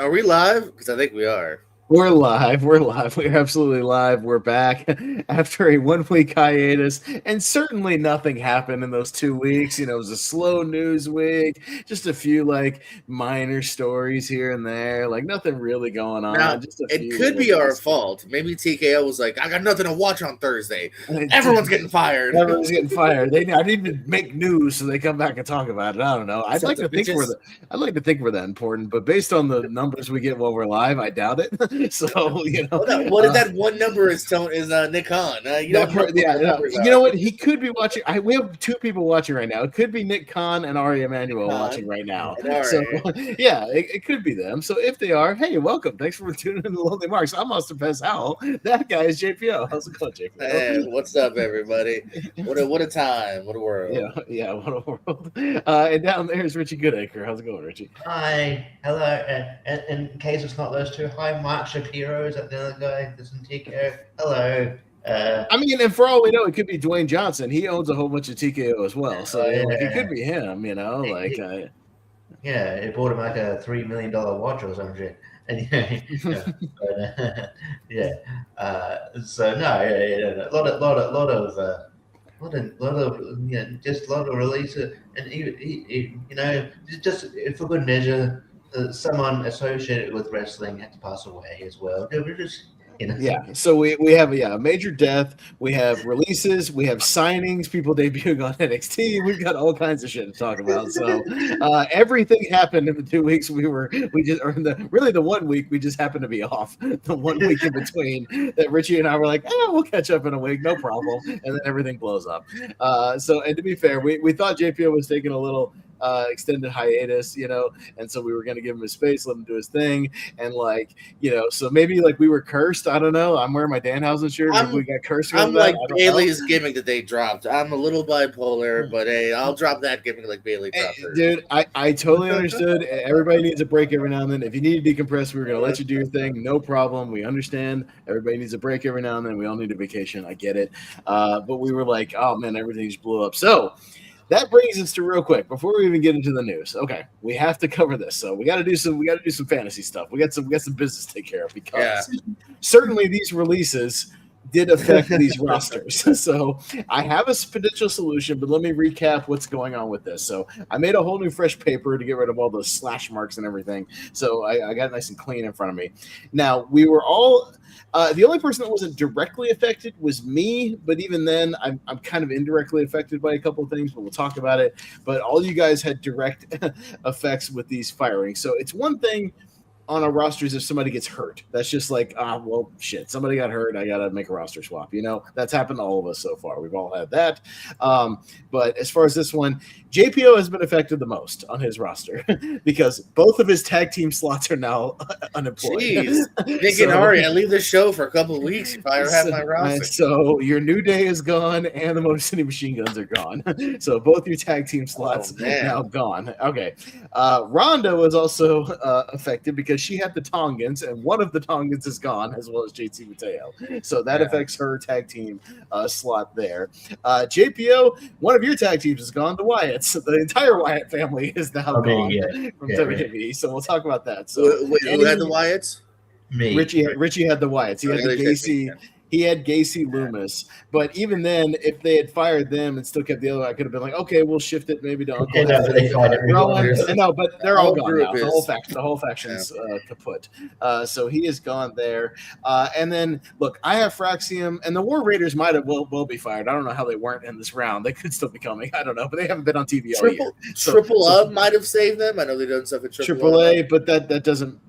Are we live? Because I think we are. We're live. We're live. We're absolutely live. We're back after a 1 week hiatus, and certainly nothing happened in those 2 weeks. It was a slow news week, just a few minor stories here and there, nothing really going Now, on. Just a it few could little be our bits. fault. Maybe TKO was like, I got nothing to watch on Thursday. Everyone's getting fired. Everyone's getting fired. I need to make news so they come back and talk about it. I don't know. I'd like to think we're that important, but based on the numbers we get while we're live, I doubt it. So what if that one number is Nick Khan? You know what? He could be watching. We have two people watching right now. It could be Nick Khan and Ari Emanuel watching right now. So yeah, it could be them. So if they are, hey, welcome. Thanks for tuning in to Lonely Marks. I'm Austin Pez Howell. That guy is JPO. How's it going, JPO? Hey, what's up, everybody? What a time. What a world. Yeah, what a world. And down there is Richie Goodacre. How's it going, Richie? Hi, hello. And in case it's not those two, hi, Mark Shapiro. Is that the other guy? This is TKO. Hello. And for all we know, it could be Dwayne Johnson. He owns a whole bunch of TKO as well, so it could be him. He bought him like a $3 million watch or some shit. And so no, a lot of releases, and he just for good measure, someone associated with wrestling had to pass away as well. Yeah, so we have a major death. We have releases. We have signings. People debuting on NXT. We've got all kinds of shit to talk about. So everything happened in the 2 weeks the 1 week we just happened to be off. The 1 week in between that Richie and I were like, we'll catch up in a week, no problem. And then everything blows up. And to be fair, we thought JPO was taking a little extended hiatus, and so we were going to give him his space, let him do his thing, and so maybe we were cursed. I don't know. I'm wearing my Danhausen shirt. Maybe we got cursed. I'm like Bailey's gimmick that they dropped. I'm a little bipolar, but hey, I'll drop that gimmick like Bailey dropped. Dude, I totally understood. Everybody needs a break every now and then. If you need to decompress, we were going to let you do your thing. No problem. We understand. Everybody needs a break every now and then. We all need a vacation. I get it. But we were like, oh man, everything just blew up. So that brings us to real quick before we even get into the news. Okay, we have to cover this, so we got to do some fantasy stuff. We got some business to take care of because certainly these releases did affect these rosters. So I have a potential solution, but let me recap what's going on with this. So I made a whole new fresh paper to get rid of all those slash marks and everything. So I got it nice and clean in front of me. Now we were all. The only person that wasn't directly affected was me, but even then, I'm kind of indirectly affected by a couple of things, but we'll talk about it. But all you guys had direct effects with these firings. So it's one thing on a roster is if somebody gets hurt. That's just shit, somebody got hurt, I gotta make a roster swap. That's happened to all of us so far. We've all had that. But as far as this one, JPO has been affected the most on his roster because both of his tag team slots are now unemployed. Jeez, Nick and Ari, I leave the show for a couple of weeks if I ever have my roster. So your New Day is gone and the Motor City Machine Guns are gone. So both your tag team slots now gone. Okay. Rhonda was also affected because she had the Tongans, and one of the Tongans is gone, as well as JT Mateo. So that affects her tag team slot there. JPO, one of your tag teams is gone, the Wyatts. The entire Wyatt family is now gone from WWE. Right. So we'll talk about that. So who had the Wyatts? Me. Richie had the Wyatts. He had the Gacy. He had Gacy Loomis, but even then, if they had fired them and still kept the other, I could have been like, okay, we'll shift it maybe to Uncle. No, but they're all gone now. The whole faction's kaput. So he is gone there. And then look, I have Fraxium, and the War Raiders might have will be fired. I don't know how they weren't in this round. They could still be coming. I don't know, but they haven't been on TV all year. Triple Up might have saved them. I know they've done stuff at Triple A, but that doesn't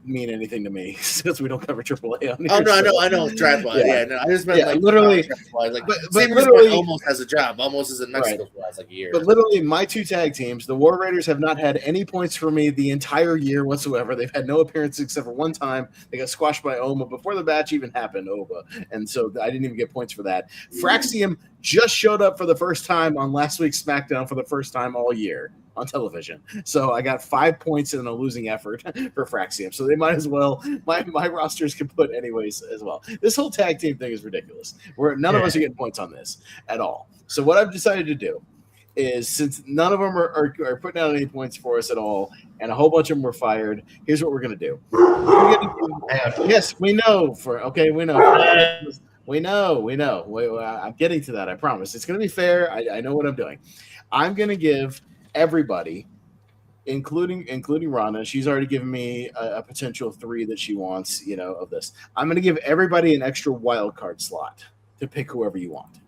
mean anything to me since we don't cover AAA on here. Oh no, I know draft wise. Yeah, no, I just meant literally, but literally almost has a job, almost as a Mexico for last a year. But literally, my two tag teams, the War Raiders, have not had any points for me the entire year whatsoever. They've had no appearances except for one time. They got squashed by Oma before the match even happened, Oba, and so I didn't even get points for that. Fraxium just showed up for the first time on last week's SmackDown for the first time all year on television. So I got 5 points in a losing effort for Fraxium. So they might as well, my rosters can put anyways as well. This whole tag team thing is ridiculous. None of us are getting points on this at all. So what I've decided to do is since none of them are putting out any points for us at all, and a whole bunch of them were fired. Here's what we're gonna do. Yes, we know. We know. We know. I'm getting to that. I promise. It's gonna be fair. I know what I'm doing. I'm gonna give everybody, including Rhonda. She's already given me a potential 3 that she wants. Of this. I'm gonna give everybody an extra wild card slot to pick whoever you want.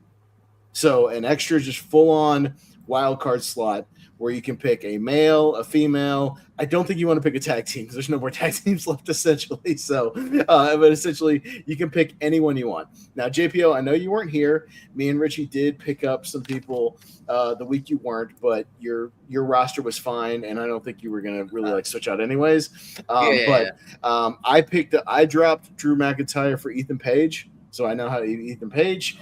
So an extra, just full on wild card slot where you can pick a male, a female. I don't think you want to pick a tag team because there's no more tag teams left, essentially. So, but essentially, you can pick anyone you want. Now, JPO, I know you weren't here. Me and Richie did pick up some people the week you weren't, but your roster was fine, and I don't think you were gonna really switch out anyways. But I dropped Drew McIntyre for Ethan Page, so I know how Ethan Page.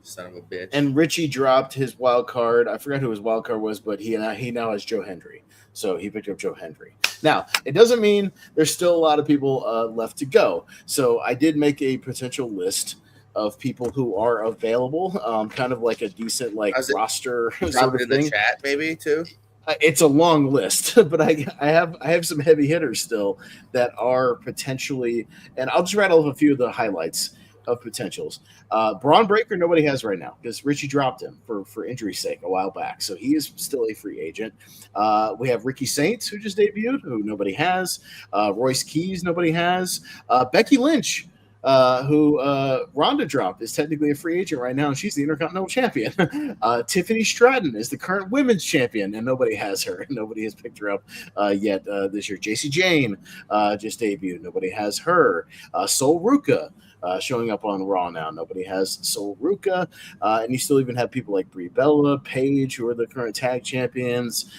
Son of a bitch. And Richie dropped his wild card. I forgot who his wild card was, but he now has Joe Hendry. So he picked up Joe Hendry. Now, it doesn't mean there's still a lot of people left to go. So I did make a potential list of people who are available, kind of like a decent roster sort of in thing. The chat, maybe too. It's a long list, but I have some heavy hitters still that are potentially, and I'll just rattle off a few of the highlights of potentials. Braun Breaker, nobody has right now because Richie dropped him for injury's sake a while back. So he is still a free agent. We have Ricky Saints, who just debuted, who nobody has. Royce Keys, nobody has. Becky Lynch, who Ronda dropped, is technically a free agent right now, and she's the Intercontinental Champion. Tiffany Stratton is the current women's champion, and nobody has her. Nobody has picked her up yet this year. JC Jane just debuted. Nobody has her. Sol Ruka, showing up on Raw now. Nobody has Sol Ruka. And you still even have people like Brie Bella, Paige, who are the current tag champions,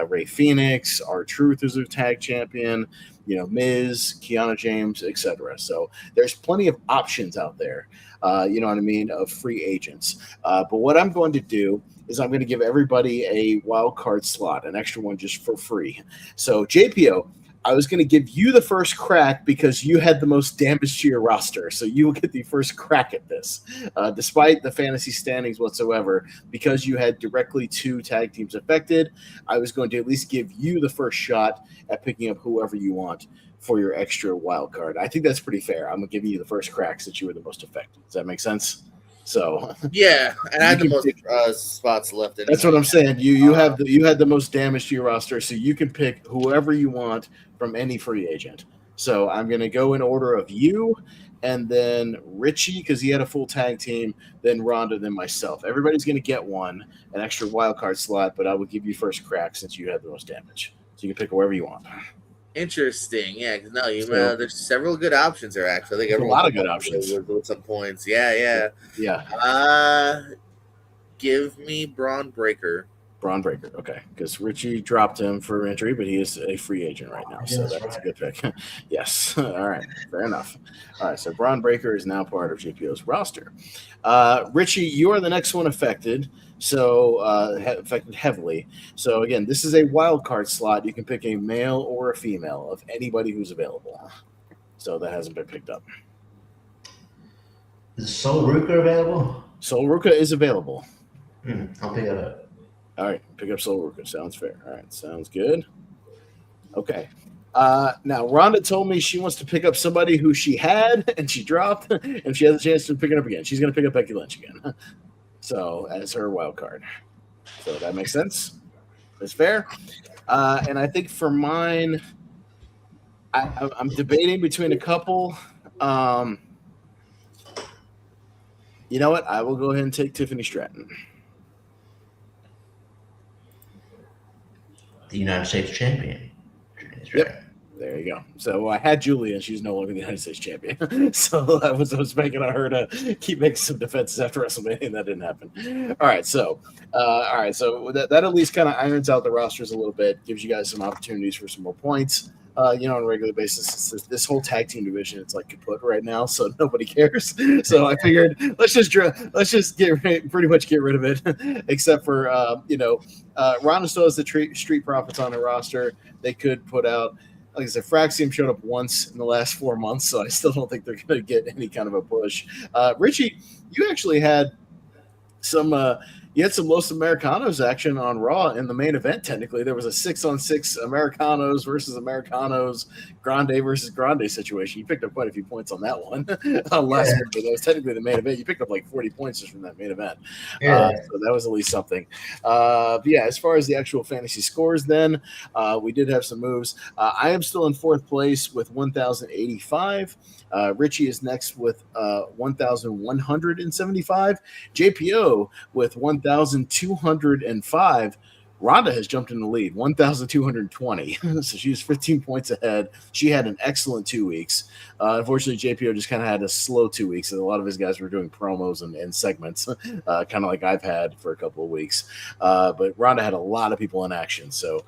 Ray Phoenix, R-Truth is a tag champion, Miz, Kiana James, etc. So there's plenty of options out there, you know what I mean, of free agents. But what I'm going to do is I'm going to give everybody a wild card slot, an extra one just for free. So JPO, I was going to give you the first crack because you had the most damage to your roster. So you will get the first crack at this, despite the fantasy standings whatsoever. Because you had directly 2 tag teams affected, I was going to at least give you the first shot at picking up whoever you want for your extra wild card. I think that's pretty fair. I'm going to give you the first crack since you were the most affected. Does that make sense? So yeah, and I had the most spots left. That's what I'm saying. You had the most damage to your roster, so you can pick whoever you want from any free agent. So I'm going to go in order of you, and then Richie because he had a full tag team, then Rhonda, then myself. Everybody's going to get an extra wild card slot, but I will give you first crack since you had the most damage. So you can pick whoever you want. Interesting, yeah. There's several good options there. Actually, I think a lot of good options with some points. Yeah. Give me Braun Breaker. Braun Breaker, okay, because Richie dropped him for injury, but he is a free agent right now, so that's a good pick. Yes, all right, fair enough. All right, so Braun Breaker is now part of JPO's roster. Richie, you are the next one affected. So affected heavily. So again, this is a wild card slot. You can pick a male or a female of anybody who's available. So that hasn't been picked up. Is Sol Ruka available? Sol Ruka is available. I'll pick it up. All right, pick up Sol Ruka. Sounds fair. All right, sounds good. Okay. Now Rhonda told me she wants to pick up somebody who she had and she dropped, and she has a chance to pick it up again. She's going to pick up Becky Lynch again. So as her wild card. So that makes sense. That's fair. And I think for mine, I'm debating between a couple. You know what? I will go ahead and take Tiffany Stratton. The United States champion. Yep. There you go. So I had Julia, and she's no longer the United States champion. So I was banking on her to keep making some defenses after WrestleMania, and that didn't happen. All right, so that at least kind of irons out the rosters a little bit, gives you guys some opportunities for some more points. On a regular basis, this whole tag team division, it's like kaput right now, so nobody cares. So I figured let's just pretty much get rid of it, except for Ronda still has the Street Profits on her roster. They could put out. Like I said, Fraxium showed up once in the last 4 months, so I still don't think they're going to get any kind of a push. Richie, you actually had some, you had some Los Americanos action on Raw in the main event. Technically, there was a 6-on-6 Americanos versus Americanos, Grande versus Grande situation. You picked up quite a few points on that one last week. That was technically the main event. You picked up like 40 points just from that main event. So that was at least something. But yeah, as far as the actual fantasy scores, then we did have some moves. I am still in fourth place with 1,085. Richie is next with 1,175. JPO with 1,205. Rhonda has jumped in the lead, 1,220. So she's 15 points ahead. She had an excellent 2 weeks. Unfortunately, JPO just kind of had a slow 2 weeks. And a lot of his guys were doing promos and segments, kind of like I've had for a couple of weeks. But Rhonda had a lot of people in action. So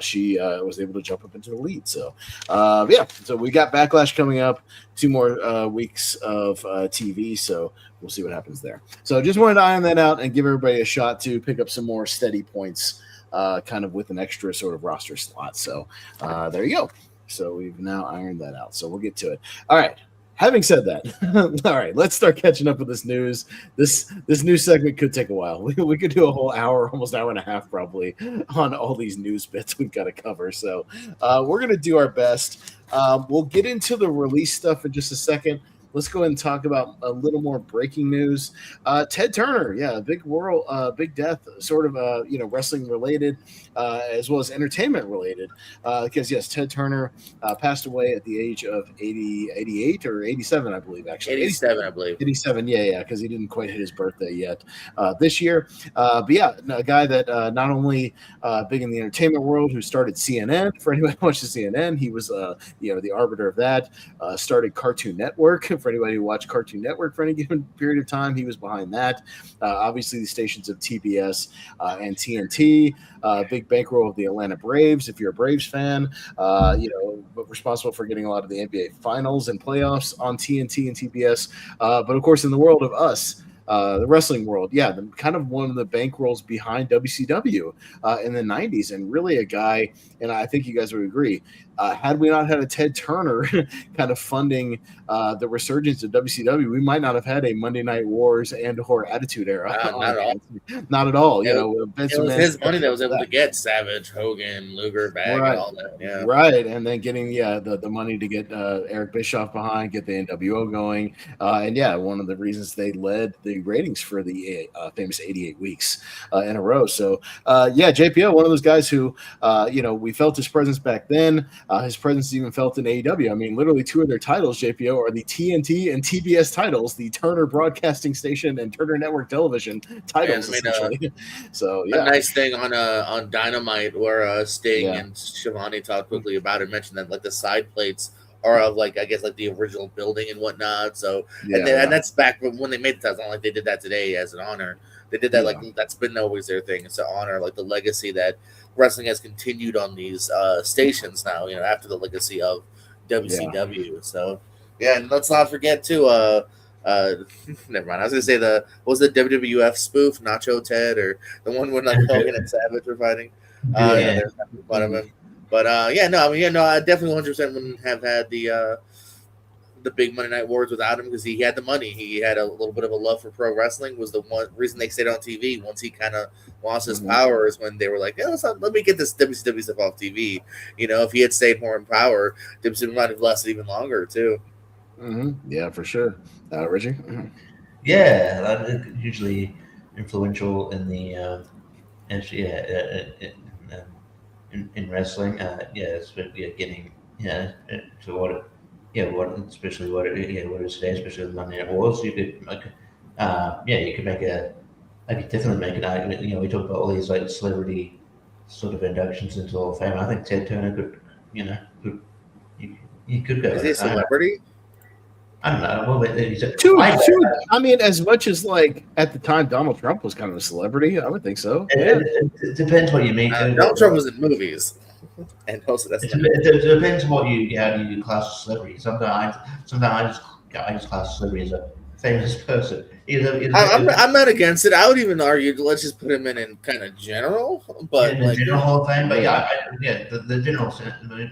she was able to jump up into the lead. So, yeah, so we got Backlash coming up, 2 more weeks of TV. So we'll see what happens there. So just wanted to iron that out and give everybody a shot to pick up some more steady points, kind of with an extra sort of roster slot. So there you go. So we've now ironed that out. So we'll get to it. All right. Having said that, all right, let's start catching up with this news. This news segment could take a while. We could do a whole hour, almost hour and a half probably, on all these news bits we've got to cover. So we're going to do our best. We'll get into the release stuff in just a second. Let's go ahead and talk about a little more breaking news. Ted Turner, yeah, big big death, sort of, wrestling related, as well as entertainment related. Because yes, Ted Turner passed away at the age of 88 or 87, I believe, actually. 87, I believe. 87, yeah, because he didn't quite hit his birthday yet this year. But yeah, a guy that not only big in the entertainment world, who started CNN. For anybody who watches CNN, he was the arbiter of that. Started Cartoon Network. For anybody who watched Cartoon Network for any given period of time, he was behind that. Obviously, the stations of TBS and TNT. Big bankroll of the Atlanta Braves. If you're a Braves fan, but responsible for getting a lot of the NBA Finals and playoffs on TNT and TBS. But of course, in the world of us, the wrestling world, kind of one of the bankrolls behind WCW in the 90s, and really a guy, and I think you guys would agree, had we not had a Ted Turner kind of funding the resurgence of WCW, we might not have had a Monday Night Wars and or Attitude Era. Not at all. It was his money that was able to get Savage, Hogan, Luger back, and all that. Yeah. Right, and then getting the money to get Eric Bischoff behind, get the NWO going, and one of the reasons they led the ratings for the famous 88 weeks in a row. So JPO, one of those guys who we felt his presence back then. His presence is even felt in AEW. I mean, literally 2 of their titles, JPO, are the TNT and TBS titles, the Turner Broadcasting Station and Turner Network Television titles. A nice thing on Dynamite where Sting and Shivani talked quickly about it, mentioned that like the side plates are of like the original building and whatnot. So and that's back when they made the titles. Not like they did that today as an honor. They did that that's been always their thing. It's to honor like the legacy that wrestling has continued on these stations now, after the legacy of WCW. So and let's not forget too never mind. I was gonna say what was the WWF spoof, Nacho Ted, or the one when like Hogan and Savage were fighting. They're making fun of him. But I definitely 100% wouldn't have had the big Monday Night Wars without him, because he had the money. He had a little bit of a love for pro wrestling. Was the one reason they stayed on TV. Once he kind of lost his power is when they were like, let me get this WCW stuff off TV. If he had stayed more in power, WCW might have lasted even longer too. Yeah, for sure. Richie? Yeah, hugely influential in the in wrestling. Getting to what it. Especially what it is today, especially with Monday Night Wars. You could definitely make an argument. We talk about all these like celebrity sort of inductions into Hall of Fame. I think Ted Turner could could go. Is he a celebrity? I don't know. Well, he's I mean, as much as like at the time Donald Trump was kind of a celebrity, I would think so. It depends what you mean. Donald Trump was in movies. And also it depends what how you class a celebrity. Sometimes I just class a celebrity as a famous person. I'm not against it. I would even argue let's just put him in kind of general, but in the general Hall of Fame. But the general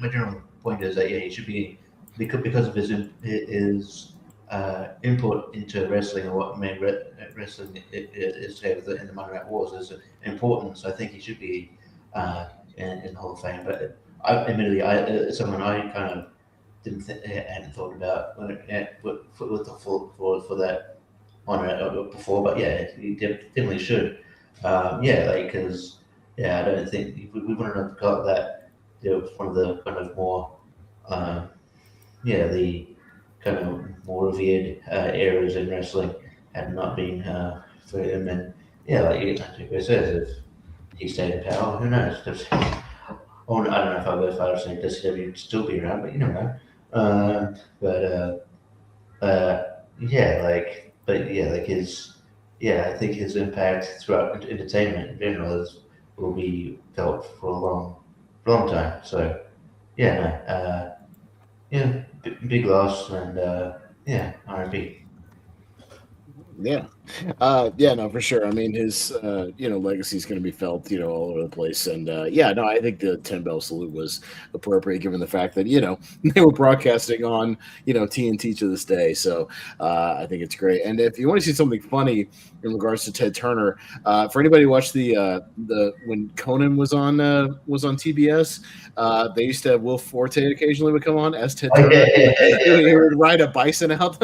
my general point is that he should be because of his input into wrestling and what made wrestling is in the Monday Night Wars is important. So I think he should be in the Hall of Fame. But admittedly, someone I kind of hadn't thought about with the for that honor before. But yeah, he definitely should. Because I don't think we wouldn't have got that. One of the kind of more the kind of more revered eras in wrestling had not been for him. And like Chico says, if he stayed in power, who knows? I don't know if I'll go as far as saying WCW would still be around, but you never know. I think his impact throughout entertainment in general will be felt for a long time. So big loss, and R&B. No, for sure. I mean, his legacy is going to be felt, all over the place. And I think the 10 bell salute was appropriate given the fact that they were broadcasting on TNT to this day. So I think it's great. And if you want to see something funny in regards to Ted Turner, for anybody who watched the when Conan was on TBS, they used to have Will Forte occasionally would come on as Ted Turner. He would ride a bison out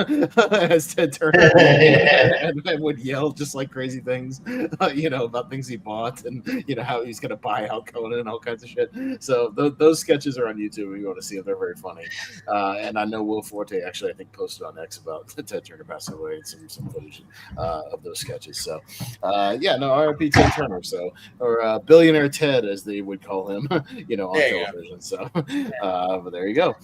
as Ted Turner. And would yell just like crazy things, about things he bought and, how he's going to buy out Conan and all kinds of shit. So those sketches are on YouTube if you want to see them. They're very funny. And I know Will Forte actually, I think, posted on X about Ted Turner passing away and some footage of those sketches. So, RIP Ted Turner. So, or Billionaire Ted, as they would call him, on television. So, but there you go.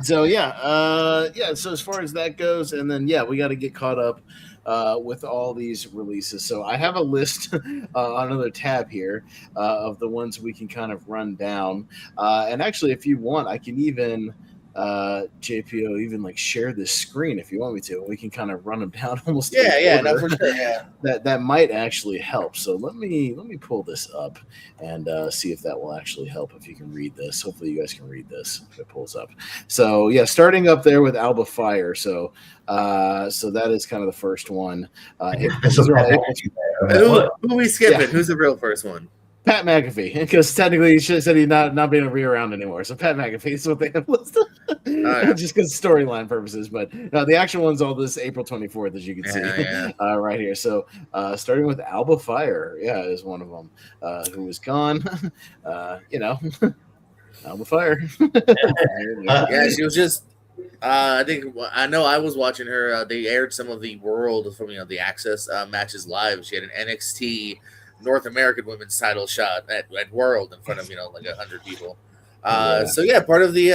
So, so as far as that goes, and then, we got to get caught up with all these releases. So I have a list on another tab here of the ones we can kind of run down. And actually, if you want, I can even JPO even like share this screen if you want me to. We can kind of run them down almost. For sure. Yeah, that might actually help. So let me pull this up and see if that will actually help. If you can read this, hopefully you guys can read this if it pulls up. So starting up there with Alba Fire. So that is kind of the first one. Who are we skipping? Yeah. Who's the real first one? Pat McAfee, because technically he should have said he's not being able to be around anymore. So Pat McAfee is what they have listed, just because storyline purposes. But the actual one's all this April 24th, as you can see right here. So starting with Alba Fire, is one of them who was gone. Alba Fire. She was just. I know I was watching her. They aired some of the World from the Access matches live. She had an NXT North American Women's title shot at World in front of 100 people. Part of the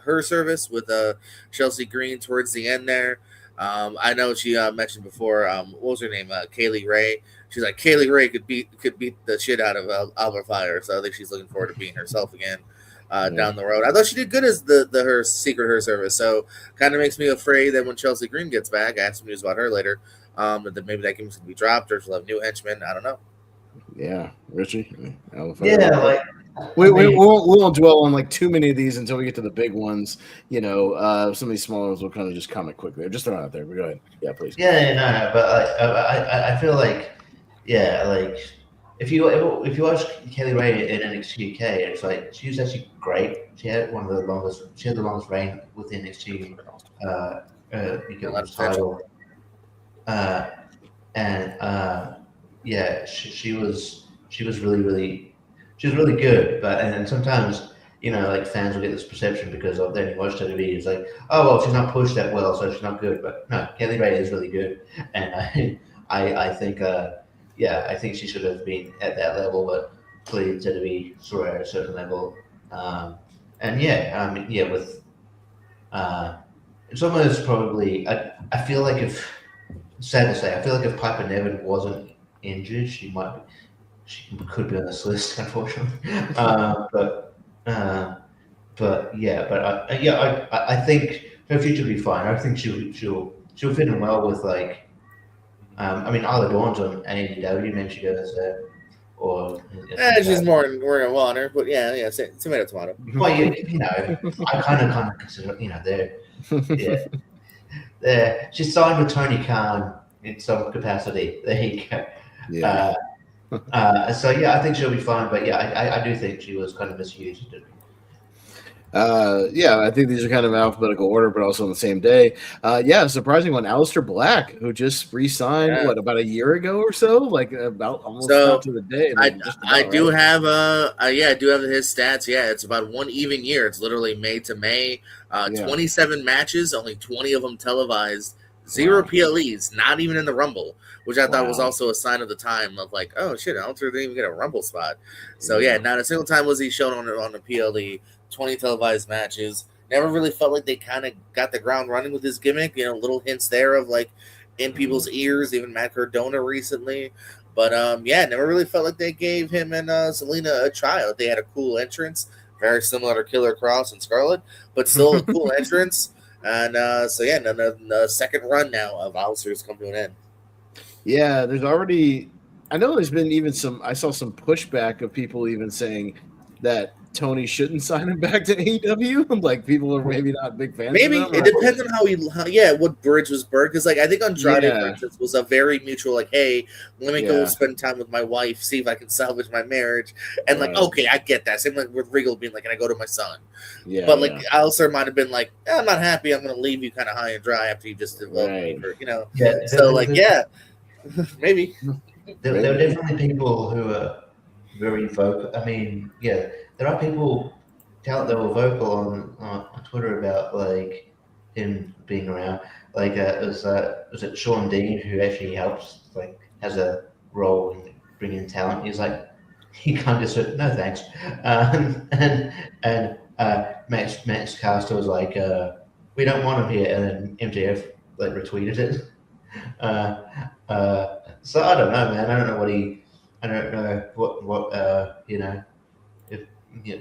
her service with Chelsea Green towards the end there. I know she mentioned before. What was her name? Kaylee Ray. She's like Kaylee Ray could beat the shit out of Alba Fire. So I think she's looking forward to being herself again. Down the road. I thought she did good as the her service. So kind of makes me afraid that when Chelsea Green gets back, I have some news about her later. That maybe that game's gonna be dropped or she'll have new henchmen. I don't know. Yeah, Richie. We won't dwell on like too many of these until we get to the big ones. Some of these smaller ones will kind of just comment quickly. Just throw it out there. But go ahead. Yeah, please. But I feel like if you watch Kelly Ray in NXT UK, it's like she was actually great. She had the longest reign with NXT title. She was really good. But and sometimes fans will get this perception because then you watch WWE. It's like, oh well, she's not pushed that well, so she's not good. But no, Kelly Ray is really good, and I think. I think she should have been at that level, but clearly WWE saw her at a certain level. With it's almost probably. I feel like sad to say, I feel like if Piper Niven wasn't injured, she could be on this list, unfortunately. I think her future will be fine. I think she'll fit in well with Isla Dawn's on AEW, maybe she goes there. Or she's more well on her, but tomato. Well, I kind of consider, there. there. She signed with Tony Khan in some capacity. There you go. Yeah. So yeah, I think she'll be fine. But yeah, I do think she was kind of misused. Yeah, I think these are kind of in alphabetical order, but also on the same day. Yeah, surprising one, Aleister Black, who just re-signed about a year ago or so, like about almost not to the day. Like I do have I do have his stats. Yeah, it's about one even year. It's literally May to May. 27 matches, only 20 of them televised. 0 PLEs, not even in the Rumble, which I thought was also a sign of the time of like, oh shit, Aleister didn't even get a Rumble spot. So yeah, not a single time was he shown on the PLE. 20 televised matches. Never really felt like they kind of got the ground running with his gimmick. You know, little hints there of like in people's ears, even Matt Cardona recently. But never really felt like they gave him and Zelina a try. They had a cool entrance, very similar to Killer Cross and Scarlett, but still a cool entrance. And the second run now of Aleister's come to an end. Yeah, there's already. I know there's been even some. I saw some pushback of people even saying that Tony shouldn't sign him back to AEW. Like people are maybe not big fans. Maybe of him, it depends on what bridge was burned. Because like I think Andrade, for instance, was a very mutual. Like, hey, let me go spend time with my wife, see if I can salvage my marriage. And like, okay, I get that. Same like with Regal being like, can I go to my son? Yeah. But like Aleister might have been like, I'm not happy. I'm going to leave you kind of high and dry after you just developed me for, Yeah. So like, maybe. There are definitely people who are very vocal. I mean, yeah. There are people that were vocal on Twitter about like him being around. Like was it Sean Dean who actually helps, like has a role in bringing talent? He's like he kind of said no thanks, and Max Caster was like we don't want him here, and then MJF like retweeted it. So I don't know, man. I don't know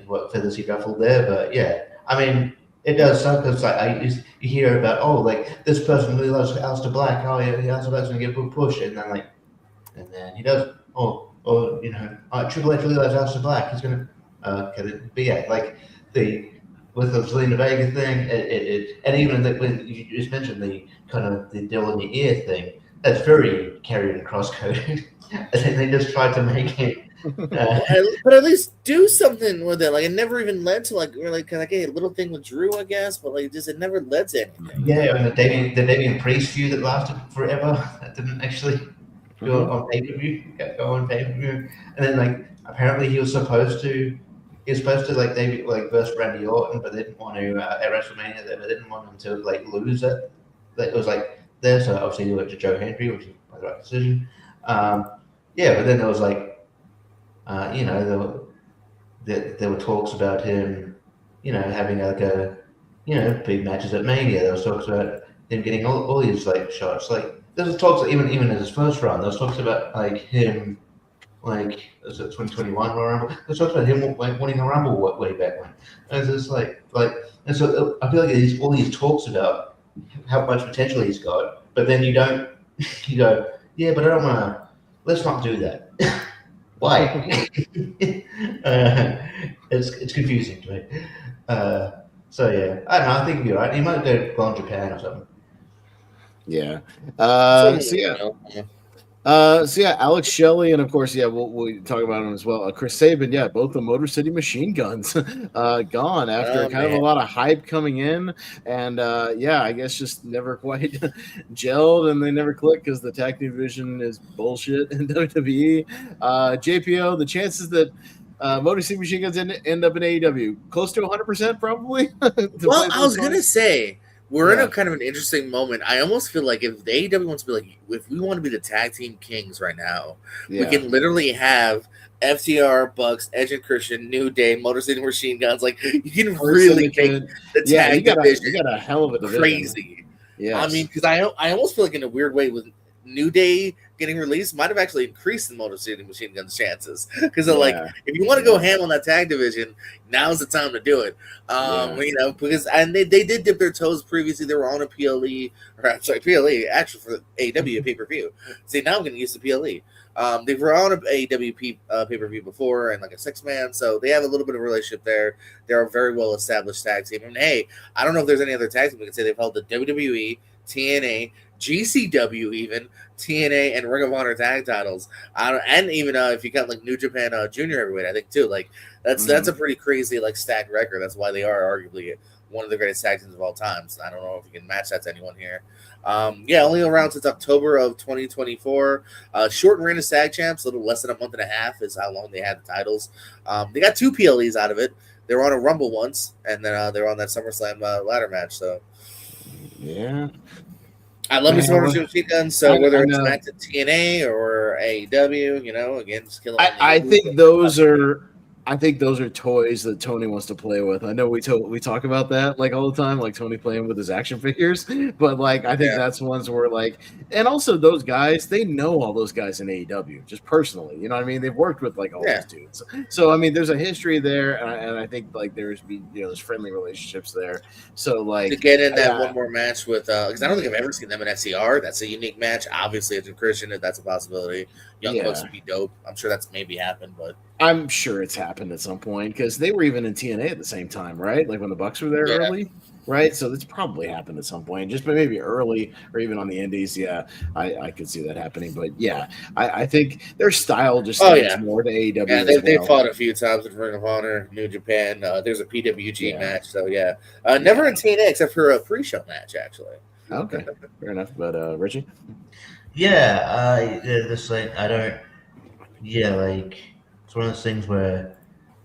what feathers he ruffled there, but yeah, I mean, it does suck because like you hear about like this person really loves Aleister Black. Oh yeah, Aleister Black's gonna get a push, and then he does. Triple H really loves Aleister Black. He's gonna but yeah, like with the Zelina Vega thing, and even when you just mentioned the kind of the deal in the ear thing, that's very carried and cross-coded. And then they just tried to make it. But at least do something with it. Like it never even led to like a little thing with Drew, I guess, but like just it never led to anything. Yeah, and the Damian Priest feud that lasted forever. That didn't actually go on pay-per-view. Go on pay-per-view, and then like apparently he was supposed to like David like versus Randy Orton, but they didn't want to at WrestleMania. They didn't want him to like lose it. It was like there, so obviously he went to Joe Hendry, which is the right decision. But then there was like. There were talks about him, having like big matches at Mania. There was talks about him getting all these like shots. Like there was talks even in his first run. There was talks about like him, like was it 2021 Royal Rumble? There was talks about him winning a Rumble way back when. And it's just like, and so I feel like all these talks about how much potential he's got, but then you don't, you go, yeah, but I don't want to. Let's not do that. Why? It's confusing to me. So yeah, I don't know. I think you're right. He might go on Japan or something. Yeah. Alex Shelley, and of course, we'll talk about him as well. Chris Sabin, both the Motor City Machine Guns gone after kind of a lot of hype coming in, and I guess just never quite gelled, and they never clicked because the tag team division is bullshit in WWE. JPO, the chances that Motor City Machine Guns end up in AEW close to 100%, probably. Well, I was gonna say. We're in a kind of an interesting moment. I almost feel like if the AEW wants to be like, if we want to be the tag team kings right now, we can literally have FTR, Bucks, Edge and Christian, New Day, Motor City Machine Guns. Like you can really make the tag division. You got a hell of a division. Crazy. Yeah. I mean, because I almost feel like in a weird way with New Day getting released might have actually increased the Motor City Machine Guns chances because they're like, if you want to go ham on that tag division, now's the time to do it. Because they did dip their toes previously. They were on a PLE actually for AEW pay-per-view. See, now I'm going to use the PLE. They were on a AEW pay-per-view before and like a 6-man, so they have a little bit of a relationship there. They're a very well-established tag team. And hey, I don't know if there's any other tag team we can say they've held the WWE TNA, GCW, even TNA and Ring of Honor tag titles. And even if you count like New Japan Junior Heavyweight, I think too. Like that's a pretty crazy like stacked record. That's why they are arguably one of the greatest tag teams of all time. So I don't know if you can match that to anyone here. Only around since October of 2024. Short reign as tag champs, a little less than a month and a half is how long they had the titles. They got 2 PLEs out of it. They were on a Rumble once, and then they were on that SummerSlam ladder match. So yeah. I love me some machine guns. So whether it's back to TNA or AEW, again, just killing. I think those are toys that Tony wants to play with. I know we talk about that like all the time, like Tony playing with his action figures. But like I think that's ones where like, and also those guys, they know all those guys in AEW just personally. You know what I mean? They've worked with like all those dudes. So I mean, there's a history there, and I think like there's friendly relationships there. So like to get in that one more match with because I don't think I've ever seen them in FCR. That's a unique match. Obviously, it's a Christian. If that's a possibility, Young Bucks would be dope. I'm sure that's maybe happened, but. I'm sure it's happened at some point because they were even in TNA at the same time, right? Like when the Bucks were there early, right? So it's probably happened at some point, just maybe early or even on the Indies. Yeah, I could see that happening. But yeah, I think their style just leans more to AEW. Yeah, they fought a few times in Ring of Honor, New Japan. There's a PWG match, so never in TNA except for a pre-show match, actually. Okay, fair enough. But Richie, it's one of those things where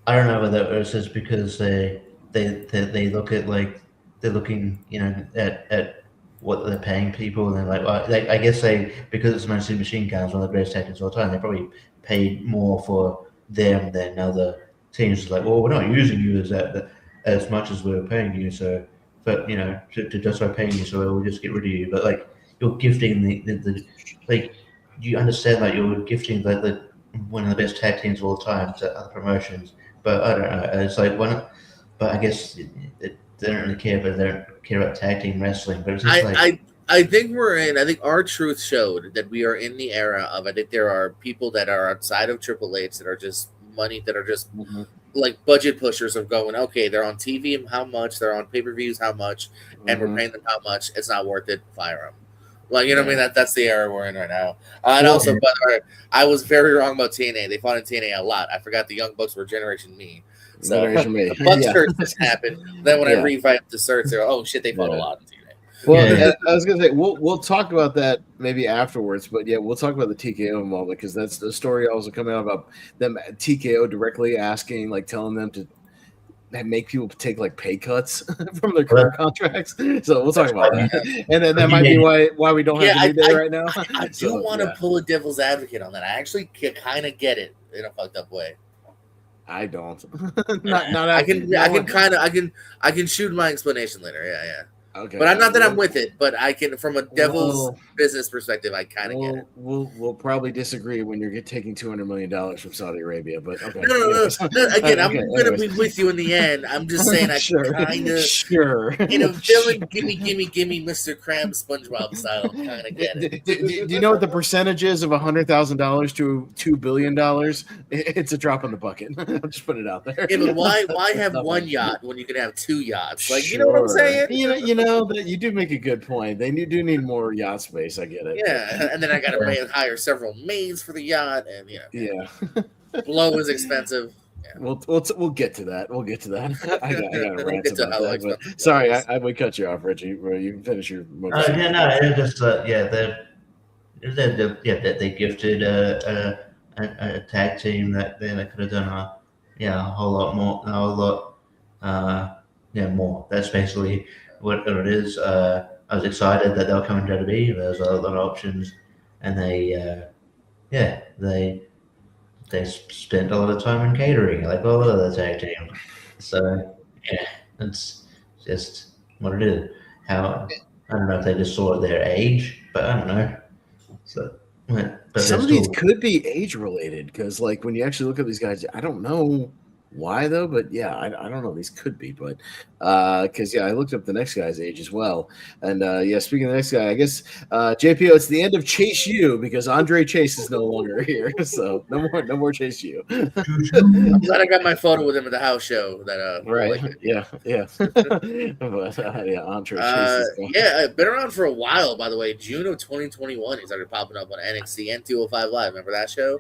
I don't know whether it's just because they look at like they're looking at what they're paying people and they're like I guess because it's mostly machine guns, one of the greatest tactics of all time, they probably paid more for them than other teams. It's like, well, we're not using you as much as we're paying you, so but to justify paying you, so we'll just get rid of you. But like you're gifting the like you understand that you're gifting the one of the best tag teams of all time to other promotions, but I don't know. It's like but I guess they don't really care, but they don't care about tag team wrestling. But it's just I think I think our truth showed that we are in the era of. I think there are people that are outside of Triple H that are just money that are just like budget pushers of going. Okay, they're on TV, how much? They're on pay-per-views, how much? And we're paying them how much? It's not worth it. Fire them. Like, what I mean? That's the era we're in right now. And also, by the way, I was very wrong about TNA. They fought in TNA a lot. I forgot the Young Bucks were Generation Me. So the Bucks search just happened. Then when I revived the search, they're they fought a lot in TNA. Well, I was gonna say we'll talk about that maybe afterwards, but we'll talk about the TKO involvement because that's the story also coming out about them TKO directly asking, like telling them to make people take like pay cuts from their current contracts. So we'll talk about that. And then that might be why we don't have to do that right now. I do want to pull a devil's advocate on that. I actually kind of get it in a fucked up way. I don't. I can shoot my explanation later. Yeah. Okay. But I'm not that I'm with it, but I can, from a devil's business perspective, I kind of get it. We'll probably disagree when you're taking $200 million from Saudi Arabia, but okay. No. Again, I'm going to be with you in the end. I'm just saying I kind of, villain, gimme, Mr. Krabs, SpongeBob style, kind of get it. Do you know what the percentage is of $100,000 to $2 billion? It's a drop in the bucket. I'll just put it out there. Yeah, but why have one yacht when you can have 2 yachts? Like, you know what I'm saying? You know that you do make a good point. They do need more yacht space. I get it. Yeah, and then I got to hire several maids for the yacht, and blow is expensive. Yeah. We'll get to that. I got a rant about that. But sorry, I would cut you off, Richie. You can finish your. It's just they gifted a tag team that they could have done a whole lot more, more. That's basically what it is. I was excited that they were coming to WWE. There's a lot of options, and they spent a lot of time in catering, like all of the tag team. So it's just what it is. I don't know if they just saw their age, but I don't know. So, but some of these could be age related because, like, when you actually look at these guys, I don't know why though, but yeah, I don't know. These could be, but because I looked up the next guy's age as well, and speaking of the next guy, I guess JPO, it's the end of Chase U because Andre Chase is no longer here, so no more Chase U. I'm glad I got my photo with him at the house show. That right, yeah. But Andre Chase is gone. I've been around for a while. By the way, June of 2021, he started popping up on NXT and 205 Live. Remember that show?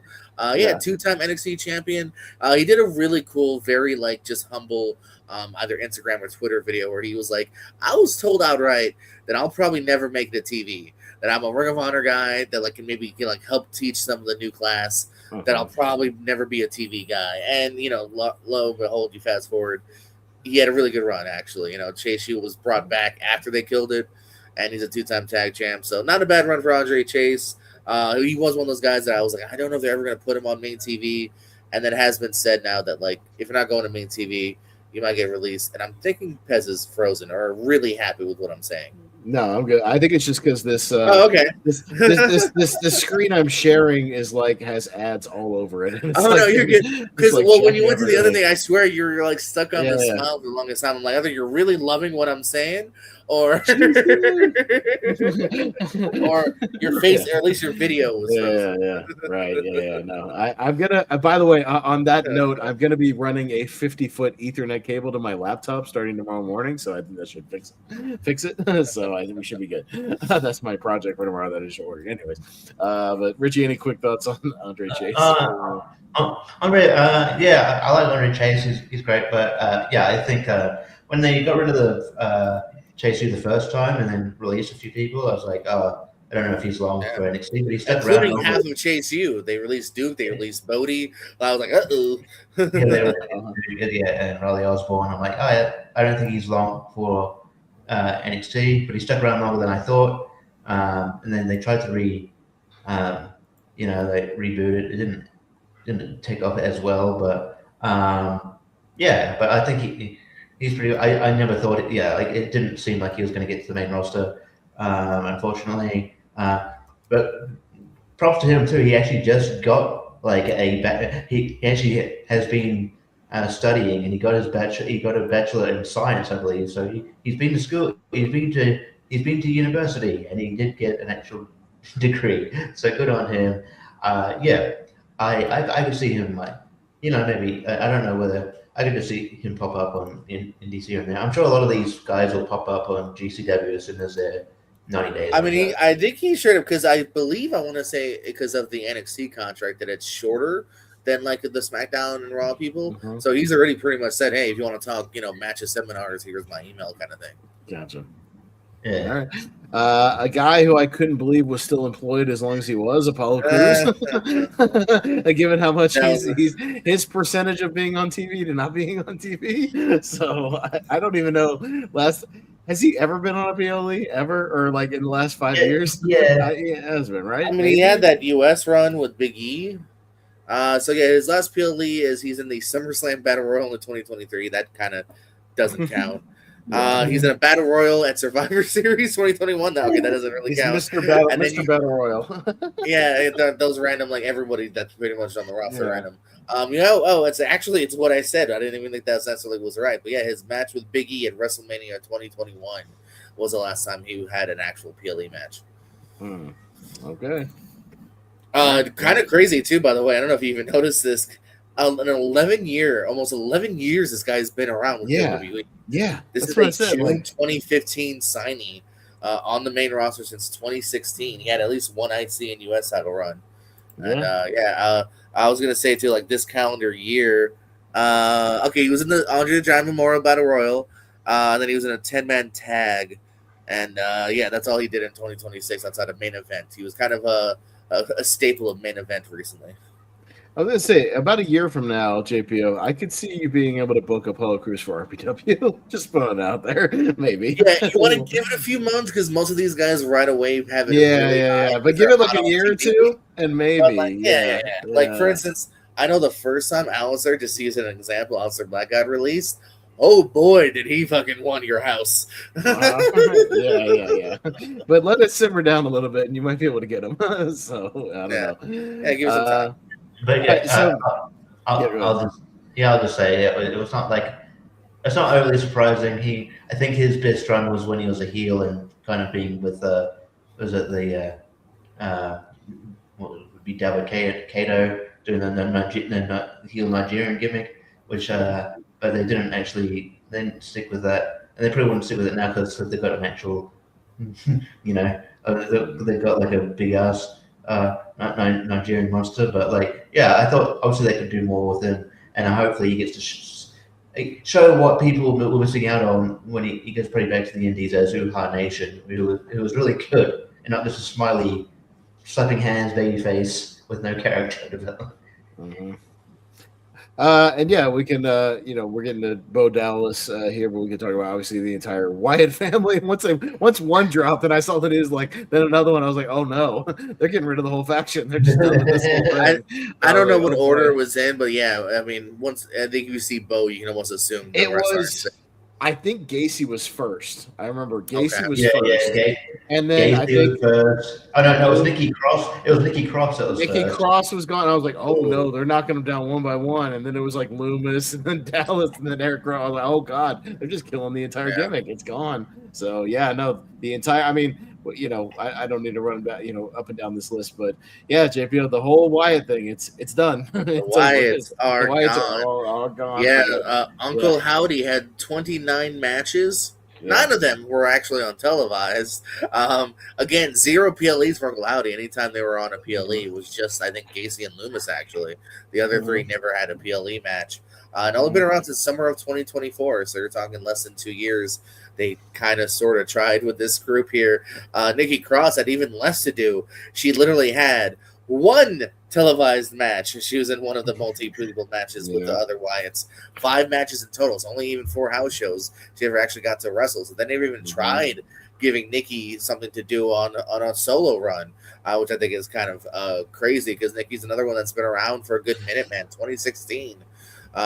Two-time NXT champion. He did a really cool, very just humble, either Instagram or Twitter video where he was like, "I was told outright that I'll probably never make it to TV. That I'm a Ring of Honor guy that can maybe help teach some of the new class. That I'll probably never be a TV guy." And lo and behold, you fast forward, he had a really good run actually. Chase U was brought back after they killed it, and he's a 2-time tag champ. So not a bad run for Andre Chase. He was one of those guys that I was like, I don't know if they're ever going to put him on main TV. And then it has been said now that, if you're not going to main TV, you might get released. And I'm thinking Pez is frozen or really happy with what I'm saying. No, I'm good. I think it's just because this. Okay. This screen I'm sharing is has ads all over it. No, you're good. Because when you went to the other thing, I swear you're stuck on the smile for the longest time. I'm like, either you're really loving what I'm saying, or or your face, or at least your video was. Right. No, I'm gonna. By the way, on that note, I'm gonna be running a 50-foot Ethernet cable to my laptop starting tomorrow morning. So I think that should fix it. So I think we should be good. That's my project for tomorrow that I should order. Anyways, but Richie, any quick thoughts on Andre Chase? Andre, I like Andre Chase. He's great, but I think when they got rid of the Chase U the first time and then released a few people, I was like, I don't know if he's long for NXT, but he stuck around. Including half of Chase U. They released Duke, they released Bodie. I was like, and Riley Osborne. I'm like, I don't think he's long for NXT, but he stuck around longer than I thought. And then they tried to they reboot it. It didn't take off as well, but but I think he's pretty. I never thought it. It didn't seem like he was going to get to the main roster, unfortunately. But props to him too. He actually just got he actually has been studying, and he got his bachelor. He got a bachelor in science, I believe. So he's been to school. He's been to university, and he did get an actual degree. So good on him. I could see him maybe I don't know whether I could just see him pop up in DC here and there. I'm sure a lot of these guys will pop up on GCW as soon as they're 90 days. I mean, I think he should have, because I believe I want to say because of the NXT contract that it's shorter than the SmackDown and Raw people. Mm-hmm. So he's already pretty much said, hey, if you want to talk, matches, seminars, here's my email kind of thing. Gotcha. Yeah. All right. A guy who I couldn't believe was still employed as long as he was, Apollo Crews. Given how much he's his percentage of being on TV to not being on TV. So I don't even know. Has he ever been on a PLE ever, or in the last 5 years? Yeah, he has been, right? I mean, he had that US run with Big E. His last PLE is he's in the SummerSlam Battle Royal in 2023. That kind of doesn't count. He's in a Battle Royal at Survivor Series 2021. Okay, that doesn't really count. Mr. Battle Royal. Those random, everybody that's pretty much on the roster random. It's what I said. I didn't even think that necessarily was right. But his match with Big E at WrestleMania 2021 was the last time he had an actual PLE match. Okay. Kind of crazy too, by the way. I don't know if you even noticed this. Almost 11 years this guy's been around with WWE. Yeah. This is a June 2015 signee on the main roster since 2016. He had at least one IC and US title run. And I was gonna say too, this calendar year. He was in the Andre the Giant Memorial Battle Royal. Then he was in a 10-man tag. And that's all he did in 2026 outside of main event. He was kind of a staple of main event recently. I was going to say, about a year from now, JPO, I could see you being able to book Apollo Crews for RPW. Just putting it out there, maybe. Yeah, you want to give it a few months because most of these guys right away have it. Yeah. But give it a year or two, and maybe. For instance, I know the first time Alistair, just to use an example, Alistair Black got released. Oh boy, did he fucking want your house. Yeah. But let it simmer down a little bit, and you might be able to get him. So, I don't know. Yeah, give us some time. But I'll I'll just say it was not like it's not overly surprising. I think his best run was when he was a heel and kind of being with was it the what would be David Kato doing the heel Nigerian gimmick, which but they didn't stick with that, and they probably wouldn't stick with it now because they've got an actual, they've got like a big ass Nigerian monster. But like, yeah, I thought obviously they could do more with him, and hopefully he gets to show what people were missing out on when he goes pretty back to the Indies as Uha Nation, who was really good and not just a smiley, slapping hands, baby face with no character development. Mm-hmm. And yeah, we can, we're getting to Bo Dallas here, but we can talk about obviously the entire Wyatt family. Once one dropped and I saw that it was like, then another one, I was like, oh no, they're getting rid of the whole faction. They're just done with this whole thing. I don't know what order it was in, but yeah, I mean, once I think you see Bo, you can almost assume it was. I think Gacy was first. I remember Gacy was first. Yeah. And then Gacy I think first. Oh no, it was Nikki Cross. It was Nikki Cross that was Nikki first. Cross was gone. I was like, oh no, they're knocking them down one by one. And then it was like Loomis and then Dallas and then Eric Rowe. I was like, oh god, they're just killing the entire gimmick. It's gone. So yeah, no, the entire. I mean, I don't need to run back, up and down this list, but yeah, JPO, the whole Wyatt thing, it's done. The Wyatts are gone. Yeah, Uncle Howdy had 29 matches. Yeah. 9 of them were actually on televised. Again, 0 PLEs for Uncle Howdy. Anytime they were on a PLE, it was just, I think, Gacy and Loomis, actually. The other 3 never had a PLE match. And only been around since summer of 2024, so you're talking less than 2 years. They kind of sort of tried with this group here. Nikki Cross had even less to do. She literally had 1 televised match. She was in one of the multi-people matches with the other Wyatts. 5 matches in total. So only even 4 house shows she ever actually got to wrestle. So they never even tried giving Nikki something to do on a solo run, which I think is kind of crazy because Nikki's another one that's been around for a good minute, man. 2016.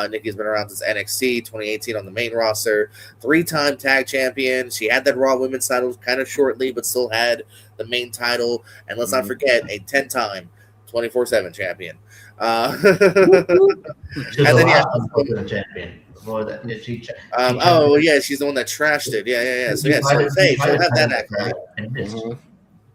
Nikki's been around since NXT, 2018 on the main roster, 3-time tag champion. She had that Raw Women's title kind of shortly, but still had the main title. And let's not forget, a 10-time 24/7 champion. And then champion. She's the one that trashed it. Yeah. So yeah, she'll have that act.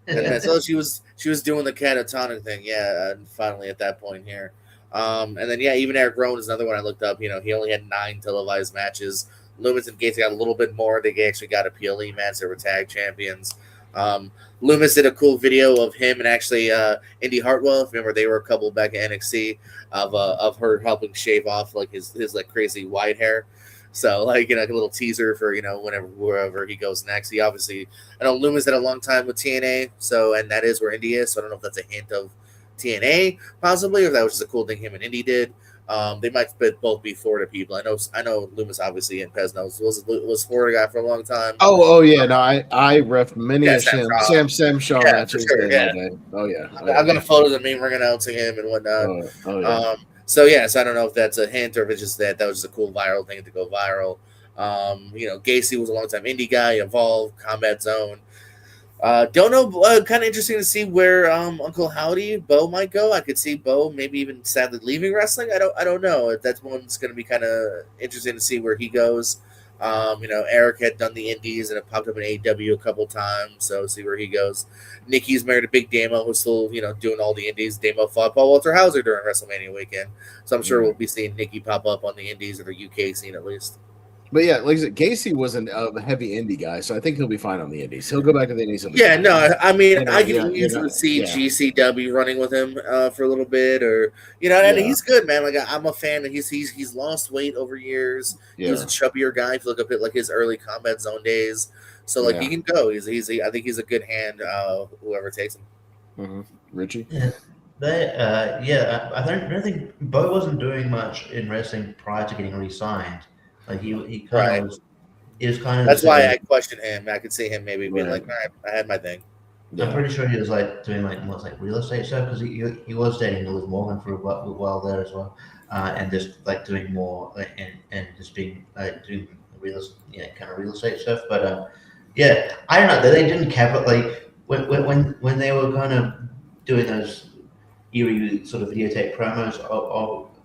And so she was doing the catatonic thing. Yeah, and finally at that point here. And then even Eric Rowan is another one I looked up. He only had 9 televised matches. Loomis and Gacy got a little bit more. They actually got a PLE match. They were tag champions. Loomis did a cool video of him and actually Indy Hartwell. Remember, they were a couple back at NXT of her helping shave off like his like crazy white hair. So like a little teaser for wherever he goes next. I know Loomis had a long time with TNA, and that is where Indy is. So I don't know if that's a hint of TNA possibly, or that was just a cool thing him and Indy did. They might both be Florida people. I know Loomis obviously in Pesnos was Florida guy for a long time. Oh yeah, no, I ref many a Sam Shaw matches. Sure, Oh yeah. I've got a photo of me ringing out to him and whatnot. So I don't know if that's a hint or if it's just that was just a cool viral thing to go viral. Gacy was a long time indie guy, Evolve, Combat Zone. Don't know. Kind of interesting to see where Uncle Howdy Bo might go. I could see Bo maybe even sadly leaving wrestling. I don't know. That's one's going to be kind of interesting to see where he goes. Eric had done the indies and it popped up in AEW a couple times, so see where he goes. Nikki's married to Big Damo, who's still doing all the indies. Damo fought Paul Walter Hauser during WrestleMania weekend, so I'm sure we'll be seeing Nikki pop up on the indies or the UK scene at least. But yeah, like I said, Gacy wasn't a heavy indie guy, so I think he'll be fine on the indies. He'll go back to the indies. Yeah, no, I mean, I can easily see GCW running with him for a little bit, or and he's good, man. Like I'm a fan, and he's lost weight over years. Yeah. He was a chubbier guy. If you look up at like his early Combat Zone days, so like he can go. I think he's a good hand. Whoever takes him. Mm-hmm. Richie. Yeah. I don't think Bo wasn't doing much in wrestling prior to getting re-signed. Like he kind of was kind of. That's why I questioned him. I could see him maybe being like, "All right, I had my thing." Yeah. I'm pretty sure he was like doing like real estate stuff because he was dating Liv Morgan for a while there as well, and just like doing more and just being doing real estate stuff. But I don't know. They didn't cap it like when they were kind of doing those eerie sort of videotape promos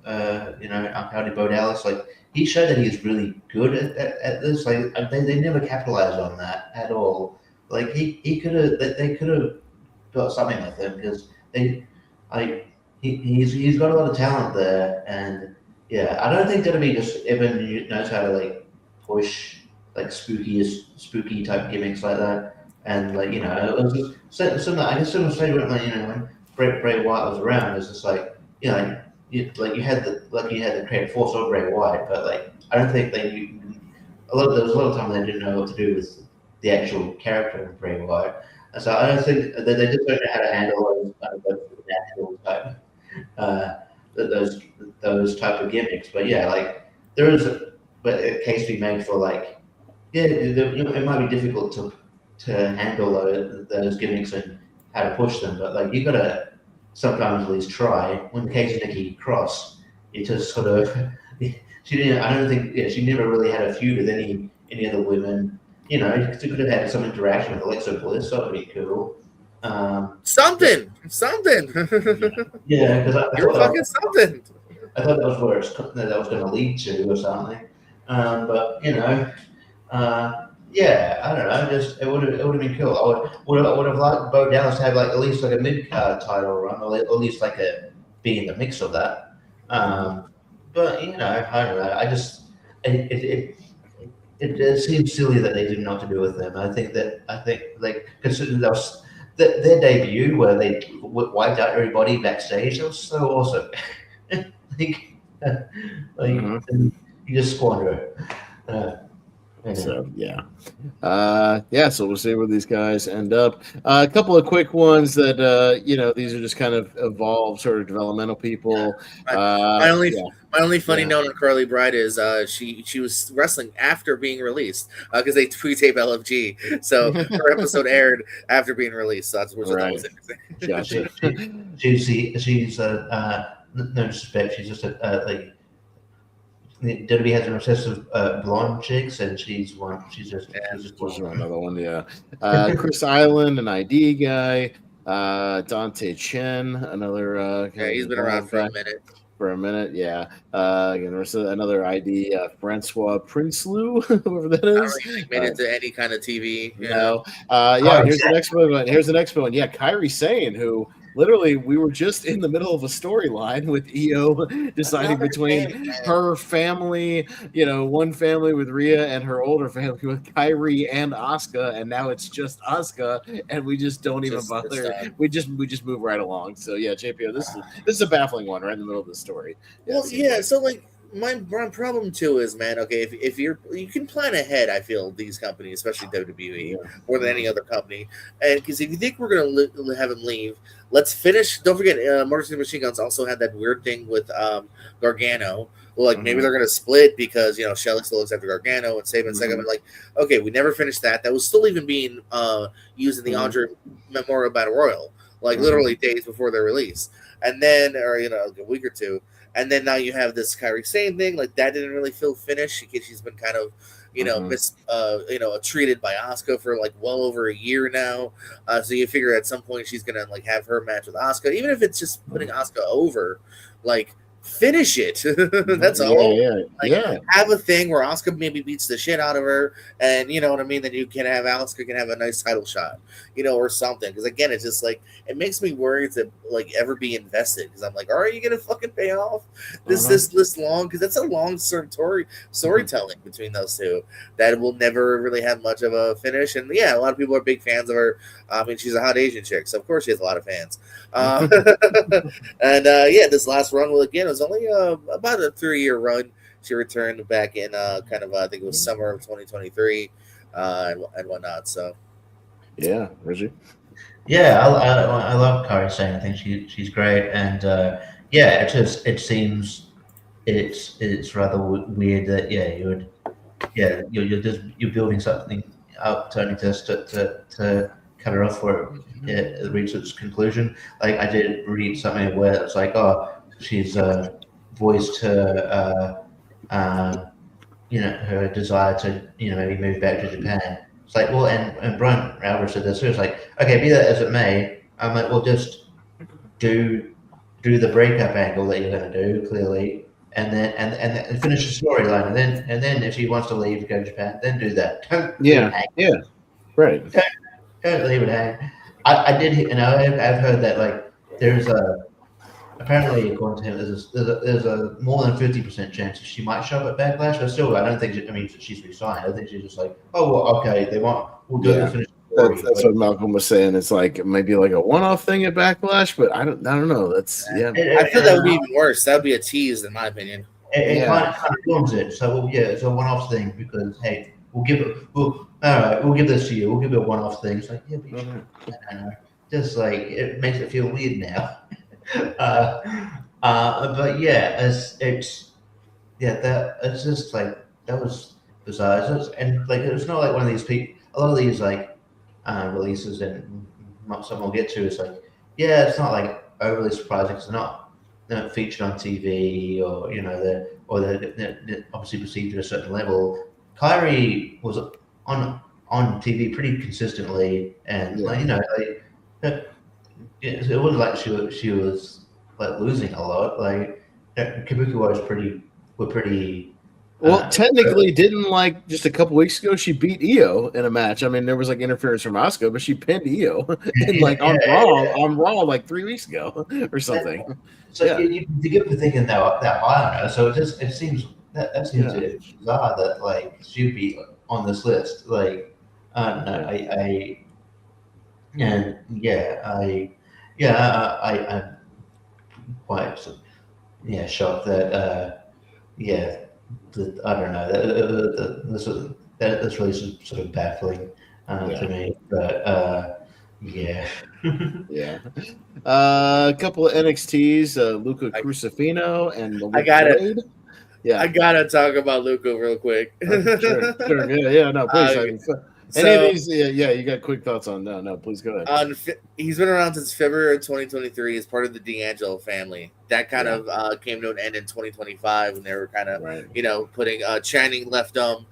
Alcalde Bo Dallas, like he showed that he's really good at this. Like they never capitalized on that at all. Like he could have, they could have got something with him because he's got a lot of talent there, and yeah, I don't think WWE just ever knows how to like push like spooky type gimmicks like that, and like it was just similar. I guess similar same when Bray Wyatt was around. It's just like you had the creative force of Bray Wyatt, but like I don't think there was a lot of time they didn't know what to do with the actual character of Bray Wyatt. And so I don't think they just don't know how to handle those type of gimmicks. But yeah, like there is a case to be made for like it might be difficult to handle those gimmicks and how to push them, but like you gotta sometimes at least try. When the case of Nikki Cross, it just sort of she never really had a feud with any other women. She could have had some interaction with Alexa Bliss. That would be cool. Something. Yeah, because you're fucking something. I thought that was where that was going to lead to or something. But yeah, I don't know. Just it would have been cool. I would have liked Bo Dallas to have like at least like a mid card title run, or at least like be in the mix of that. But I don't know. I just it seems silly that they didn't know what to do with them. I think like considering that was their debut where they wiped out everybody backstage. That was so awesome. You just squander it. So so we'll see where these guys end up. A couple of quick ones that these are just kind of evolved sort of developmental people. My only funny note on Curly Bride is she was wrestling after being released because they pre-tape LFG, so her episode aired after being released. So that's what that was interesting. Gotcha. She's no disrespect. She's just like. WWE has an obsessive blonde chicks, and she's just another one. Yeah, Chris Island, an ID guy. Dante Chen, another. He's been around for a minute. Yeah. Another ID, Francois Prinsloo, whoever that is. I don't think made it to any kind of TV. No. Here's the next one. Yeah, Kairi Sane, who literally we were just in the middle of a storyline with EO deciding between her family, one family with Rhea and her older family with Kairi and Asuka, and now it's just Asuka, and we just don't even bother. We just move right along. So yeah, JPO, this is a baffling one right in the middle of the story. So like my problem too is, man, okay, if you can plan ahead, I feel these companies, especially WWE, more than any other company, and because if you think we're gonna have him leave, let's finish. Don't forget, Motor City Machine Guns also had that weird thing with Gargano. Like maybe they're gonna split because Shelley still looks after Gargano and Saban second. Like, okay, we never finished that. That was still even being used in the Andre Memorial Battle Royal, like literally days before their release, and then a week or two. And then now you have this Kairi Sane thing, like that didn't really feel finished. She's been kind of, treated by Asuka for like well over a year now. So you figure at some point she's gonna like have her match with Asuka, even if it's just putting Asuka over, like finish it. That's all. Have a thing where Asuka maybe beats the shit out of her, and you know what I mean. Then you can have Asuka can have a nice title shot, or something. Because again, it's just like it makes me worried to like ever be invested. Because I'm like, are you gonna fucking pay off this long? Because that's a long storytelling between those two that will never really have much of a finish. And yeah, a lot of people are big fans of her. I mean, she's a hot Asian chick, so of course she has a lot of fans. And this last run was only about a 3-year run. She returned back in I think it was summer of 2023 and whatnot. So yeah, Richie. Yeah, I love Kairi Sane. I think she's great, and it seems it's rather weird that you're building something up only just to cut it off where it reaches its conclusion. Like I did read something where it's like, oh, she's voiced her her desire to maybe move back to Japan. It's like, well, and Brian Albert said this too. It's like, okay, be that as it may, I'm like, well, just do do the breakup angle that you're going to do clearly, and then and finish the storyline, and then if she wants to leave to go to Japan, then do that. Don't leave it hang. Right. Don't leave it hang. I did, I've heard that like there's a apparently according to him there's a more than 50% chance that she might show up at Backlash, but still I don't think she's resigned. I think she's just like, oh well, okay, we'll do it. Finish the story. That's what Malcolm was saying. It's like maybe like a one-off thing at Backlash, but I don't know. That's I feel that would be even worse. That would be a tease, in my opinion. It kind of films it, so it's a one-off thing because hey, we'll give this to you. We'll give it a one-off thing. It's like I don't know. Just like it makes it feel weird now. But yeah, it's just like that was bizarre. And like it's not like one of these people. A lot of these like releases, and some we'll get to. It's like it's not like overly surprising because they're not featured on TV or they're obviously perceived at a certain level. Kairi was on TV pretty consistently, and it wasn't like she was like losing a lot. Like Kabuki were pretty. Well, technically, didn't like just a couple weeks ago she beat Io in a match. I mean, there was like interference from Asuka, but she pinned Io on Raw like 3 weeks ago or something. So you get to thinking that high on her. So it seems that seems bizarre that like she'd be on this list. Like I don't know. I'm quite shocked that I don't know. This release is sort of baffling to me, but a couple of NXTs, Luca Crucifino and I gotta talk about Luca real quick. Sure. No, please. Any of these, you got quick thoughts on? No, please go ahead. He's been around since February of 2023 as part of the D'Angelo family. That kind of came to an end in 2025 when they were kind of, putting Channing left doing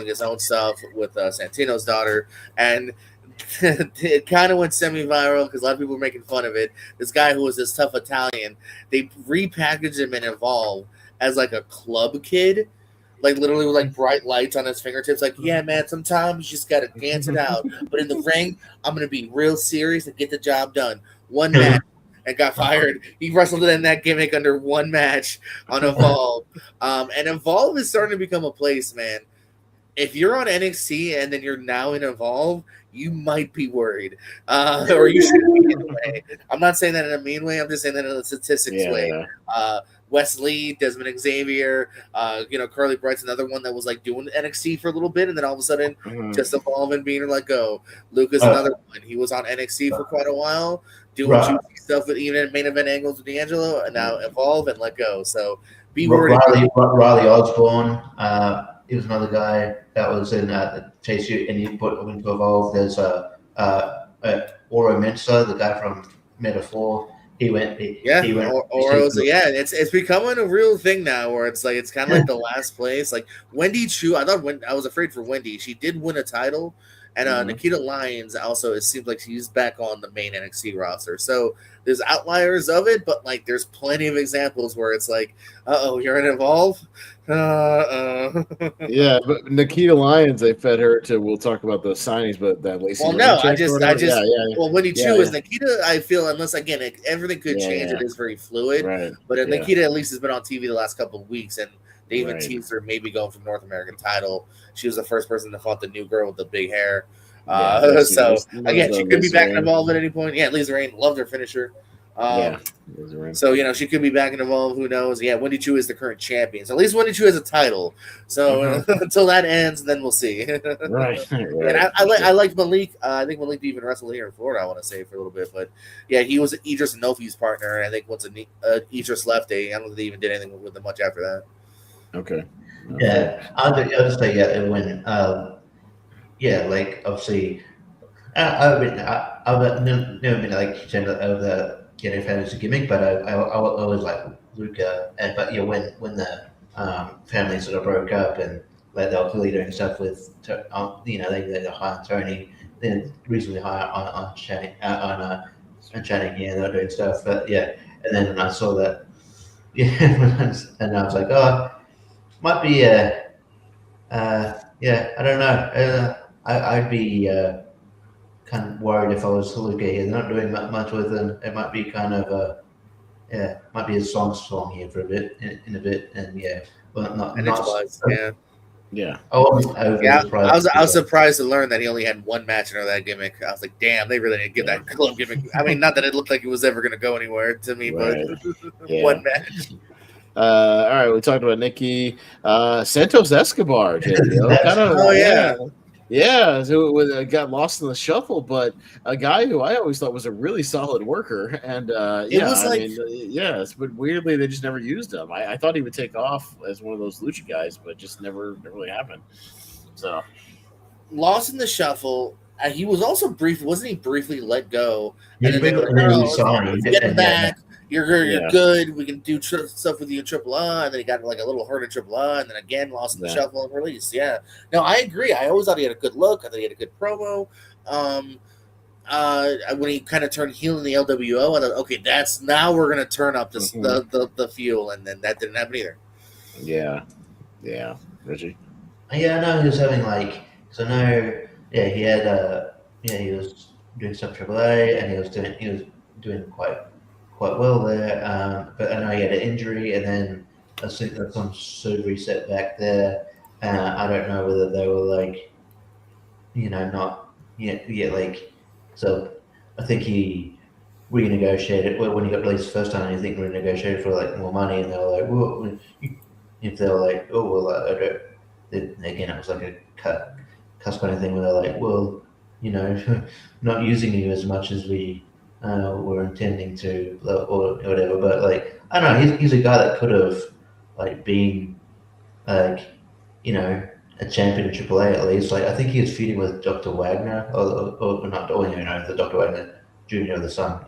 his own stuff with Santino's daughter, and it kind of went semi-viral because a lot of people were making fun of it. This guy who was this tough Italian, they repackaged him and Evolve as like a club kid. Like literally with like bright lights on his fingertips. Like, yeah, man, sometimes you just got to dance it out. But in the ring, I'm going to be real serious and get the job done. One match and got fired. He wrestled in that gimmick under one match on Evolve. And Evolve is starting to become a place, man. If you're on NXT and then you're now in Evolve, you might be worried. Or you should be in a way. I'm not saying that in a mean way. I'm just saying that in a statistics way. Wes Lee, Desmond Xavier, Carly Bright's another one that was like doing NXT for a little bit and then all of a sudden just evolving, being let go. Luca's another one. He was on NXT for quite a while, doing juicy stuff with even main event angles with D'Angelo, and now evolve and let go. So be worried. Riley Osborne, he was another guy that was in Chase U, and he put him into Evolve. There's Oro Mensah, the guy from Metaphor. He went. It's becoming a real thing now, where it's kind of like the last place. Like Wendy Chu, I was afraid for Wendy. She did win a title, and Nikita Lyons also. It seems like she's back on the main NXT roster. So there's outliers of it, but like there's plenty of examples where it's like, you're in Evolve. Yeah, but Nikita Lyons, they fed her to. We'll talk about those signings, but that Lacey. Well, no, Well, Wendy Chu is Nikita. I feel unless again everything could change. It is very fluid. Right. But Nikita at least has been on TV the last couple of weeks, and they even teased her maybe going for North American title. She was the first person to fought the new girl with the big hair. So again, she could be back in Evolve at any point. Yeah, Lisa Rain loved her finisher. So she could be back in Evolve. Who knows? Yeah, Wendy Chu is the current champion. So at least Wendy Chu has a title. So until that ends, then we'll see. Right. And I liked Malik. I think Malik even wrestled here in Florida. I want to say for a little bit, but yeah, he was Idris Inofi's partner. And I think once Idris left, I don't think they even did anything with him much after that. Okay. Yeah, I'll just say when like obviously I've never been like over the fan as a gimmick, but I always like Luca. But when the family sort of broke up and like they were clearly doing stuff with they're high on Tony, then recently high on Channing, on Channing. Yeah, they were doing stuff, but yeah, And then when I saw that, and I was like, oh, might be I don't know. I'd be kind of worried if I was Luke here. They're not doing much with him. It might be kind of might be a song here for a bit, in a bit, and but not. Yeah. Oh, I was surprised to learn that he only had one match under that gimmick. I was like, damn, they really didn't give that club gimmick. I mean, not that it looked like it was ever going to go anywhere to me, but one match. All right, we talked about Nikki. Santos Escobar, Yeah, so got lost in the shuffle, but a guy who I always thought was a really solid worker, and but weirdly they just never used him. I thought he would take off as one of those lucha guys, but just never really happened. So lost in the shuffle. He was also wasn't he briefly let go? And then they were like, get him back. You're good. We can do stuff with you in AAA, and then he got like a little hurt in AAA, and then again lost in the shuffle and release. Yeah, no, I agree. I always thought he had a good look. I thought he had a good promo. When he kind of turned heel in the LWO, I thought, okay, that's now we're gonna turn up the fuel, and then that didn't happen either. Yeah, Richie. Yeah, I know he was having because I know, he had he was doing stuff AAA, and he was doing quite well there, but I know he had an injury, and then I think there's some surgery setback there. I don't know whether they were not yet so I think he renegotiated when he got released the first time. I think renegotiated for more money, and they were like, well, if they were like, oh well, again it was like a cusp kind of thing where they're like, well, not using you as much as we were intending to, or whatever. But I don't know, he's a guy that could have been a champion in AAA at least. I think he was feuding with Dr. Wagner, or not, the Dr. Wagner Jr. the son,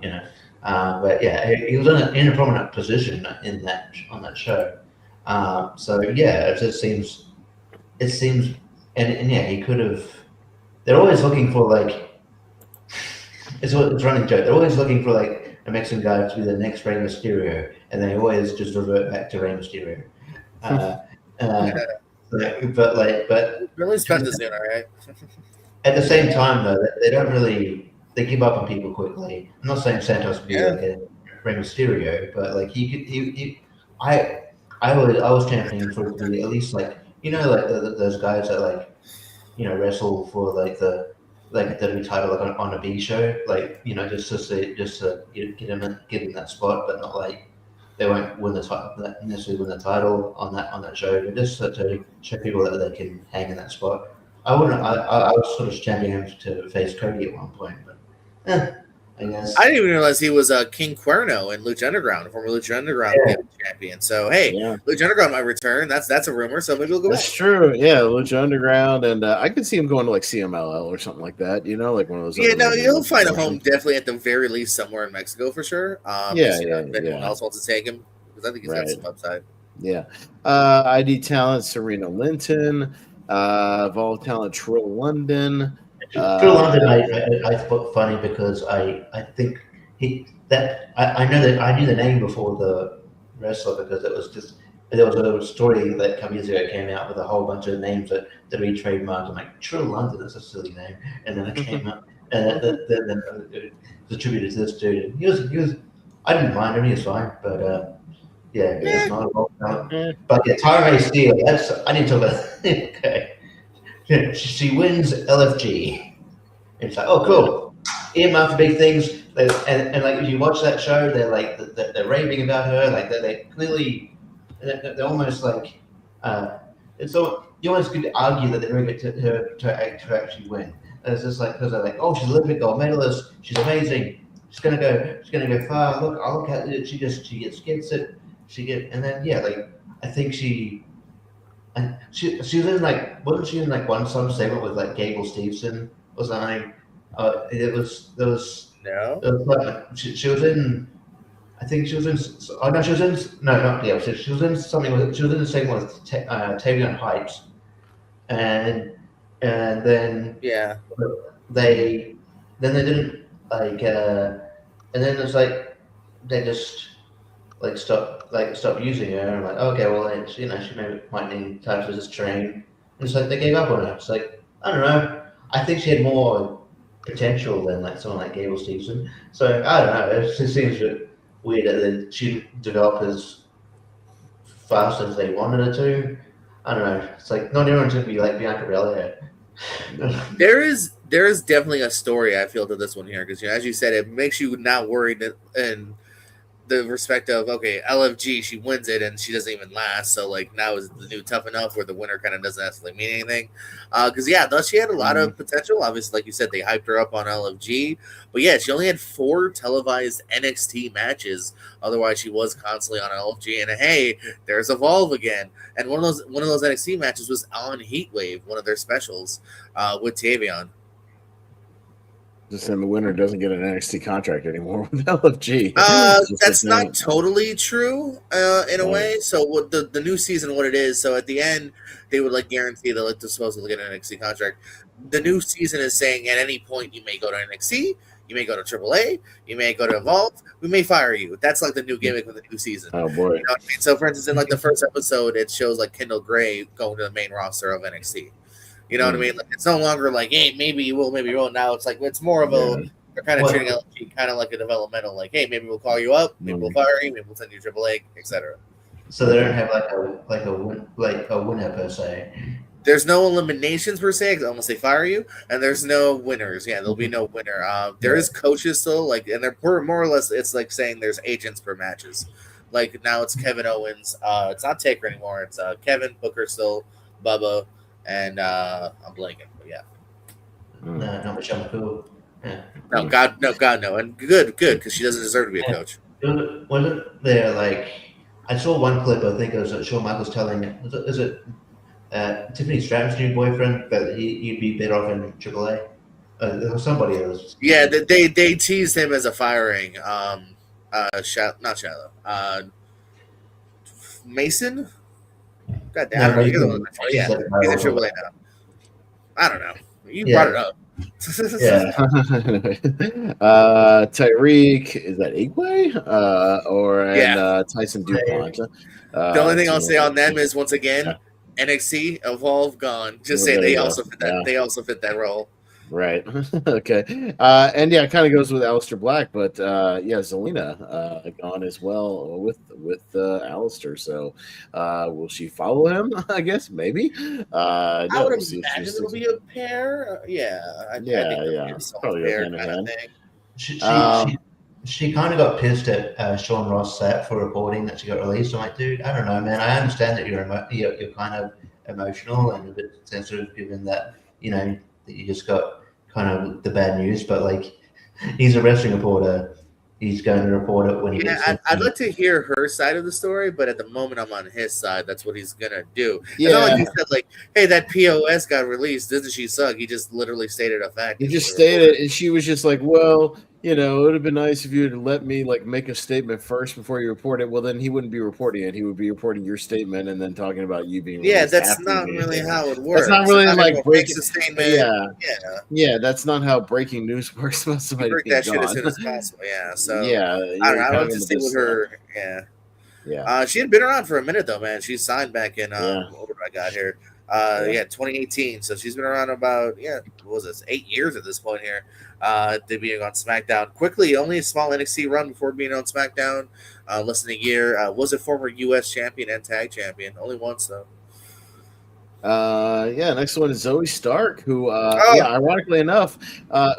but he was in a prominent position on that show. So it just seems, and he could have. They're always looking for it's a running joke. They're always looking for a Mexican guy to be the next Rey Mysterio, and they always just revert back to Rey Mysterio. But really spent this in, all right. At the same time, though, they don't really give up on people quickly. I'm not saying Santos would be a Rey Mysterio, but I was championing for it to be at least those guys that wrestle for the WWE title on a B show, just to get him that spot, but not they won't win the title, necessarily win the title on that show, but just to show people that they can hang in that spot. I was sort of championing him to face Cody at one point, but I guess I didn't even realize he was King Cuerno in Lucha Underground, former Lucha Underground champion. So Lucha Underground might return. That's a rumor. So maybe we'll go back. That's true. Yeah, Lucha Underground, and I could see him going to CMLL or something like that. Like one of those. Yeah, no, he'll find a home definitely at the very least somewhere in Mexico for sure. If anyone else wants to take him, because I think he's got some upside. Yeah. ID Talent, Serena Linton, Vol Talent, Trill London. Trill London, I thought funny because I think I know that I knew the name before the wrestler, because there was a story that a couple years ago came out with a whole bunch of names that we trademarked. I'm like, Trill London, that's a silly name, and then it came up and then it was attributed to this dude. And he was I didn't mind him, he was fine, but it's not a Vol Talent. But Tyra Steele, I need to talk about. Okay. She wins LFG. It's like, oh, cool. Earmarked for big things. And if you watch that show, they're raving about her. They clearly, they're almost it's so you almost could argue that they're going to get her to actually win. And it's just because they're oh, she's Olympic gold medalist. She's amazing. She's gonna go far. Look at it. She gets it. And then I think she was in wasn't she in some segment with Gable Steveson or something? She was in. I think she was in. Oh no, she was in. No, not the episode. She was in something. She was in the segment with Tavion Heights, and then they didn't and then it's they just stop using her. And I'm like, okay, well, it's, she might need time to just train. And it's like they gave up on her. It's like, I don't know. I think she had more potential than like someone like Gable Stevenson. So I don't know. It just seems weird that she didn't develop as fast as they wanted her to. I don't know. It's like not everyone's gonna be like Bianca Belair. There is definitely a story I feel to this one here because as you said, it makes you not worried and the respect of okay, LFG she wins it and she doesn't even last. So like now is the new Tough Enough where the winner kind of doesn't actually mean anything. Because thus she had a lot of potential. Obviously, like you said, they hyped her up on LFG, but yeah, she only had 4 televised NXT matches. Otherwise, she was constantly on LFG. And hey, there's Evolve again. And one of those NXT matches was on Heatwave, one of their specials with Tavion. Just in the winner doesn't get an NXT contract anymore with LFG. That's not totally true in a way. So what the new season, what it is, so at the end, they would like guarantee that like they're supposed to get an NXT contract. The new season is saying at any point you may go to NXT, you may go to AAA, you may go to Evolve, we may fire you. That's like the new gimmick of the new season. Oh boy. You know what I mean? So for instance, in like the first episode, it shows like Kendall Gray going to the main roster of NXT. You know what I mean? Like it's no longer like, hey, maybe you will, maybe you won't. Now it's like it's more of a they're kind of treating LFG kind of like a developmental, like, hey, maybe we'll call you up, maybe we'll fire you, maybe we'll send you AAA, etc. So they don't have a winner per se. There's no eliminations per se, unless they fire you, and there's no winners. Yeah, there'll be no winner. There is coaches still, like, and they're more or less. It's like saying there's agents per matches. Like now it's Kevin Owens. It's not Taker anymore. It's Kevin Booker still, Bubba. And I'm blanking, but yeah. No, not Michelle McCool. Yeah. No, God, no, and good, because she doesn't deserve to be a coach. Wasn't there like I saw one clip? I think it was Shawn Michaels telling is it Tiffany Stratton's new boyfriend, but he'd be better off in AAA. There was somebody else. Yeah, they teased him as a firing. Not Shallow. Mason. God damn, No, he's in AAA now. I don't know. You brought it up. Tyreek, is that Igwe? Tyson DuPont. The only thing I'll say on them is once again, NXT Evolve gone. Just say they also fit that. They also fit that role. Right. Okay. And it kind of goes with Aleister Black, but Zelina gone as well with Aleister. So will she follow him? I guess maybe. I would imagine it'll be a pair. I think probably pair hand in kind of hand. thing. She kind of got pissed at Sean Ross Sapp for reporting that she got released. I'm like, dude, I don't know, man. I understand that you're kind of emotional and a bit sensitive, given that that you just got kind of the bad news, but like he's a wrestling reporter. He's going to report it when he gets it. I'd like to hear her side of the story, but at the moment I'm on his side. That's what he's gonna do. Yeah. It's not like he said like, hey, that POS got released. Doesn't she suck? He just literally stated a fact. He just stated it, and she was just like, well, it would have been nice if you had let me like make a statement first before you report it. Well, then he wouldn't be reporting it. He would be reporting your statement and then talking about you being. Yeah, that's not really how it works. That's not really like breaking a statement. Yeah, that's not how breaking news works. Somebody break that shit as soon as possible. Yeah, so I don't to see with her. Yeah. She had been around for a minute though, man. She signed back in what I got here. 2018. So she's been around about what was this, 8 years at this point here. Debuting on SmackDown quickly, only a small NXT run before being on SmackDown. Less than a year. Was a former U.S. champion and tag champion. Only once though. Next one is Zoe Stark, who ironically enough,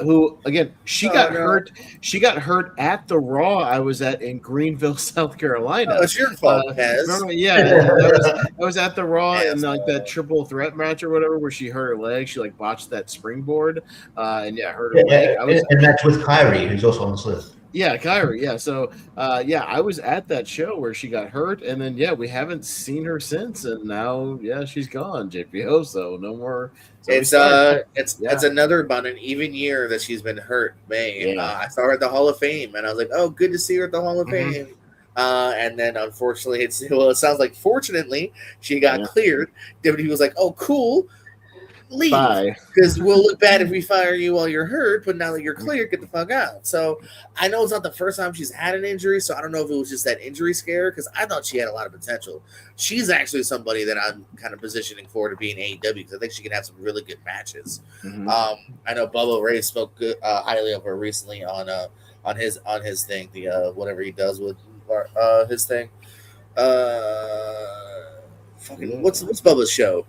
who again got hurt. She got hurt at the Raw I was at in Greenville, South Carolina. Oh, it's your fault, Pez. I was at the Raw in like that triple threat match or whatever where she hurt her leg. She like botched that springboard and hurt her leg. And that's with Kyrie, who's also on this list. Yeah, Kyrie. Yeah, so I was at that show where she got hurt, and then we haven't seen her since, and now she's gone. JPO, so no more. It's another about an even year that she's been hurt. May I saw her at the Hall of Fame, and I was like, oh, good to see her at the Hall of Fame. And then unfortunately, it sounds like fortunately she got cleared. WWE was like, oh, cool. leave, because we'll look bad if we fire you while you're hurt, but now that you're clear, get the fuck out. So I know it's not the first time she's had an injury, so I don't know if it was just that injury scare, because I thought she had a lot of potential. She's actually somebody that I'm kind of positioning for to be in AEW, because I think she can have some really good matches. I know Bubba Ray spoke highly of her recently on his thing, the whatever he does with his thing. What's Bubba's show?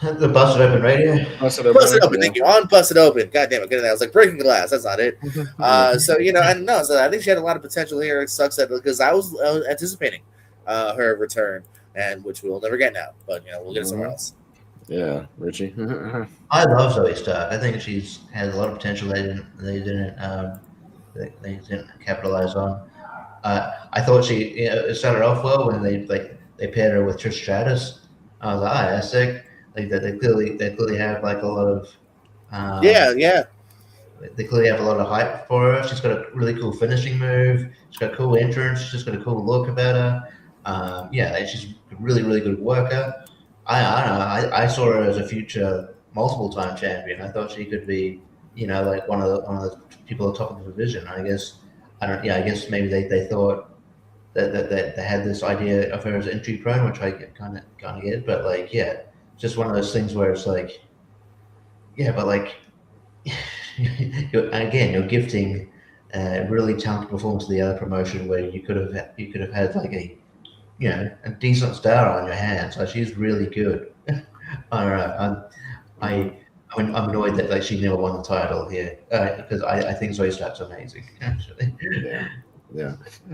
The Busted Open Radio. Busted Open. Thank you. On Busted Open. God damn it. Good. I was like Breaking Glass. That's not it. So you know, I don't know. So I think she had a lot of potential here. It sucks that because I was anticipating her return, and which we'll never get now. But you know, we'll get it somewhere else. Yeah, Richie. I love Zoe Stark. I think she's has a lot of potential. They didn't capitalize on. I thought she it started off well when they paired her with Trish Stratus. I was like, that's sick. Like that, they clearly have like a lot of They clearly have a lot of hype for her. She's got a really cool finishing move. She's got a cool entrance. She's just got a cool look about her. She's a really good worker. I don't know. I saw her as a future multiple time champion. I thought she could be, like one of the people at the top of the division. I guess maybe they thought that they had this idea of her as an entry pro, which I kind of get. But just one of those things where it's like, you're gifting really talented performance to the other promotion where you could have had like a decent star on your hands. Like she's really good. I don't know. I'm annoyed that she never won the title here because I think Zoe Stark's amazing actually.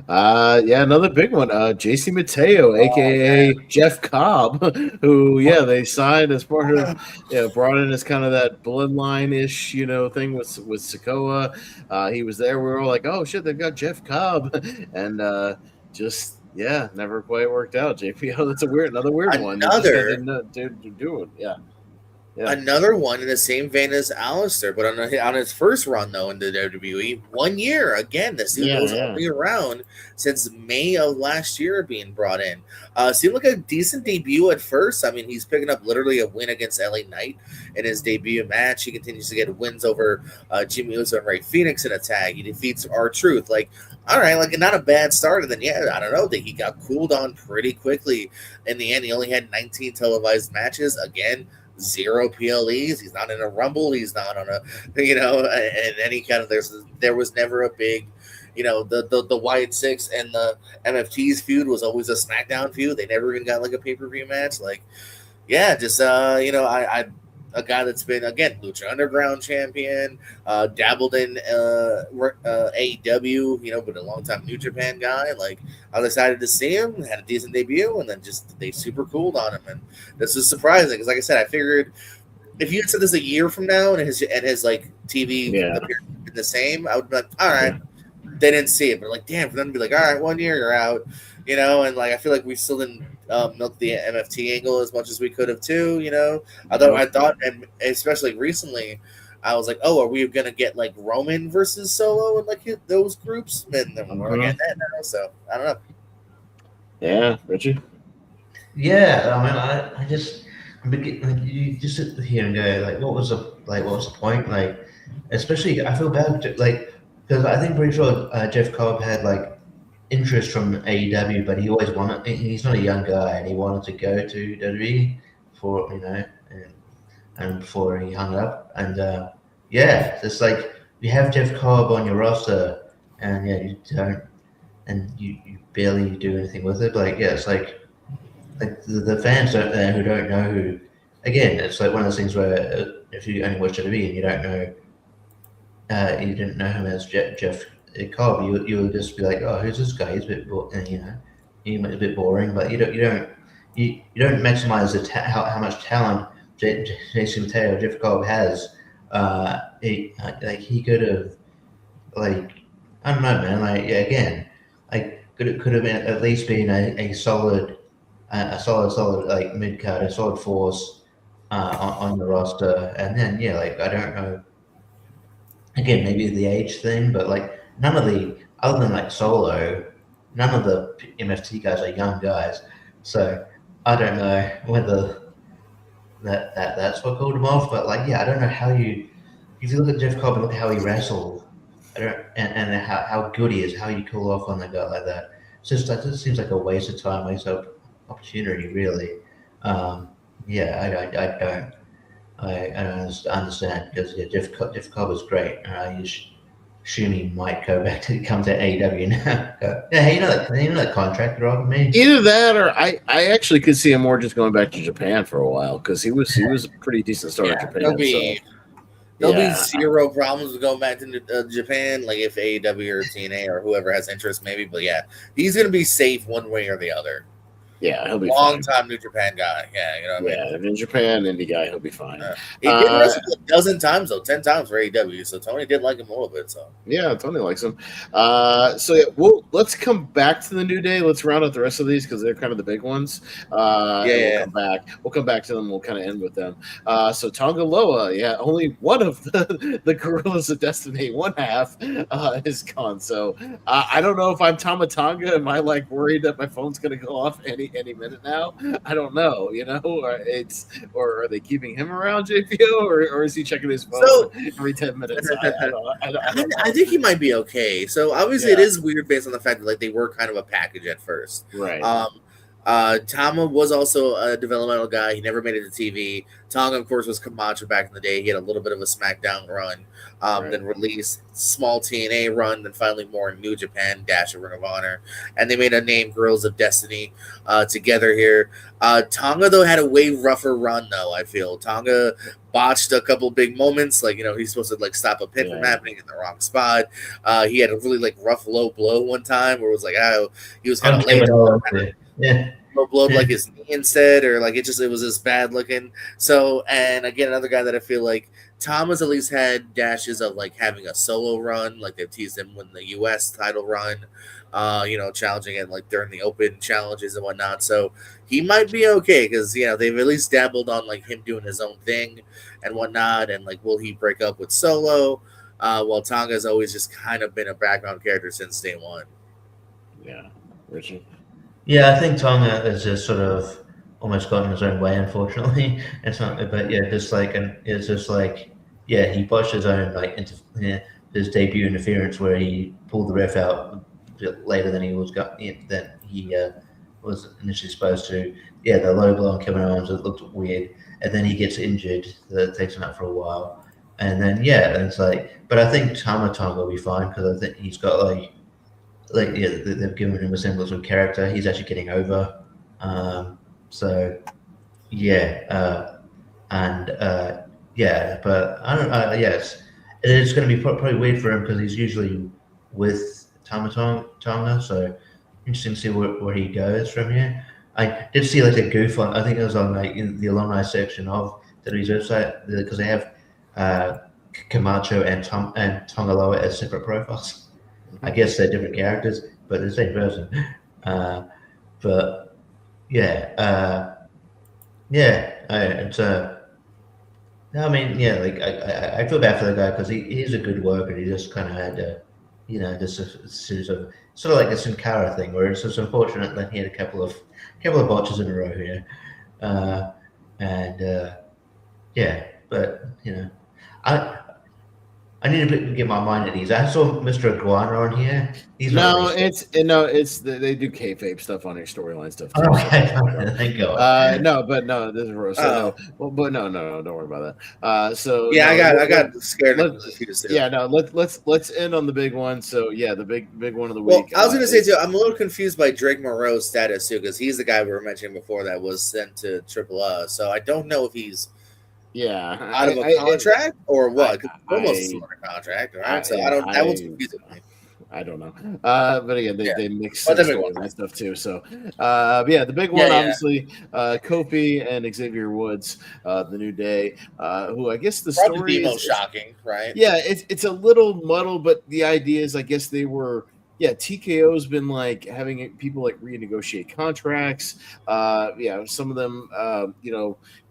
Another big one. JC Mateo, aka Jeff Cobb, who they signed as part of brought in as kind of that bloodline-ish thing with Sikoa. He was there. We were all like, oh shit, they've got Jeff Cobb, and never quite worked out. JPO, that's another weird one. Another one in the same vein as Alistair, but on his first run though in the WWE, 1 year again. This dude was only around since May of last year being brought in. Seemed like a decent debut at first. I mean, he's picking up literally a win against LA Knight in his debut match. He continues to get wins over Jimmy Uso and Rey Fenix in a tag. He defeats R-Truth. All right, not a bad start. And then I don't know, he got cooled on pretty quickly. In the end, he only had 19 televised matches. Again, 0 PLEs. He's not in a Rumble. He's not on a, and any kind of, there was never a big, the Wyatt Six and the MFT's feud was always a SmackDown feud. They never even got a pay-per-view match. A guy that's been, again, Lucha Underground champion, dabbled in AEW, but a long-time New Japan guy. I was excited to see him, had a decent debut, and then they super cooled on him. And this is surprising because, like I said, I figured if you had said this a year from now and his TV appeared the same, I would be like, all right. They didn't see it, but damn, for them to be all right, 1 year, you're out, and I feel like we still didn't milk the MFT angle as much as we could have too, I thought, and especially recently, I was like, oh, are we gonna get Roman versus Solo and those groups? And then we're getting that now, so I don't know. Yeah, Richie. Yeah, I mean, I just you just sit here and go what was the point? Especially, I feel bad because I think pretty sure Jeff Cobb had interest from AEW, but he always wanted. He's not a young guy, and he wanted to go to WWE for and before he hung up. And it's you have Jeff Cobb on your roster, and you don't, and you barely do anything with it. But it's the fans who don't know who. Again, it's one of those things where if you only watch WWE and you don't know. You didn't know him as Jeff Cobb. You would just be like, oh, who's this guy? He's a bit, he's a bit boring. But you don't maximize how much talent JC Mateo, Jeff Cobb has. He could have I don't know, man. Could have been at least been a solid mid card, a solid force on the roster, and then I don't know. Again, maybe the age thing, but none of the other than Solo, none of the MFT guys are young guys. So I don't know whether that's what called him off. But like, yeah, I don't know how you. If you look at Jeff Cobb and look at how he wrestled, and how good he is, how you call off on a guy like that. It's just that just seems like a waste of time, waste of opportunity, really. Yeah, I don't understand because Jeff Cobb is great. Assume he might go back to come to AEW now. Yeah, you know that contract they're offering me. Either that, or I actually could see him more just going back to Japan for a while because he was a pretty decent star in Japan. There'll be zero problems with going back to Japan, like if AEW or TNA or whoever has interest, maybe. But yeah, he's gonna be safe one way or the other. Yeah, he'll be long time New Japan guy. Yeah, you know what I mean? Yeah, in Japan, indie guy, he'll be fine. He did wrestle a dozen times though, 10 times for AEW. So Tony did like him a little bit. So yeah, Tony likes him. Let's come back to the New Day. Let's round out the rest of these because they're kind of the big ones. We'll come back to them. We'll kind of end with them. So Tonga Loa, only one of the Gorillas of Destiny, one half is gone. So I don't know if I'm Tama Tonga. Am I like worried that my phone's gonna go off any minute now? I don't know, or are they keeping him around, JPO, or is he checking his phone every 10 minutes? I think he might be okay. So obviously it is weird based on the fact that like they were kind of a package at first. Right. Tama was also a developmental guy. He never made it to TV. Tonga, of course, was Camacho back in the day. He had a little bit of a SmackDown run, then released small TNA run, then finally more in New Japan, Dash of Ring of Honor. And they made a name, Girls of Destiny, together here. Tonga, though, had a way rougher run, though, I feel. Tonga botched a couple big moments. Like, he's supposed to, like, stop a pin from happening in the wrong spot. He had a really, like, rough low blow one time where it was like, he was kind of late. Blow like his knee instead, or like it was just bad looking. So, and again, another guy that I feel like Thomas at least had dashes of like having a solo run, like they've teased him with the US title run, challenging it like during the open challenges and whatnot. So he might be okay because they've at least dabbled on like him doing his own thing and whatnot, and like will he break up with Solo? While Tonga's always just kind of been a background character since day one. Yeah, Richie. Yeah, I think Tonga has just sort of almost gotten his own way, unfortunately. It's not, but yeah, he botched his own his debut interference where he pulled the ref out a bit later than he was was initially supposed to. Yeah, the low blow on Kevin Owens, it looked weird, and then he gets injured. That takes him out for a while, and then and it's like, but I think Tonga will be fine because I think he's got they've given him a semblance of character. He's actually getting over. But I don't. Yes, it's going to be probably weird for him because he's usually with Tonga. So interesting to see where he goes from here. I did see like a goof on. I think it was on in the alumni section of the website because they have Camacho and Tongaloa as separate profiles. I guess they're different characters, but they're the same person. I feel bad for the guy because he's a good worker. He just kind of had to, just a series of sort of like a Sin Cara thing, where it's just unfortunate that he had a couple of botches in a row here, I need to get my mind at ease. I saw Mr. Iguana on here. They do kayfabe stuff on your storyline stuff. Too, thank God. This is Rose. Don't worry about that. I got scared. Let's end on the big one. So the big one of the week. I was going to say too, I'm a little confused by Drake Moreau's status too, because he's the guy we were mentioning before that was sent to AAA. So I don't know if he's out of a contract or what? Almost a contract, right? So that one's confusing me. I don't know. But again, they mix that stuff too. So the big one obviously Kofi and Xavier Woods, the New Day, who I guess the story is most shocking, right? Yeah, it's a little muddled, but the idea is I guess they were. Yeah, TKO's been like having people like renegotiate contracts. Some of them,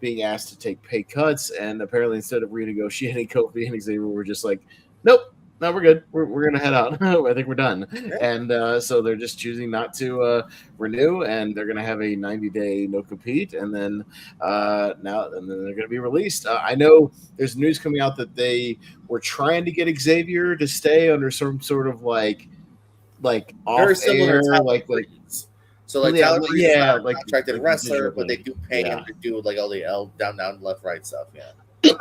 being asked to take pay cuts, and apparently instead of renegotiating, Kofi and Xavier were just like, nope, no, we're good. We're gonna head out. I think we're done. And so they're just choosing not to renew, and they're gonna have a 90-day no compete, and then then they're gonna be released. I know there's news coming out that they were trying to get Xavier to stay under some sort of like off air, like so like Tyler Breeze is not a like contracted wrestler, but they do pay him to do like all the down, left, right stuff. Yeah.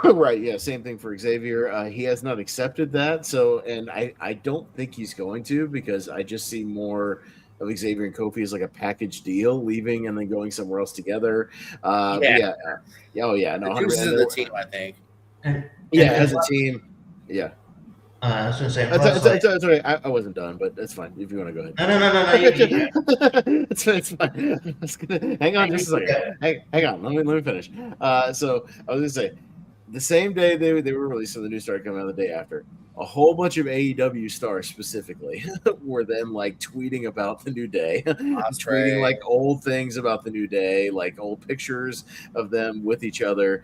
Right, yeah, same thing for Xavier. He has not accepted that, so and I don't think he's going to, because I just see more of Xavier and Kofi as like a package deal, leaving and then going somewhere else together. Oh yeah, no, the team, I think. As a team, yeah. I was going to say, that's right. I wasn't done, but that's fine. If you want to go ahead. No. It's fine. Hang on just a second. Hang on. Let me finish. So I was going to say, the same day they were released, so the news started coming out the day after. A whole bunch of AEW stars specifically were then like tweeting about the New Day, tweeting like old things about the New Day, like old pictures of them with each other.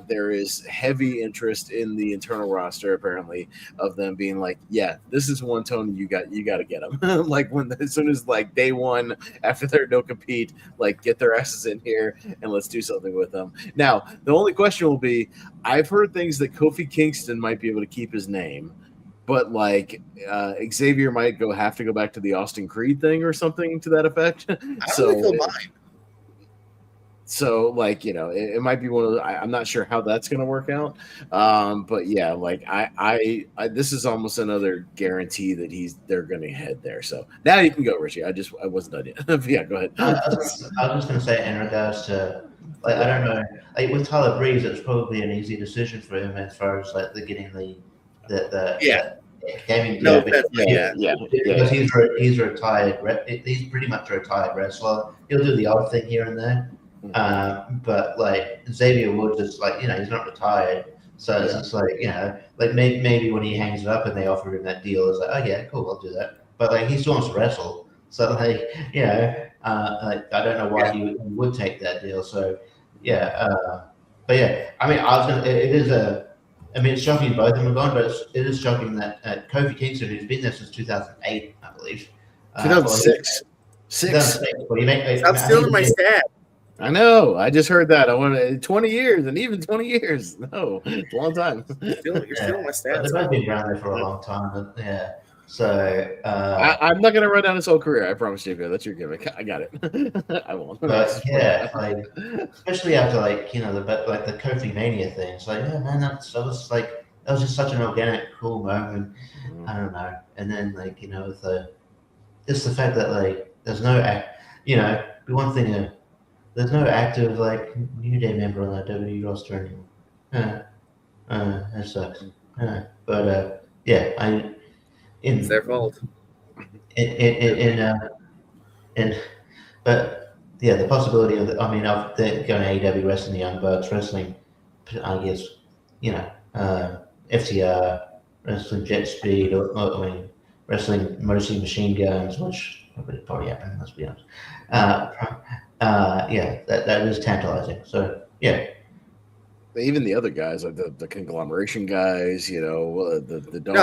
There is heavy interest in the internal roster, apparently, of them being like, yeah, this is one, Tony, you got to get them. Like as soon as like day one after their no compete, like get their asses in here and let's do something with them. Now, the only question will be, I've heard things that Kofi Kingston might be able to keep his name, but like Xavier might have to go back to the Austin Creed thing or something to that effect. I don't think he'll mind. So like, it might be one of those, I'm not sure how that's going to work out. But yeah, like I this is almost another guarantee that they're going to head there. So now you can go, Richie. I wasn't done yet. Yeah, go ahead. I was just going to say, in regards to, like, I don't know, like with Tyler Breeze, it was probably an easy decision for him as far as like getting the gaming deal. Because he's retired. He's pretty much a retired wrestler. He'll do the odd thing here and there. But like Xavier Woods is like, he's not retired, so it's just like, like maybe when he hangs it up and they offer him that deal, it's like, oh yeah, cool, I'll do that. But like he still wants to wrestle, so like I don't know why he would take that deal. So but yeah, I mean, it's shocking both of them are gone, but it is shocking that Kofi Kingston, who's been there since 2008, I believe, 2006. Stop stealing my stat. I know. I just heard that. I wanted 20 years, and even 20 years. No, it's a long time. You're stealing my stats. They've both been around there for a long time. But, yeah. So I'm not gonna run down his whole career. I promise you. That's your gimmick. I got it. I won't. But yeah, like especially after like the Kofi Mania thing. It's like, yeah, man, that was just such an organic, cool moment. I don't know. And then like with the fact that like there's no one thing. There's no active like New Day member on the WWE roster anymore. That sucks. But it's their fault. But yeah, the possibility of going to AEW, wrestling the Young Bucks, wrestling, I guess, FTR, wrestling Jet Speed, or wrestling mostly Machine Guns, which probably happened. Let's be honest. That is tantalizing. So yeah. Even the other guys, like the conglomeration guys, the dog,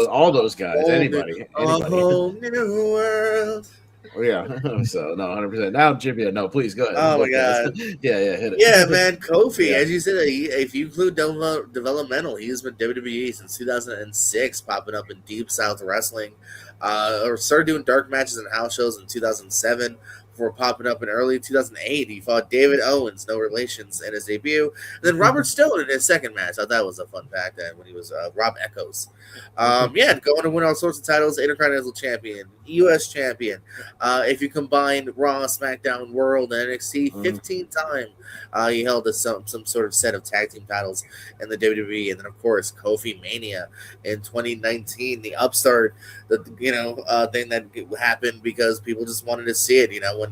all those guys, anybody. A whole new world. Oh yeah, so no, 100%. Now, Jimmy, no, please go ahead. Oh my god, yeah, hit it. Yeah, man, Kofi, as you said, if you include developmental, he's been WWE since 2006, popping up in Deep South Wrestling, or started doing dark matches and house shows in 2007. Before popping up in early 2008, he fought David Owens, no relations, in his debut. And then Robert Stone in his second match. I thought that was a fun fact when he was Rob Echoes. Going to win all sorts of titles: Intercontinental Champion, U.S. Champion. If you combine Raw, SmackDown, World, and NXT, 15 times he held some sort of set of tag team titles in the WWE. And then, of course, Kofi Mania in 2019, the upstart, thing that happened because people just wanted to see it. When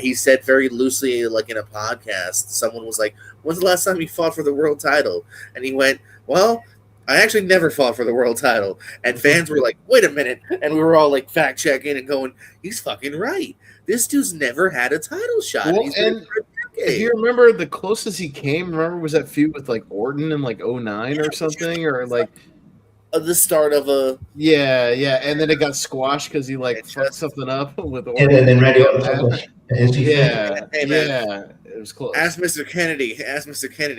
he said very loosely, like in a podcast, someone was like, "When's the last time you fought for the world title?" And he went, "Well, I actually never fought for the world title." And fans were like, "Wait a minute," and we were all like fact checking and going, "He's fucking right. This dude's never had a title shot." Well, and if you remember, the closest he came, was that feud with like Orton in like 2009 or something, or like. the start of a and then it got squashed because he fucked something up with Orton. And then Randy Orton. It was close. Ask Mr. Kennedy.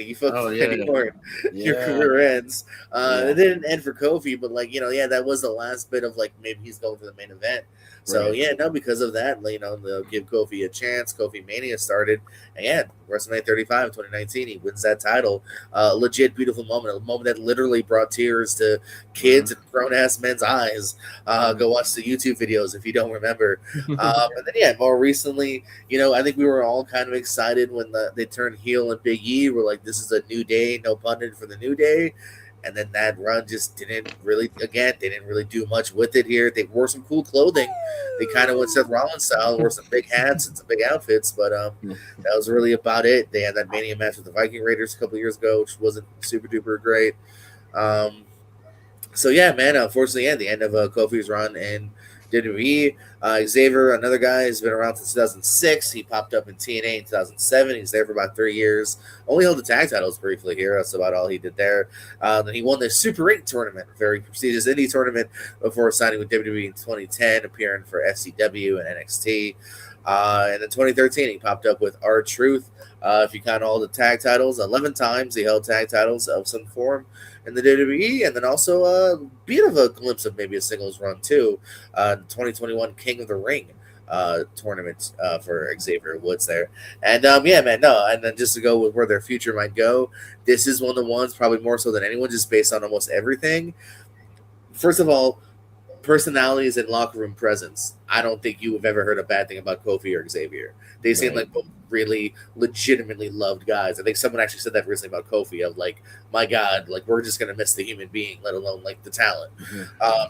You fucked Randy Orton. Your career ends. It didn't end for Kofi, but that was the last bit of maybe he's going for the main event. So because of that, they'll give Kofi a chance. Kofi Mania started, and WrestleMania 35 in 2019, he wins that title. Legit beautiful moment, a moment that literally brought tears to kids and grown ass men's eyes. Go watch the YouTube videos if you don't remember. And then more recently, I think we were all kind of excited when they turned heel and Big E. We're like, this is a new day, no pun for the New Day. And then that run just didn't really do much with it here. They wore some cool clothing. They kind of went Seth Rollins style, wore some big hats and some big outfits, but that was really about it. They had that Mania match with the Viking Raiders a couple years ago, which wasn't super duper great. Unfortunately, the end of Kofi's run in WWE. Xavier, another guy, has been around since 2006. He popped up in TNA in 2007. He's there for about 3 years. Only held the tag titles briefly here. That's about all he did there. Then he won the Super 8 tournament, a very prestigious indie tournament, before signing with WWE in 2010, appearing for FCW and NXT. And in 2013, he popped up with R-Truth. If you count all the tag titles, 11 times he held tag titles of some form in the WWE, and then also a bit of a glimpse of maybe a singles run too. 2021 King of the Ring tournament for Xavier Woods there. And and then just to go with where their future might go, this is one of the ones probably more so than anyone, just based on almost everything. First of all, personalities and locker room presence. I don't think you have ever heard a bad thing about Kofi or Xavier. They seem like both really legitimately loved guys. I think someone actually said that recently about Kofi, of my God, we're just gonna miss the human being, let alone the talent.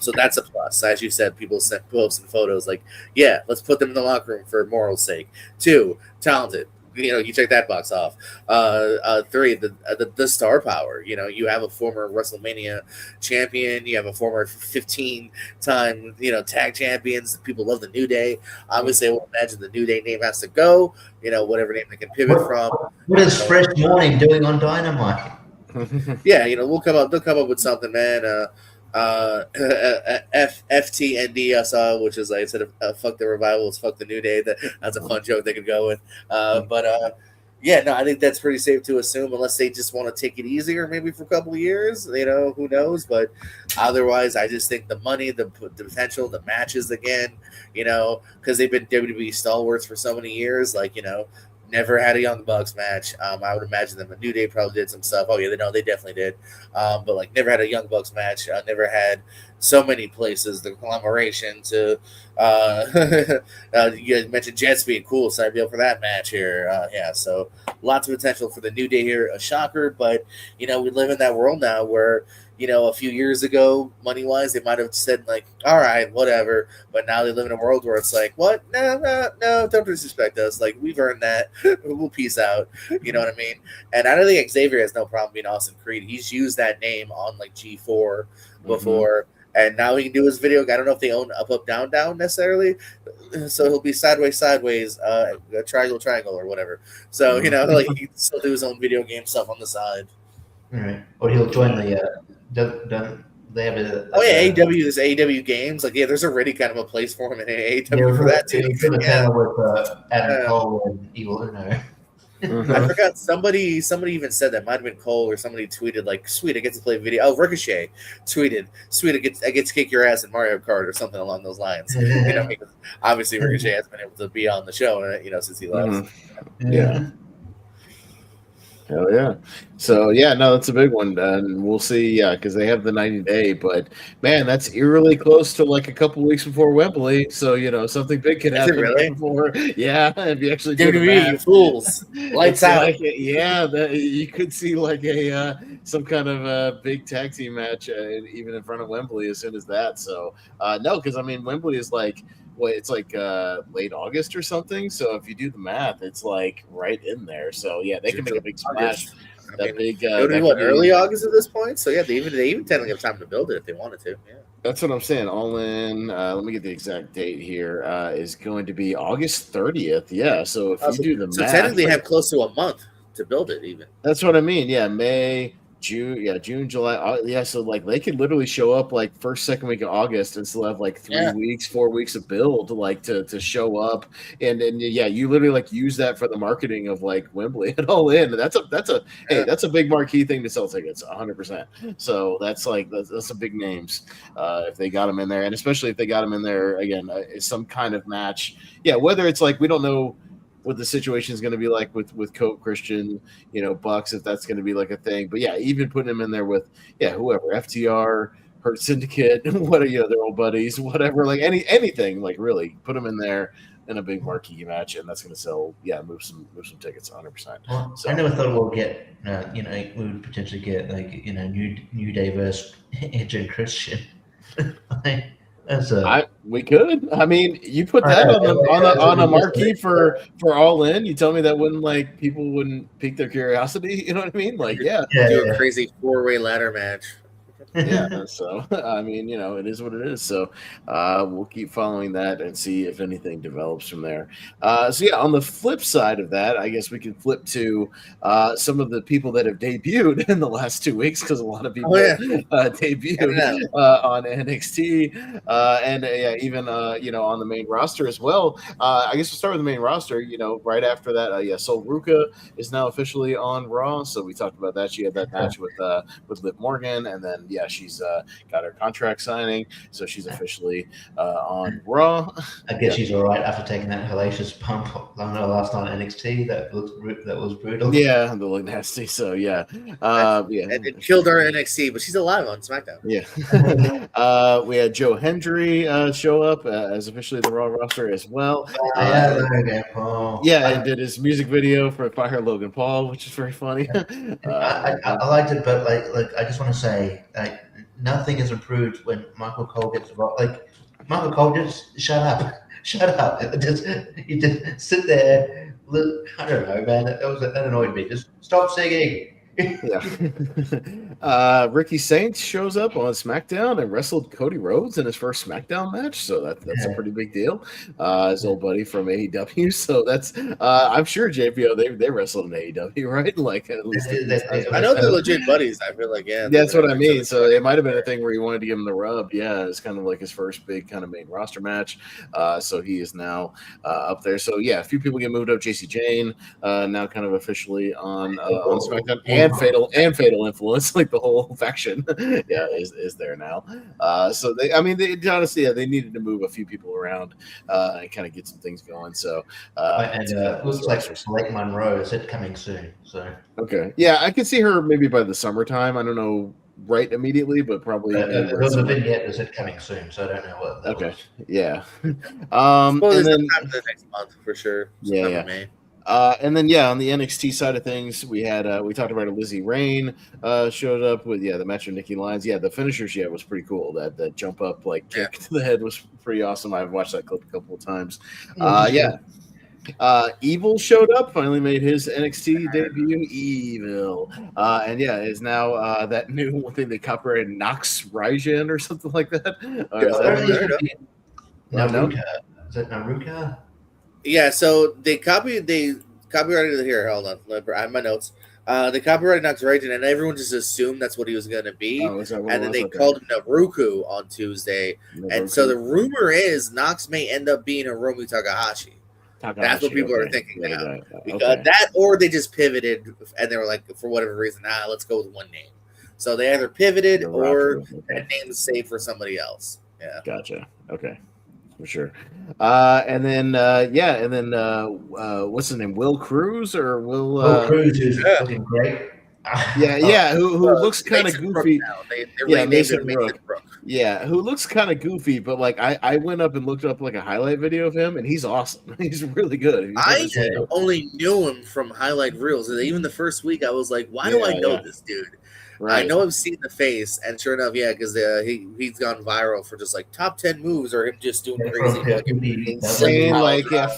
So that's a plus. As you said, people sent posts and photos let's put them in the locker room for moral sake. 2, talented. You check that box off. 3, the star power. You have a former WrestleMania champion. You have a former 15-time tag champions. People love the New Day. Obviously, I will imagine the New Day name has to go. Whatever name they can pivot from. What is Fresh Morning doing on Dynamite? They'll come up with something, man. FTND I saw, which is instead of fuck the revival, it's fuck the New Day. That's a fun joke they could go with. I think that's pretty safe to assume, unless they just want to take it easier maybe for a couple of years, who knows. But otherwise, I just think the money, the potential, the matches again, because they've been WWE stalwarts for so many years, never had a Young Bucks match. I would imagine them. The New Day probably did some stuff. Oh yeah, they definitely did. But never had a Young Bucks match. Never had so many places. The conglomeration to you mentioned Jets being cool, so I'd be up for that match here. So lots of potential for the New Day here. A shocker, but we live in that world now where a few years ago, money wise, they might have said all right, whatever. But now they live in a world where it's what? No, don't disrespect us. We've earned that. We'll peace out. You know what I mean? And I don't think Xavier has no problem being Austin Creed. He's used that name on G4 before. And now he can do his video. I don't know if they own up, down, down necessarily. So he'll be sideways, triangle, or whatever. So, he can still do his own video game stuff on the side. All right. Or he'll join the they have AEW. There's AEW games. There's already kind of a place for him in AEW for that too. With Adam Cole and Evil Uno. I forgot. Somebody even said that. Might have been Cole, or somebody tweeted "Sweet, I get to play video." Oh, Ricochet tweeted, "Sweet, I get to kick your ass in Mario Kart," or something along those lines. Because obviously Ricochet has been able to be on the show, since he left. Yeah. Hell yeah. So, that's a big one. And we'll see, because they have the 90-day. But, man, that's eerily close to a couple weeks before Wembley. So, something big could happen before. Yeah, if you actually do WWE, you fools. Lights out. You could see some kind of a big tag team match even in front of Wembley as soon as that. So, no, because, Wembley is it's late August or something. So if you do the math, it's right in there. So they can make a big splash. Early August at this point. So they even technically have time to build it if they wanted to. Yeah, that's what I'm saying. All in. Let me get the exact date here. Is going to be August 30th. Yeah. So if you do the math, technically have close to a month to build it. Even that's what I mean. Yeah, May, June, July. So like they could literally show up like first, second week of August and still have like 3 weeks, 4 weeks of build like to show up. And you literally like use that for the marketing of like Wembley and All In. That's a big marquee thing to sell tickets, 100%. So that's some big names if they got them in there, and especially if they got them in there again, some kind of match. Yeah, whether it's like we don't know what the situation is going to be like with Cope, Christian, Bucks, if that's going to be like a thing. But yeah, even putting him in there with whoever, FTR, Hurt Syndicate, what are their old buddies, whatever, like anything, like really put them in there in a big marquee match, and that's going to sell. Yeah, move some tickets, 100%. Well, so, I never thought we'll get, we would potentially get like New Day versus Edge and Christian. We could. I mean, you put that on a marquee for All In. You tell me that people wouldn't pique their curiosity. You know what I mean? Like, do a crazy 4-way ladder match. Yeah, so I mean, it is what it is. So we'll keep following that and see if anything develops from there. On the flip side of that, I guess we can flip to some of the people that have debuted in the last 2 weeks, because a lot of people debuted on NXT and even on the main roster as well. I guess we'll start with the main roster. Right after that, Sol Ruka is now officially on Raw. So we talked about that. She had that match with Liv Morgan, and then she's got her contract signing, so she's officially on Raw. I guess she's all right after taking that hellacious pump last night at NXT. That was brutal. Yeah, they look nasty. So and it killed her NXT, but she's alive on SmackDown. Yeah. We had Joe Hendry show up as officially the Raw roster as well. And did his music video for Fire Logan Paul, which is very funny. I liked it, but like I just want to say, nothing is improved when Michael Cole gets involved. Like, Michael Cole, just shut up. You just sit there. Look, I don't know, man. That annoyed me. Just stop singing. Ricky Saints shows up on SmackDown and wrestled Cody Rhodes in his first SmackDown match, so that's a pretty big deal. His old buddy from AEW, so that's I'm sure JPO they wrestled in AEW, right? Like, at least I know they're legit buddies. I feel like that's what I mean. So it might have been a thing where he wanted to give him the rub. Yeah, it's kind of like his first big kind of main roster match. So he is now up there. So a few people get moved up. JC Jane now kind of officially on SmackDown. And Fatal Influence, like the whole faction, is there now. So they honestly, they needed to move a few people around and kind of get some things going. So looks like Blake Monroe said coming soon. So okay, I could see her maybe by the summertime. I don't know right immediately, but probably. There wasn't a vignette that said coming soon, so I don't know what. That was. Yeah. And then the next month for sure. May. And then on the NXT side of things, we had we talked about Lizzie Rain showed up with the match with Nikki Lyons. The finisher was pretty cool. That jump up kick to the head was pretty awesome. I've watched that clip a couple of times. Evil showed up, finally made his NXT debut. Evil, and is now that new thing they copyrighted, Nox Rajan or something like that. Is that Naruka? Yeah, so they copyrighted it here. Hold on, I have my notes. They copyrighted Nox Rajan, and everyone just assumed that's what he was going to be. And then they called him Naruku on Tuesday. And so the rumor is Nox may end up being Hiromu Takahashi. That's what people are thinking now. Because that, or they just pivoted, and they were like, for whatever reason, let's go with one name. So they either pivoted or that name is saved for somebody else. Yeah. Gotcha. Okay. For sure. And then what's his name? Will Cruz or Will? Will Cruz is looking great. Who looks kind of goofy. Mason Brooke. Yeah, who looks kind of goofy, but I went up and looked up a highlight video of him, and he's awesome. He's really good. I only knew him from highlight reels, and even the first week I was like, why do I know this dude? Right. I know I've seen the face, and sure enough, because he's gone viral for just top 10 moves, or him just doing crazy, insane,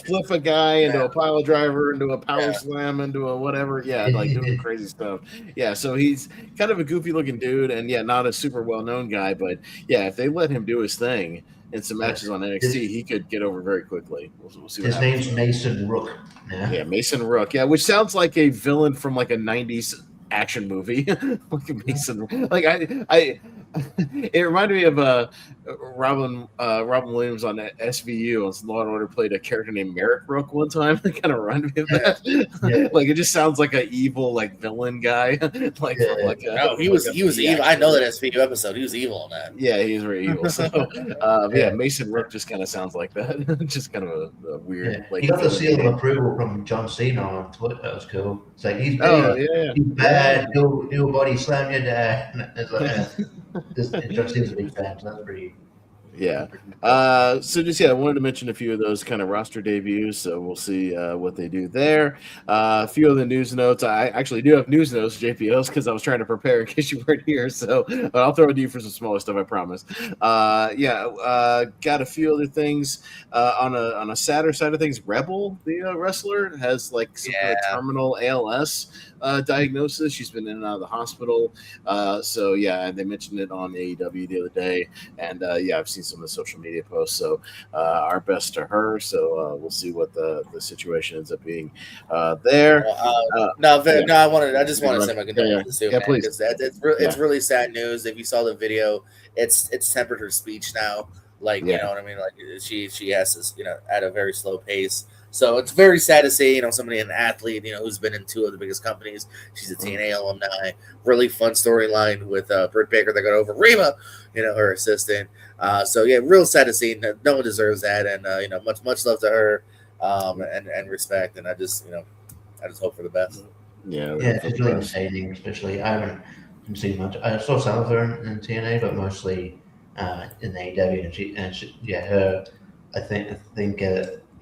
flip a guy into a pile driver, into a power slam, into a whatever, doing crazy stuff. Yeah, so he's kind of a goofy looking dude, and not a super well known guy, but if they let him do his thing in some matches on NXT, he could get over very quickly. We'll see. His name's Mason Rook. Yeah, Mason Rook. Yeah, which sounds like a villain from a 90s action movie. Like Mason, like I it reminded me of Robin Williams on SVU on Law and Order played a character named Merrick Rook one time. It kind of reminded me of that. Yeah. Like it just sounds like an evil like villain guy. Like Yeah. from like he was evil. I know that SVU episode. He was evil on that. Yeah, he's very evil. So Mason Rook just kind of sounds like that. Just kind of a weird. Yeah. Like He got the seal of approval from John Cena on Twitter. That was cool. It's like he's bad. He'll body slam your dad. And it's like John Cena's a big fan. So that's pretty. Yeah. I wanted to mention a few of those kind of roster debuts. So we'll see what they do there. A few of the news notes. I actually do have news notes, JPOs, because I was trying to prepare in case you weren't here. So I'll throw it to you for some smaller stuff, I promise. Got a few other things on a sadder side of things. Rebel, the wrestler, has like some kind of terminal ALS diagnosis. She's been in and out of the hospital. They mentioned it on AEW the other day, and I've seen some of the social media posts. So our best to her. So we'll see what the situation ends up being there. I just want to say my condolences too, man, please. It's really sad news. If you saw the video, it's tempered her speech now. Like you know what I mean. Like she has this at a very slow pace. So it's very sad to see, somebody, an athlete, who's been in two of the biggest companies. She's a TNA alumni. Really fun storyline with Britt Baker that got over Reba, her assistant. Real sad to see. No one deserves that, and much love to her, and respect. And I just hope for the best. Yeah, it's really entertaining. Especially, I haven't seen much. I saw some of her in TNA, but mostly in AEW. I think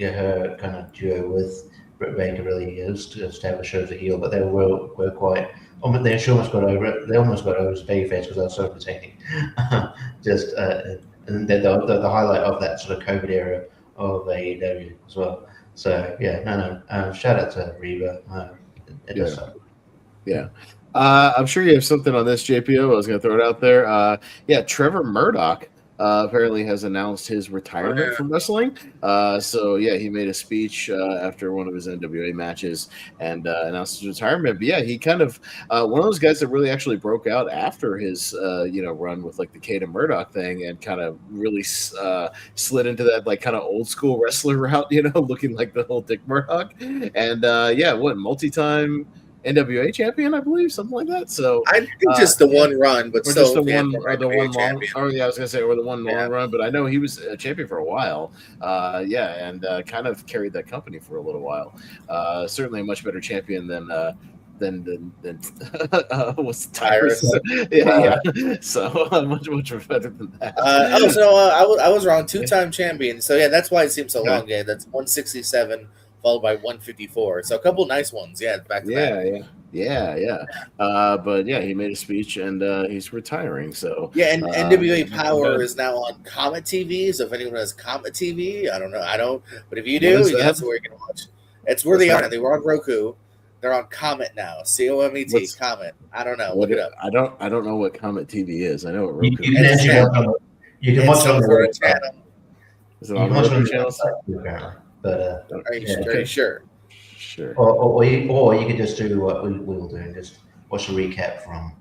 her kind of duo with Britt Baker really is to establish her as a heel, but they were quite. They almost got over it. They almost got over as babyface because they were so entertaining. And the highlight of that sort of COVID era of AEW as well. So shout out to Reba. It does suck. Yeah. I'm sure you have something on this, JPO. I was going to throw it out there. Trevor Murdoch apparently has announced his retirement from wrestling. He made a speech after one of his NWA matches and announced his retirement. But he kind of one of those guys that really actually broke out after his run with like the Kata Murdoch thing and kind of really slid into that like kind of old school wrestler route, looking like the whole Dick Murdoch. And multi-time NWA champion, I believe, something like that. So I think just the one run, but still just the one long. Oh yeah, I was gonna say, or the one long run. But I know he was a champion for a while. And kind of carried that company for a little while. Certainly a much better champion than what's Tyrus? So much better than that. I was wrong. 2-time champion. So that's why it seems so long. Yeah, that's 167. Followed by 154. So a couple nice ones. Back to back. But he made a speech and he's retiring. So NWA Power is now on Comet TV. So if anyone has Comet TV, I don't know. But if you do, that's where you can watch. It's where they are. They were on Roku. They're on Comet now. COMET. Comet. I don't know. Look it up. I don't know what Comet TV is. I know what Roku is. You can watch it on the channel. Is it on the Roku channel? But are you sure? Sure. Or you could just do what we will do and just watch a recap from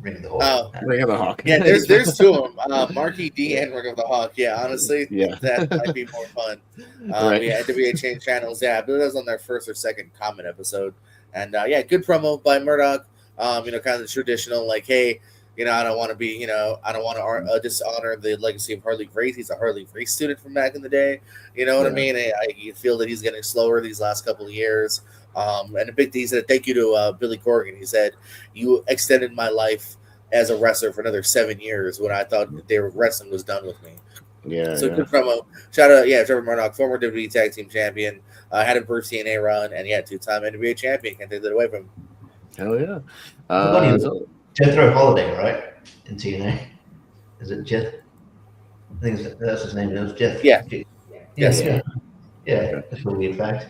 Ring of the Hawk. Ring of the Hawk. Yeah, there's two of them, Marky D and Ring of the Hawk. Yeah, honestly, that might be more fun. NWA Chain Channels. Yeah, but that was on their first or second Comet episode, and good promo by Murdoch. Kind of the traditional like, hey. I don't want to be, I don't want to dishonor the legacy of Harley Race. He's a Harley Race student from back in the day. You know what I mean? I feel that he's getting slower these last couple of years. And a big thing, he said, thank you to Billy Corgan. He said, you extended my life as a wrestler for another 7 years when I thought wrestling was done with me. Good promo. Shout out, Trevor Murdoch, former WWE Tag Team Champion, had a brief TNA run, and 2-time NBA champion. Can't take that away from him. Hell yeah. Jethro Holiday, right? In TNA. Is it Jeth? I think that's his name. It was Jeth. Yeah. That's a weird fact.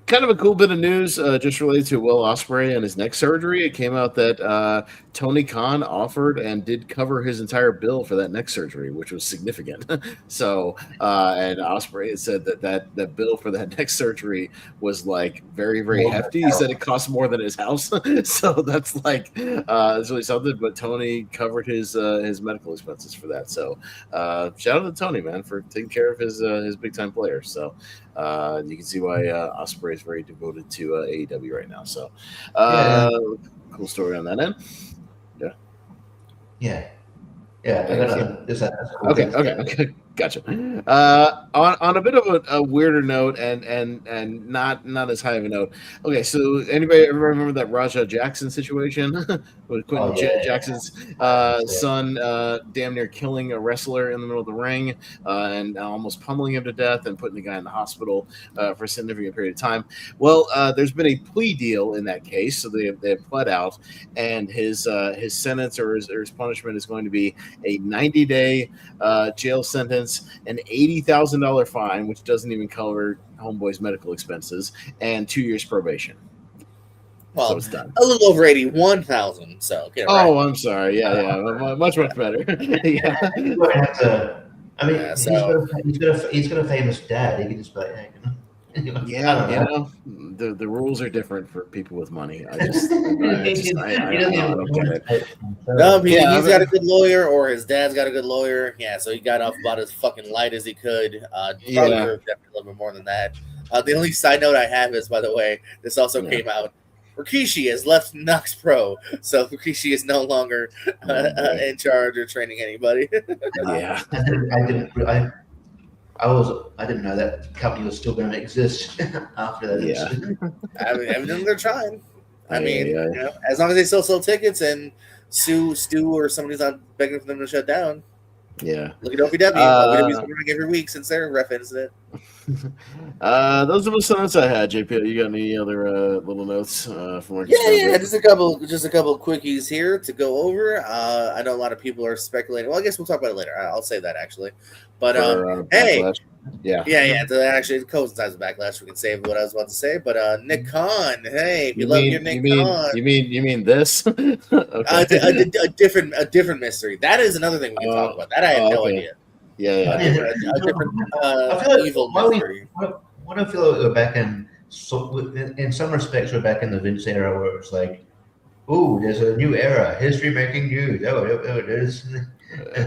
kind of a cool bit of news just related to Will Ospreay and his neck surgery. It came out that Tony Khan offered and did cover his entire bill for that neck surgery, which was significant. So, and Ospreay said that bill for that neck surgery was like very, very hefty. He said it cost more than his house. So that's like it's really something. But Tony covered his medical expenses for that. So shout out to Tony, man, for taking care of his big time players. So you can see why Ospreay is very devoted to AEW right now. So cool story on that end. Yeah. Okay. Gotcha. On a bit of a weirder note and not as high of a note. Okay, so anybody ever remember that Raja Jackson situation with Quentin Jackson's son damn near killing a wrestler in the middle of the ring and almost pummeling him to death and putting the guy in the hospital for a significant period of time? Well, there's been a plea deal in that case, so they have pled out, and his sentence or his punishment is going to be a 90-day jail sentence, an $80,000 fine, which doesn't even cover homeboy's medical expenses, and 2 years probation. Well, so it's done. A little over 81,000. So get it right. Oh, I'm sorry. Yeah, much better. Yeah. I mean, he's got a famous dad. He can just be like, hey, the rules are different for people with money. He's got a good lawyer, or his dad's got a good lawyer. Yeah, so he got off about as fucking light as he could. Probably definitely a little bit more than that. The only side note I have is, by the way, this also came out. Rikishi has left Nox Pro, so Rikishi is no longer in charge or training anybody. Yeah, I didn't know that company was still going to exist after that. Yeah, I mean, evidently they're trying. I mean, you know, as long as they still sell tickets and Stu or somebody's not begging for them to shut down. Yeah, look at OVW. OVW's been running every week since their ref incident. Those are the notes I had. JP, you got any other little notes from? Yeah, just a couple quickies here to go over. I know a lot of people are speculating. Well, I guess we'll talk about it later. I'll say that actually. But hey, yeah. So that actually coincides with Backlash. We can save what I was about to say. But Nick Khan, hey, if you love your Nick Khan, you mean this? Okay. a different mystery. That is another thing we can talk about. That I had no idea. Yeah. A different evil mystery. What I feel like we're back in some respects we're back in the Vince era where it's like, ooh, there's a new era, history making news. There's.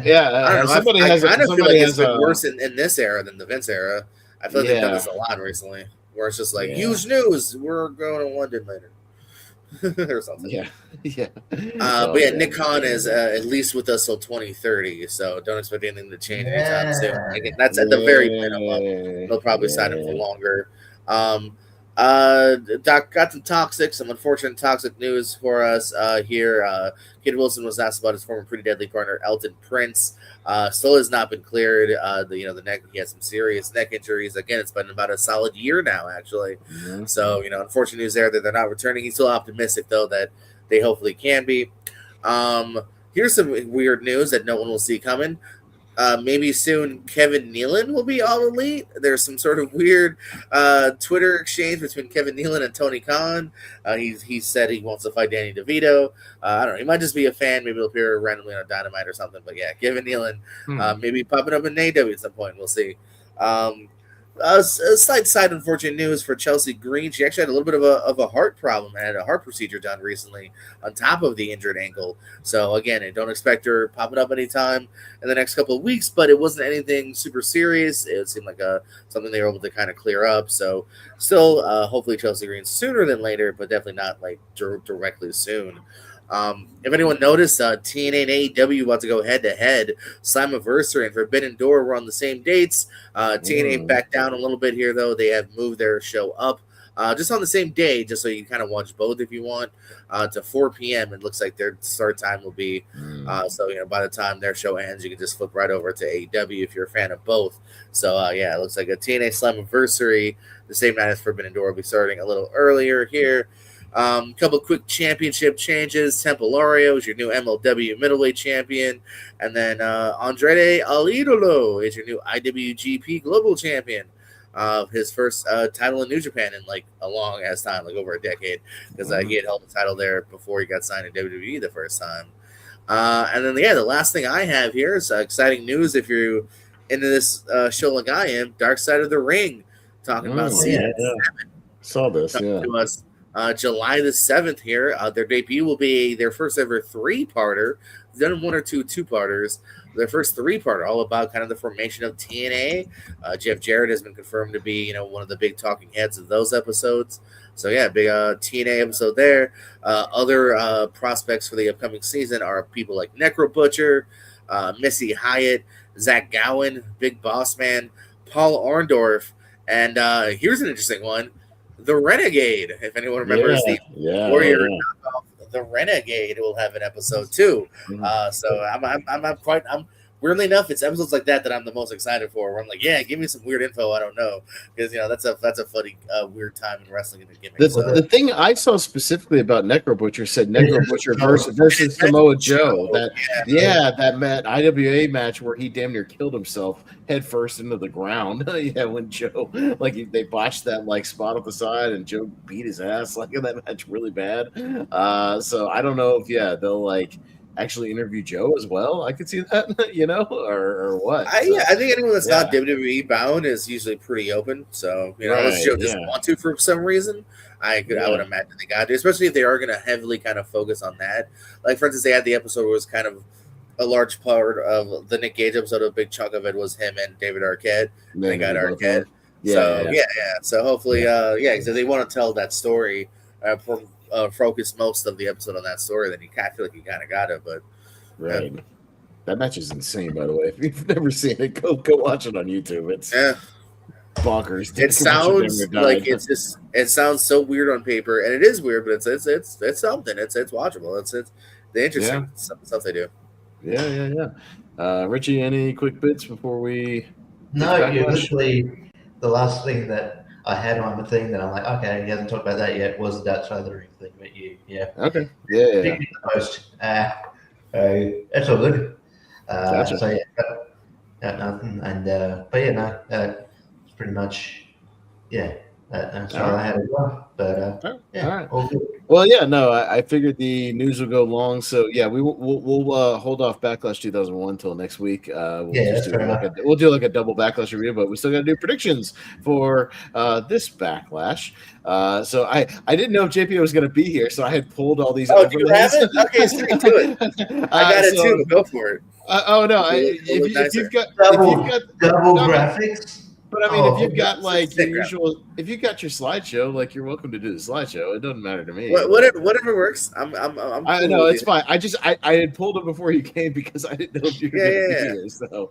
Yeah, somebody has. I feel like it's been worse in this era than the Vince era. I feel like they've done this a lot recently, where it's just like huge news. We're going to London later, or something. Yeah. But yeah, Nick Khan is at least with us till 2030, so don't expect anything to change anytime soon. Again, that's at the very minimum. They'll probably sign him for longer. Doc got some unfortunate toxic news for us here. Kid Wilson was asked about his former Pretty Deadly partner Elton Prince. Still has not been cleared. The neck, he has some serious neck injuries. Again, it's been about a solid year now, actually. Mm-hmm. So unfortunate news there that they're not returning. He's still optimistic though that they hopefully can be. Here's some weird news that no one will see coming. Maybe soon Kevin Nealon will be All Elite. There's some sort of weird Twitter exchange between Kevin Nealon and Tony Khan. He said he wants to fight Danny DeVito. I don't know. He might just be a fan. Maybe he'll appear randomly on Dynamite or something. But yeah, Kevin Nealon maybe popping up in AEW at some point. We'll see. A side unfortunate news for Chelsea Green. She actually had a little bit of a heart problem and had a heart procedure done recently on top of the injured ankle. So again, I don't expect her popping up anytime in the next couple of weeks, but it wasn't anything super serious. It seemed like something they were able to kind of clear up. So still, hopefully Chelsea Green sooner than later, but definitely not like directly soon. If anyone noticed, TNA and AEW about to go head-to-head. Slammiversary and Forbidden Door were on the same dates. TNA backed down a little bit here, though. They have moved their show up just on the same day, just so you can kind of watch both if you want, to 4 p.m. It looks like their start time will be. So, by the time their show ends, you can just flip right over to AEW if you're a fan of both. So, it looks like a TNA Slammiversary, the same night as Forbidden Door, will be starting a little earlier here. Couple quick championship changes. Templario is your new MLW middleweight champion, and then Andrade El Idolo is your new IWGP global champion. his first title in New Japan in like a long ass time, like over a decade, because he had held the title there before he got signed to WWE the first time. And then the last thing I have here is exciting news. If you're into this show like I am, Dark Side of the Ring, talking about season 7. Saw this, to us July the 7th here. Their debut will be their first ever 3-parter. They've done 1 or 2 2-parters. Their first 3-parter, all about kind of the formation of TNA. Jeff Jarrett has been confirmed to be, one of the big talking heads of those episodes. So yeah, big TNA episode there. Other prospects for the upcoming season are people like Necro Butcher, Missy Hyatt, Zach Gowen, Big Boss Man, Paul Orndorff, and here's an interesting one: the Renegade. If anyone remembers the Warrior knockoff, the Renegade will have an episode too. So I'm weirdly enough, it's episodes like that I'm the most excited for. Where I'm like, yeah, give me some weird info I don't know, because that's a funny weird time in wrestling and a gimmick. The thing I saw specifically about Necro Butcher said Necro Butcher versus Samoa Joe. That IWA match where he damn near killed himself head first into the ground. When Joe they botched that spot off the side and Joe beat his ass in that match really bad. So I don't know if they'll actually interview Joe as well. I could see that, or what. I think anyone that's not WWE bound is usually pretty open. So unless Joe doesn't want to for some reason, I would imagine they got to, especially if they are going to heavily kind of focus on that. Like for instance, they had the episode where it was kind of a large part of the Nick Gage episode. A big chunk of it was him and David Arquette. They got Arquette. So hopefully, because if they want to tell that story focus most of the episode on that story, then I feel like you kind of got it. But that match is insane, by the way. If you've never seen it, go watch it on YouTube. It's bonkers. It sounds like it sounds so weird on paper, and it is weird, but it's something. It's watchable. It's the interesting stuff they do. Richie, any quick bits before we? No, literally the last thing that I had on the thing that I'm like, okay, he hasn't talked about that yet, was the Dark Side of the Ring thing, but okay, the most, it's all good. Gotcha. So nothing, and it's pretty much that's all I had as well. But all right. all good. Well, I figured the news would go long, so we'll hold off Backlash 2001 until next week. We'll do a double Backlash review, but we still got to do predictions for this Backlash. So I didn't know if JP was going to be here, so I had pulled all these. Oh, do you have it? Okay, stick to it. I got it too. Go for it. If you've got double graphics. But I mean, if you've got if you've got your slideshow, you're welcome to do the slideshow. It doesn't matter to me. Whatever works. I know it's fine. I had pulled it before you came because I didn't know if you were going to be here. So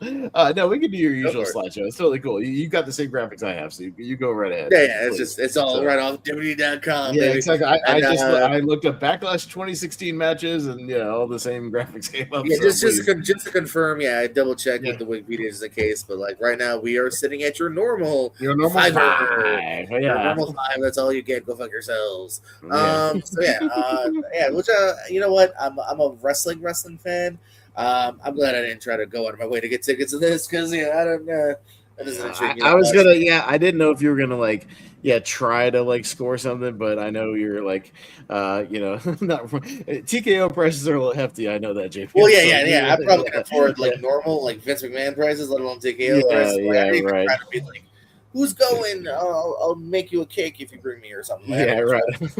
no, we can do your usual slideshow. It's totally cool. You got the same graphics I have, so you go right ahead. It's all right off WWE.com. Yeah, exactly. I looked up Backlash 2016 matches, and all the same graphics came up. Yeah, just to confirm. I double checked with the Wikipedia is the case, but right now we are sitting at your normal 5. Normal 5. That's all you get. Go fuck yourselves. Which you know what? I'm a wrestling fan. I'm glad I didn't try to go out of my way to get tickets to this because I don't know. I was gonna. I didn't know if you were gonna try to score something, but I know you're not. TKO prices are a little hefty. I know that, JP. Well, I probably can afford normal Vince McMahon prices, let alone TKO prices. I didn't even try to be who's going? I'll make you a cake if you bring me or something. Right. Exactly.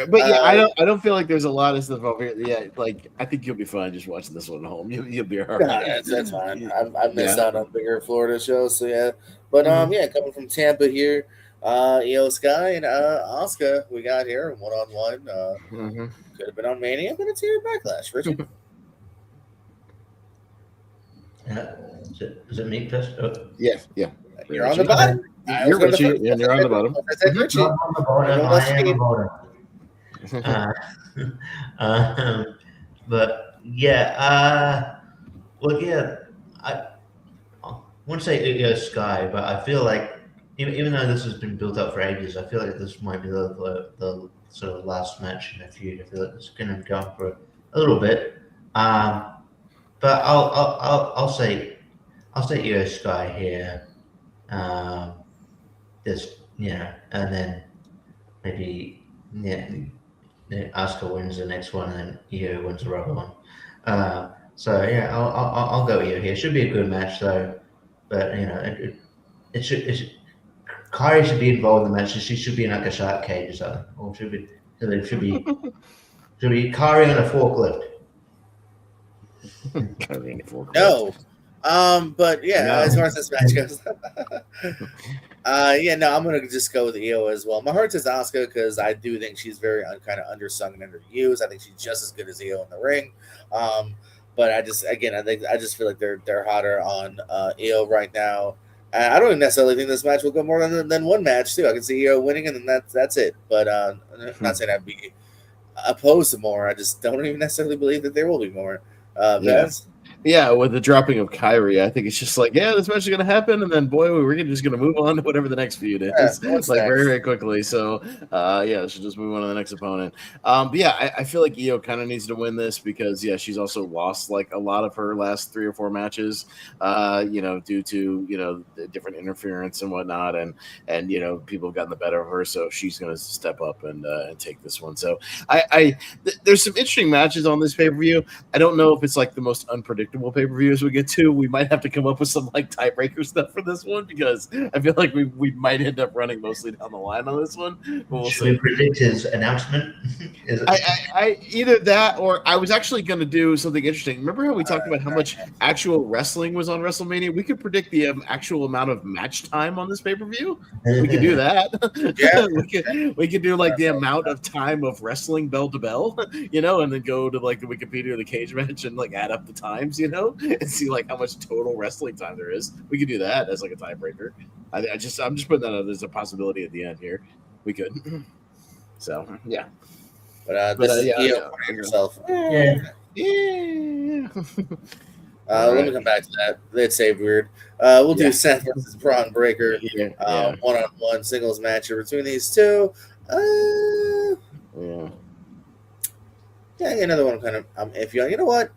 But I don't feel like there's a lot of stuff over here. I think you'll be fine just watching this one at home. You'll be all right. That's fine. I missed out on bigger Florida shows, so But coming from Tampa here, Io Sky and Asuka, we got here 1-on-1. Could have been on Mania, but it's here at Backlash. Richard. Is it me, Chris? Oh. Yeah. You're on the bottom. You're Richie, and you're on the bottom. Richie. I'm on the bottom. But I wouldn't say Sky, but I feel like even though this has been built up for ages, I feel like this might be the sort of last match in the feud. I feel like it's going to be going for a little bit. But I'll say Io Sky here. There's and then maybe Asuka wins the next one, and Io wins the other one. So yeah, I'll go Io here. Should be a good match though, but it should Kyrie should be involved in the match. She should be in like a shark cage or something, or should be Kyrie on a forklift. No. But yeah, as far as this match goes, I'm gonna just go with Io as well. My heart says Asuka because I do think she's very kind of undersung and underused. I think she's just as good as Io in the ring. But I just feel like they're hotter on Io right now. I don't even necessarily think this match will go more than one match too. I can see Io winning, and then that's it. But I'm not saying I'd be opposed to more. I just don't even necessarily believe that there will be more. Yeah, with the dropping of Kyrie, I think it's just like, this match is going to happen, and then, boy, we're just going to move on to whatever the next feud is, very, very quickly. So, should just move on to the next opponent. But yeah, I feel like Io kind of needs to win this because, she's also lost like a lot of her last 3 or 4 matches, due to different interference and whatnot, and people have gotten the better of her, so she's going to step up and take this one. So, there's some interesting matches on this pay-per-view. I don't know if it's like the most unpredictable pay-per-views we get to. We might have to come up with some like tiebreaker stuff for this one because I feel like we might end up running mostly down the line on this one. But we'll Should we predict his announcement? I either that or I was actually going to do something interesting. Remember how we talked about how much actual wrestling was on WrestleMania? We could predict the actual amount of match time on this pay-per-view. We could do that. Yeah, we could do like the amount of time of wrestling bell to bell, and then go to like the Wikipedia of the cage match and like add up the times, and see like how much total wrestling time there is. We could do that as like a tiebreaker. I'm just putting that out as a possibility at the end here. We could. So yeah. But this is Io yourself. Yeah. Let me come back to that. Let's say weird. We'll do Seth versus Braun Breaker. One-on-one singles match between these two. Another one kind of I'm iffy on. You know what?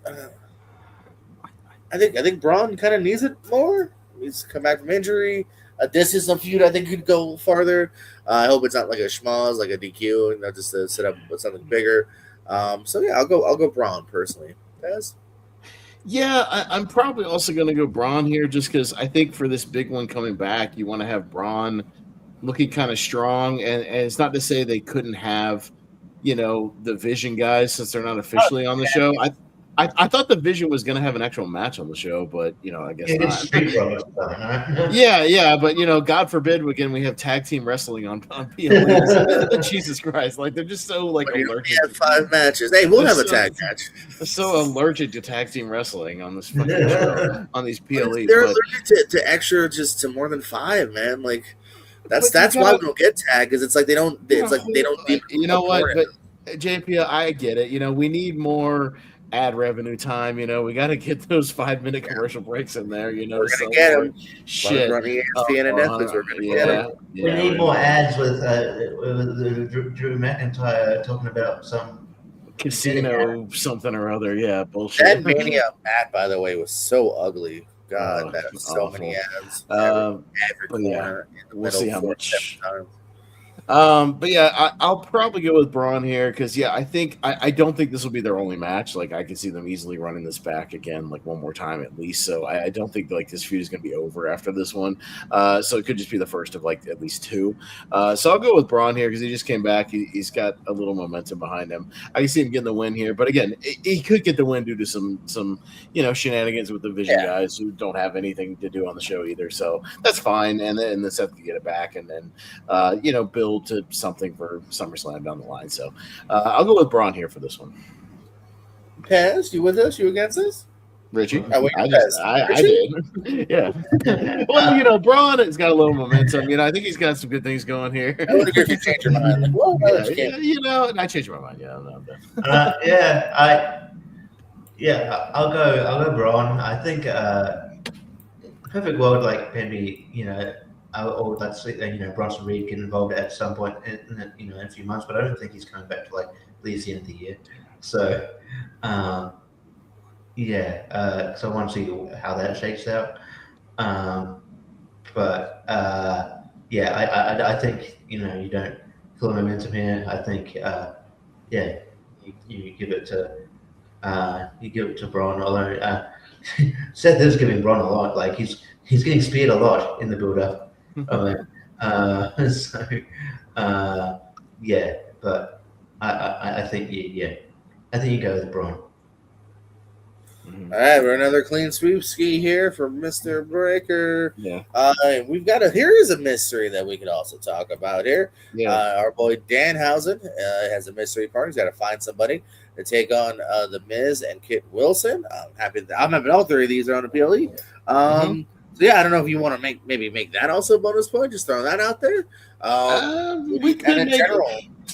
I think Braun kind of needs it more. He's come back from injury. This is a feud I think could go farther. I hope it's not like a schmoz, like a DQ, just to set up with something bigger. I'll go Braun personally. Guys? Yeah, I'm probably also going to go Braun here just because I think for this big one coming back, you want to have Braun looking kind of strong. And it's not to say they couldn't have, the Vision guys since they're not officially on the show. I thought the Vision was going to have an actual match on the show, but I guess not. Yeah, but God forbid again we have tag team wrestling on PLEs. Jesus Christ, like they're just so like allergic. We have 5 matches. Hey, we'll have a tag match. They're so allergic to tag team wrestling on this fucking show on these PLEs. They're allergic to extra, just to more than 5, man. Like that's why we don't get tagged because it's like they don't. It's like they don't. You know what? But JP, I get it. We need more ad revenue time. We got to get those 5-minute commercial breaks in there. We're gonna get them. Shit, running ESPN and Netflix. We're gonna get them. We need more ads with Drew McIntyre talking about some casino something or other. Yeah, bullshit. That Mania Matt, by the way, was so ugly. God, that was so many ads. Every corner. We'll see how much. But yeah, I'll probably go with Braun here because I don't think this will be their only match. Like I can see them easily running this back again, like one more time at least. So I don't think like this feud is going to be over after this one. So it could just be the first of like at least 2. So I'll go with Braun here because he just came back. He's got a little momentum behind him. I can see him getting the win here, but again, he could get the win due to some shenanigans with the Vision guys who don't have anything to do on the show either. So that's fine, and then Seth can get it back, and then build to something for SummerSlam down the line. So I'll go with Braun here for this one. Pez, you with us? You against us? Richie? I did. Yeah. Well, Braun has got a little momentum. I think he's got some good things going here. I wonder if you change your mind. Like, well, I changed my mind. Yeah, I'm done. I'll go Braun. I think perfect world, like maybe I would like to see Bronson Reed get involved at some point in a few months, but I don't think he's coming back to like at least the end of the year. So so I want to see how that shakes out. But I think you don't kill momentum here. I think you give it to Braun. Although Seth is giving Braun a lot. Like he's getting speared a lot in the build up. But I think I think you go with Braun. All right, we're another clean sweep ski here from Mr. Breaker. Yeah. We've got here's a mystery that we could also talk about here. Yeah. Our boy Danhausen has a mystery partner. He's got to find somebody to take on the Miz and Kit Wilson. I'm having all three of these are on the PLE. So yeah, I don't know if you want to make that also a bonus point. Just throwing that out there. We could in general.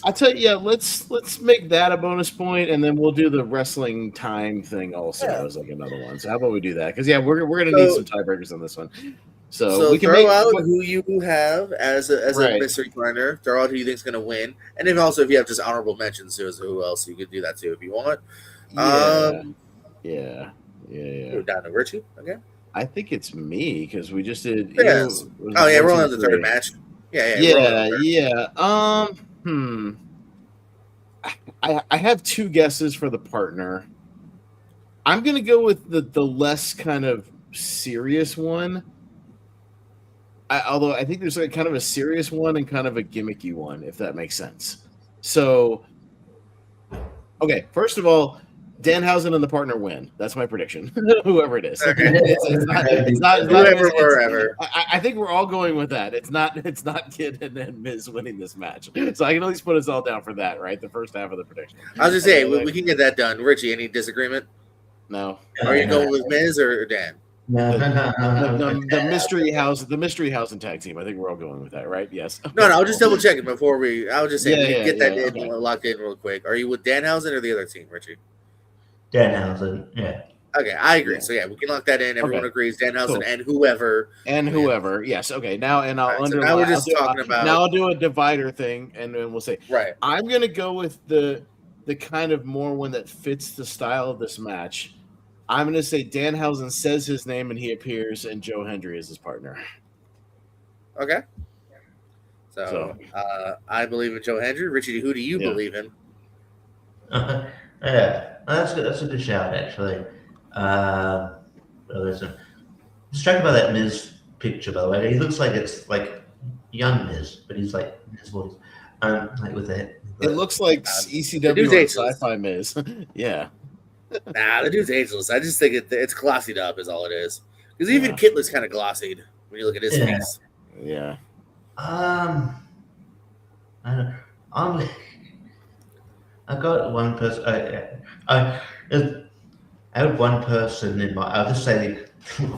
I tell you, let's make that a bonus point, and then we'll do the wrestling time thing also as like another one. So how about we do that? Because we're gonna need some tiebreakers on this one. So we can throw out who you have as a mystery partner. Throw out who you think is going to win, and if you have just honorable mentions to who else, you could do that too if you want. Yeah. Down to Richie again. I think it's me because we just did. We're on the third match. I have two guesses for the partner. I'm gonna go with the less kind of serious one. Although I think there's like kind of a serious one and kind of a gimmicky one, if that makes sense. So, okay, first of all, Danhausen and the partner win. That's my prediction. Whoever it is, it's not whoever. I think we're all going with that. It's not Kid and then Miz winning this match. So I can at least put us all down for that, right? The first half of the prediction. I was just saying we can get that done. Richie, any disagreement? No. Are you going with Miz or Dan? The mystery house and tag team. I think we're all going with that, right? Yes. No, I'll just double check it before we. I was just saying get that locked in real quick. Are you with Danhausen or the other team, Richie? Danhausen, yeah. Okay, I agree. So we can lock that in. Everyone agrees. Danhausen and whoever. Yes. Okay. Now I'll underline. So now we're just talking about. Now I'll do a divider thing, and then we'll say. Right. I'm gonna go with the kind of more one that fits the style of this match. I'm gonna say Danhausen says his name and he appears, and Joe Hendry is his partner. Okay. So I believe in Joe Hendry. Richie, who do you believe in? That's good. That's a good shout, actually. Listen, distracted by that Miz picture, by the way. He looks like it's like young Miz, but he's like Miz voice. Like with that. It looks like ECW or Sci-Fi Miz. Yeah. Nah, the dude's ageless. I just think it's glossied up, is all it is. Because even Kit looks kind of glossied when you look at his face. Yeah. I don't. I got one person. I have one person in my. I'll just say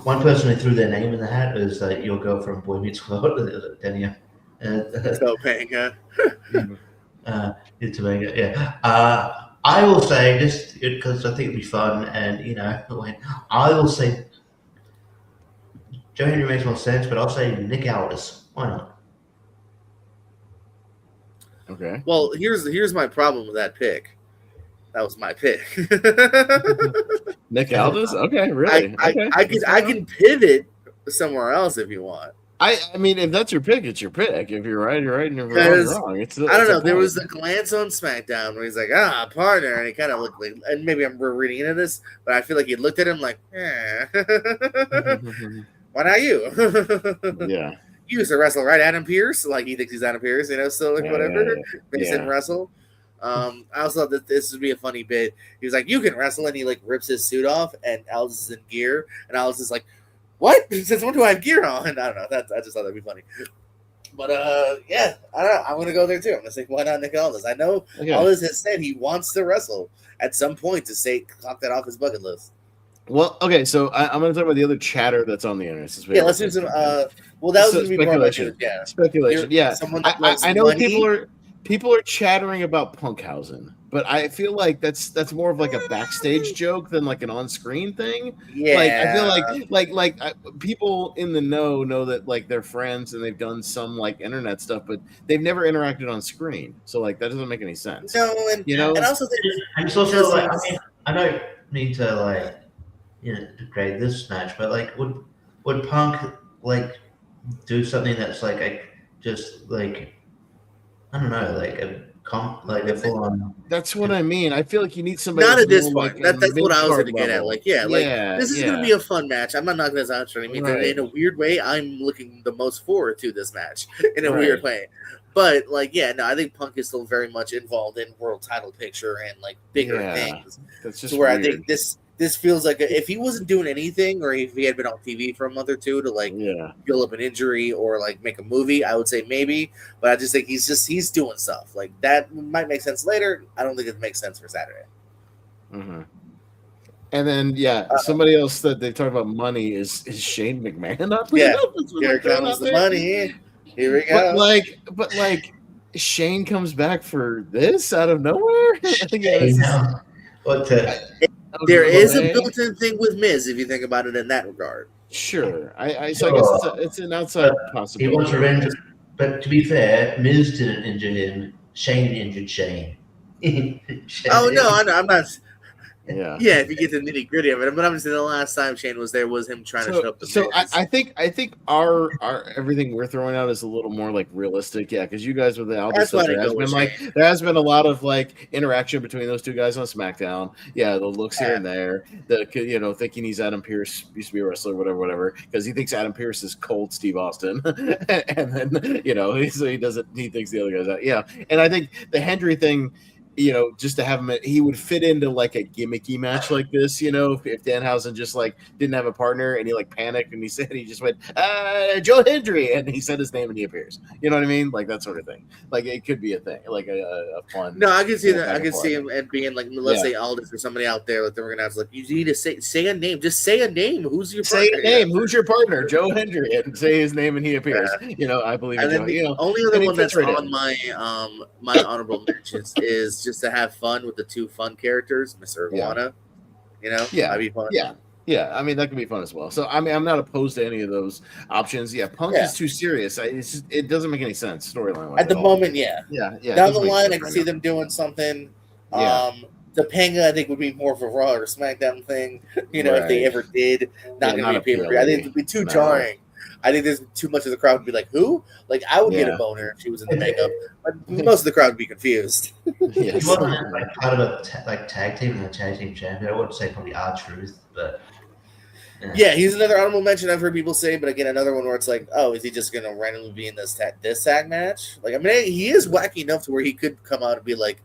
one person who threw their name in the hat is your girl from Boy Meets World, Denia. Topanga. Topanga, yeah. I will say just because I think it'd be fun, and I will say Joe Hendry makes more sense, but I'll say Nick Aldis. Why not? Okay. Well, here's my problem with that pick. That was my pick. Nick Aldis? Okay, really? I can pivot somewhere else if you want. I mean, if that's your pick, it's your pick. If you're right, you're right, and if you're wrong, it's I don't know. There was a glance on SmackDown where he's like, partner, and he kind of looked like, and maybe we're reading into this, but I feel like he looked at him like, why not you? Yeah. You used to wrestle, right? Adam Pearce, like he thinks he's Adam Pearce, so like whatever. Makes him wrestle. I also thought that this would be a funny bit. He was like, "You can wrestle," and he like rips his suit off, and Aldis is in gear, and Aldis is like, "What? Since when do I have gear on?" I don't know. I just thought that'd be funny. But I don't know. I'm gonna go there too. I'm gonna say, why not Nick Aldis? I know Aldis has said he wants to wrestle at some point to knock that off his bucket list. Well, okay, so I'm going to talk about the other chatter that's on the internet. Let's do some. That was going to be speculation. Speculation. Yeah, I know money. people are chattering about Punkhausen, but I feel like that's more of like a backstage joke than like an on-screen thing. Yeah, like I feel like people in the know that like they're friends and they've done some like internet stuff, but they've never interacted on screen. So like that doesn't make any sense. No, and also I don't need to degrade this match, but like would Punk like do something that's just like I don't know, like a full on. That's what I mean. I feel like you need somebody. Not at this more point. like That's what I was going to get level. at. Like, like this is going to be a fun match. I'm not knocking this out for any means. Right. In a weird way, I'm looking the most forward to this match in a weird way. But I think Punk is still very much involved in world title picture and like bigger things. That's just where weird. I think this feels like if he wasn't doing anything, or if he had been on TV for a month or two to build up an injury or like make a movie, I would say maybe. But I just think he's doing stuff like that might make sense later. I don't think it makes sense for Saturday. Mm-hmm. And then somebody else that they talk about money is Shane McMahon. Here comes the money. Here we go. But Shane comes back for this out of nowhere. I think there is a built-in thing with Miz if you think about it in that regard. Sure, I guess it's an outside possibility. He wants revenge, but to be fair, Miz didn't injure him. Shane injured Shane. Oh no, I'm not. Yeah, if you get to the nitty gritty of it, but I'm just saying the last time Shane was there was him trying to shut up the. So I think our everything we're throwing out is a little more like realistic, because you guys with the Albert stuff, there has been a lot of like interaction between those two guys on SmackDown. Yeah, the looks here and there, thinking he's Adam Pearce, used to be a wrestler, whatever, because he thinks Adam Pearce is cold Steve Austin, and then he thinks the other guy's out. Yeah, and I think the Hendry thing. Just to have him, he would fit into like a gimmicky match like this. If Danhausen just like didn't have a partner and he like panicked and he just went Joe Hendry and he said his name and he appears. You know what I mean? Like that sort of thing. Like it could be a thing, like a fun. No, I can see that. I can see him and being like, let's say Aldis or somebody out there. Like, we're gonna have to you need to say a name. Just say a name. Who's your partner? Say a name. Who's your partner? Joe Hendry, and say his name and he appears. I believe. And then the only other one that's on my honorable mentions is just to have fun with the two fun characters, Mr. Iguana. That'd be fun. Yeah. I mean, that could be fun as well. So, I mean, I'm not opposed to any of those options. Yeah, Punk is too serious. It doesn't make any sense storyline. At the moment, Yeah. Down the line, I can see them doing something. Topanga, I think, would be more of a Raw or SmackDown thing. If they ever did, not going to be a pay-per-view. I think it would be too jarring. I think there's too much of the crowd would be like, who? Like, I would get a boner if she was in the makeup, but most of the crowd would be confused. He wasn't part of a tag team and a tag team champion. I wouldn't say probably R-Truth, but he's another honorable mention I've heard people say, but again, another one where it's like, oh, is he just going to randomly be in this tag match? Like, I mean, he is wacky enough to where he could come out and be like,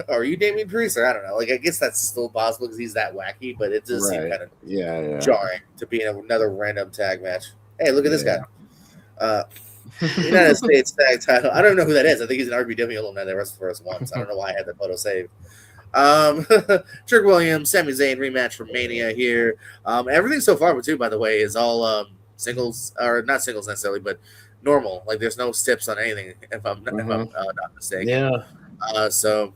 are you Damian Priest? Or I don't know. Like, I guess that's still possible because he's that wacky, but it does seem kind of jarring to be in another random tag match. Hey, look at this guy. United States tag title. I don't know who that is. I think he's an RBW alumni that wrestled for us once. I don't know why I had that photo saved. Trick Williams, Sami Zayn rematch from Mania here. Everything so far, too, by the way, is all singles, or not singles necessarily, but normal. Like, there's no steps on anything, if I'm not mistaken. US out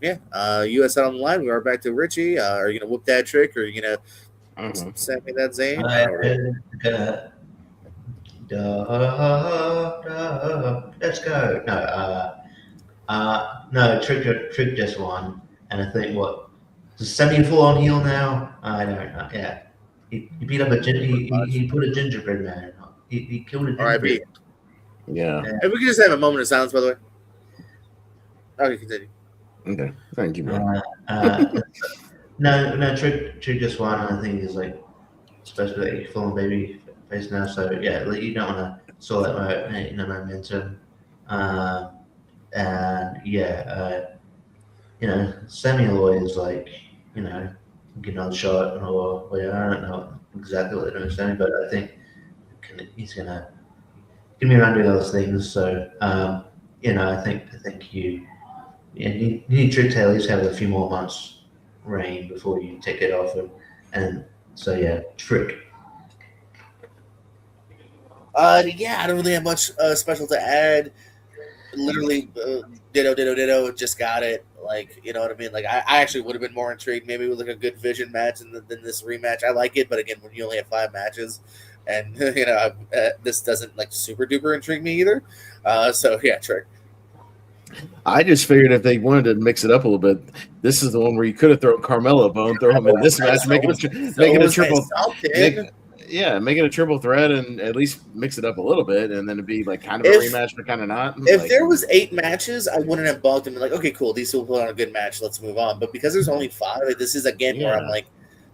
on the line. We are back to Richie. Are you going to whoop that Trick, or are you going to send me that Zayn? Let's go. No, Trick just won, and I think does Sami fall on heel now? I don't know. Yeah, he beat up he put a gingerbread man. He killed a gingerbread. Yeah. If we could just have a moment of silence, by the way. Okay, continue. Okay, thank you, man. No, Trick just won, and I think he's like, especially full on baby face now. So yeah, you don't want to sort that momentum. Sami always like, get another shot, or I don't know exactly what they're doing with Sami, but I think he's gonna give me around to those things. So I think you need Trick to at least have a few more months reign before you take it off him, and so Trick. I don't really have much special to add. Literally, ditto, just got it. Like, you know what I mean? Like, I actually would have been more intrigued maybe with like a good Vision match than this rematch. I like it, but again, when you only have 5 matches, and this doesn't like super duper intrigue me either. Trick. I just figured if they wanted to mix it up a little bit, this is the one where you could have thrown Carmelo a bone, throw him in this match, make it a triple. Yeah, make it a triple threat and at least mix it up a little bit, and then it'd be like kind of a rematch, but kind of not. If like, there was 8 matches, I wouldn't have bugged and been like, okay, cool, these people put on a good match, let's move on. But because there's only 5, this is again where I'm like,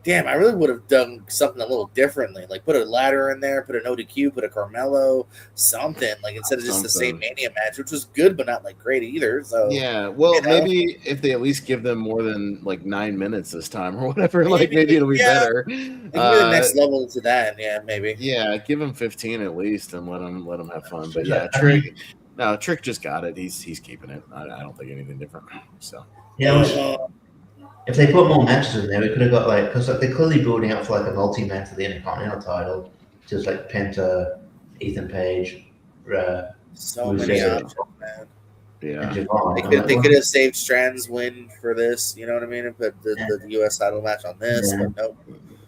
damn, I really would have done something a little differently. Like put a ladder in there, put an ODQ, put a Carmelo, something like instead of just the same Mania match, which was good but not like great either. So yeah, well, maybe if they at least give them more than like 9 minutes this time or whatever, maybe it'll be better. Maybe the next level to that, maybe. Yeah, give him 15 at least and let him have fun. But yeah, Trick. No, Trick just got it. He's keeping it. I don't think anything different. So if they put more matches in there, we could have got because they're clearly building up for a multi-man for the Intercontinental title, just like Penta, Ethan Page, so many options, man. Yeah, they could have saved Strand's win for this. You know what I mean? And put the U.S. title match on this, but nope.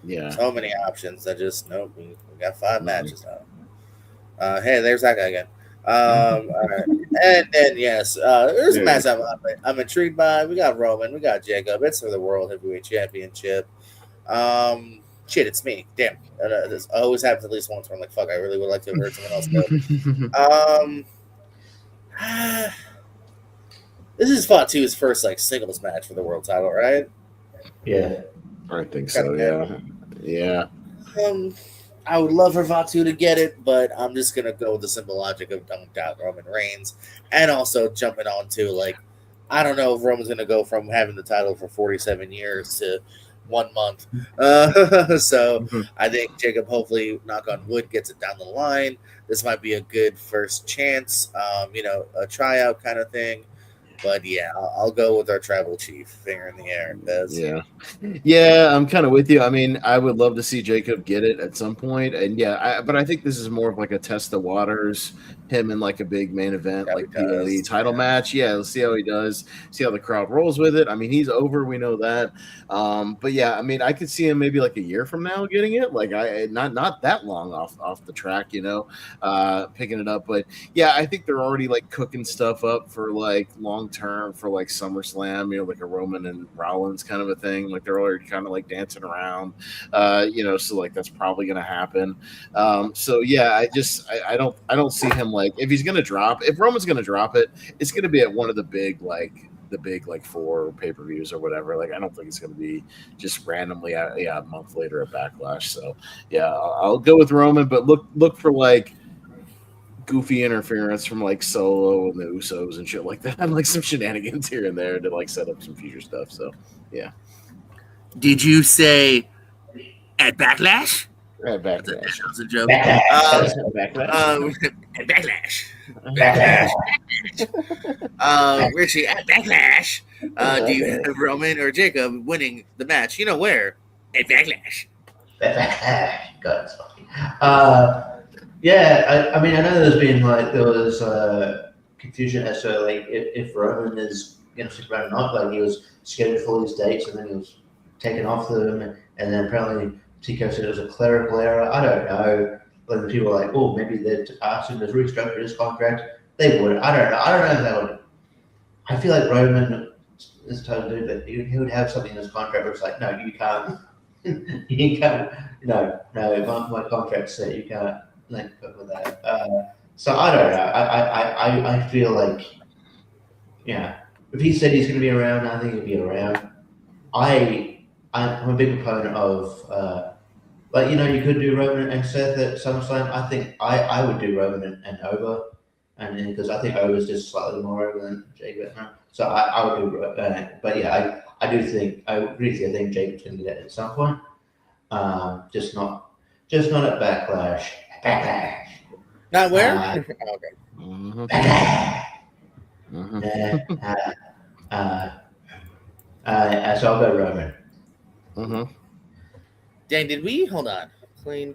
Yeah, so many options. I just nope. We got 5 matches now. Hey, there's that guy again. All right. And yes, there's a match I'm intrigued by. We got Roman, we got Jacob. It's for the World Heavyweight Championship. Shit, it's me. Damn, this always happens at least once where I'm like, fuck, I really would like to have heard someone else go. This is Fatu's first singles match for the world title, right? Yeah, I think so. Yeah. I would love for Fatu to get it, but I'm just gonna go with the simple logic of don't doubt Roman Reigns, and also jumping on to I don't know if Roman's gonna go from having the title for 47 years to 1 month. So I think Jacob, hopefully, knock on wood, gets it down the line. This might be a good first chance, a tryout kind of thing. But yeah, I'll go with our tribal chief, finger in the air. Yeah, I'm kind of with you. I mean, I would love to see Jacob get it at some point, and but I think this is more of a test of waters. Him in a big main event, PLE title match. Yeah, let's see how he does. See how the crowd rolls with it. I mean, he's over. We know that. But yeah, I mean, I could see him maybe a year from now getting it. Not that long off the track, picking it up. But yeah, I think they're already cooking stuff up for long term for SummerSlam, a Roman and Rollins kind of a thing. They're already kind of dancing around, so that's probably going to happen. So yeah, I don't see him if he's going to drop, if Roman's going to drop it, it's going to be at one of the big 4 pay-per-views or whatever. I don't think it's going to be just randomly a month later at Backlash. So yeah, I'll go with Roman, but look for goofy interference from Solo and the Usos and shit like that, and some shenanigans here and there to set up some future stuff. So yeah. Did you say at Backlash? At Backlash. That's a joke. Backlash. Richie, at Backlash, do you have Roman or Jacob winning the match? You know where? At Backlash. God, it's funny. Yeah, I mean, I know there's been there was confusion as to if Roman is going to stick around or not. He was scheduled for these dates and then he was taken off them, and then apparently Tico said it was a clerical error. I don't know. The people were oh, maybe they'd asked him to restructure his contract. They would. I don't know if that would. I feel like Roman is told to do that. He would have something in his contract where it's no, you can't. You can't. No, my contract's set. You can't put with that. So I don't know. I feel if he said he's going to be around, I think he'll be around. I'm a big proponent of you could do Roman and Seth at SummerSlam. I think I would do Roman and Over, and because I think Over's just slightly more over than Jacob. So I would do, but yeah, I think Jacob's going to get it at some point. Just not at Backlash. Backlash. Not where? Okay. So I'll go Roman. Dang, did we? Hold on. Clean.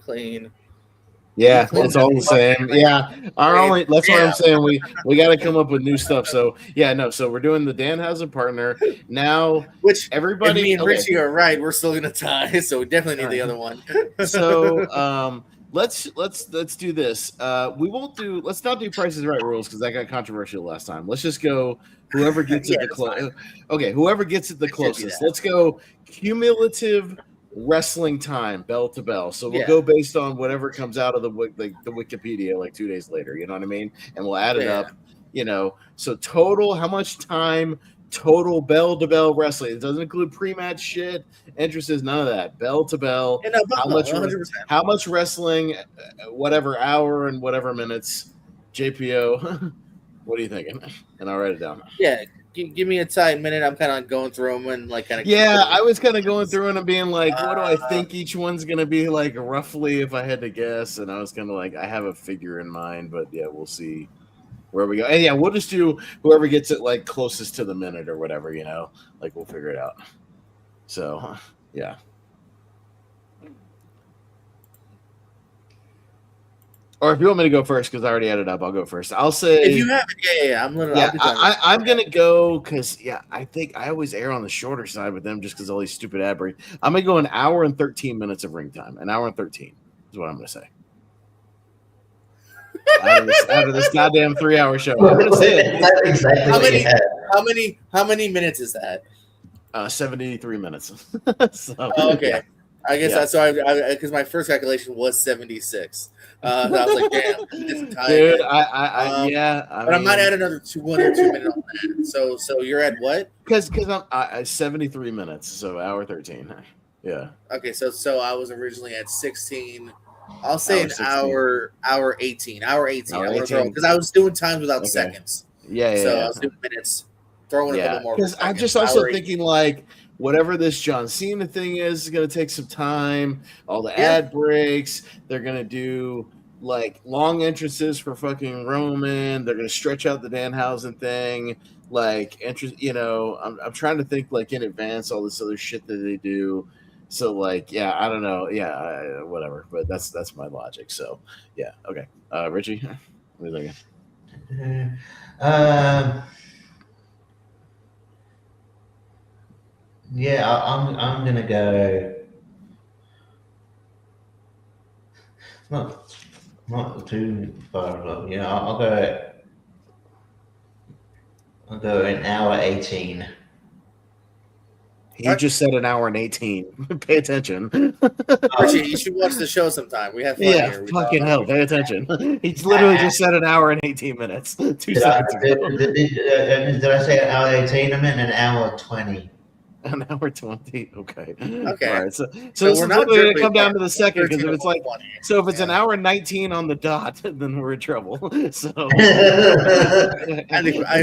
Yeah, it's all the same. Yeah, that's why I'm saying we got to come up with new stuff. So yeah, no. So we're doing the Danhausen partner now. Which everybody, if me and Richie are right, we're still gonna tie. So we definitely need the other one. So let's do this. Let's not do Price is Right rules because that got controversial last time. Let's just go whoever gets it the closest. Okay, whoever gets it the closest. Let's go cumulative wrestling time, bell to bell. So we'll go based on whatever comes out of the Wikipedia like 2 days later. You know what I mean? And we'll add it up. So total, how much time? Total bell to bell wrestling. It doesn't include pre-match shit, entrances, none of that. Bell to bell. How much wrestling? Whatever hour and whatever minutes. JPO. What are you thinking? And I'll write it down. Yeah. Give me a tight minute. I'm kind of going through them and like kind of. Yeah, I was kind of going through and being like, what do I think each one's gonna be like roughly if I had to guess? And I was kind of like, I have a figure in mind, but yeah, we'll see where we go. And yeah, we'll just do whoever gets it like closest to the minute or whatever, like we'll figure it out. So yeah. Or if you want me to go first, because I already added up, I'll go first. I'll say if you have it, I'm gonna go because I think I always err on the shorter side with them just because all these stupid ad breaks. I'm gonna go an hour and 13 minutes of ring time. An hour and 13 is what I'm gonna say. out of this goddamn 3-hour show. I'm gonna say it. That's exactly how many minutes is that? 73 minutes. So, okay. Yeah. I guess that's so. Because my first calculation was 76. I was like, damn, it's time. Dude, but I might add another 2 minutes on that. So you're at what? Because I'm 73 minutes, so hour 13. Yeah. Okay, so I was originally at 16. I'll say an hour 18. Because I was doing times without seconds. Yeah. I was doing minutes, throwing a couple more. Because I'm just also thinking like. Whatever this John Cena thing is going to take some time. All the ad breaks. They're going to do like long entrances for fucking Roman. They're going to stretch out the Danhausen thing. Like I'm trying to think like in advance all this other shit that they do. So like, I don't know. Whatever. But that's my logic. So yeah. Okay. Richie, what do you think? Yeah, I'm gonna go. Not too far above. Yeah, I'll go an hour 18. He just said an hour and 18. Pay attention. Richie, you should watch the show sometime. We have fun here. Fucking hell, pay attention. He's literally just said an hour and 18 minutes. 2 seconds ago. Did I say an hour 18? I meant an hour 20. An hour 20. Okay. All right. So we're not going to come down to the second because if it's like, so if it's an hour 19 on the dot, then we're in trouble. So I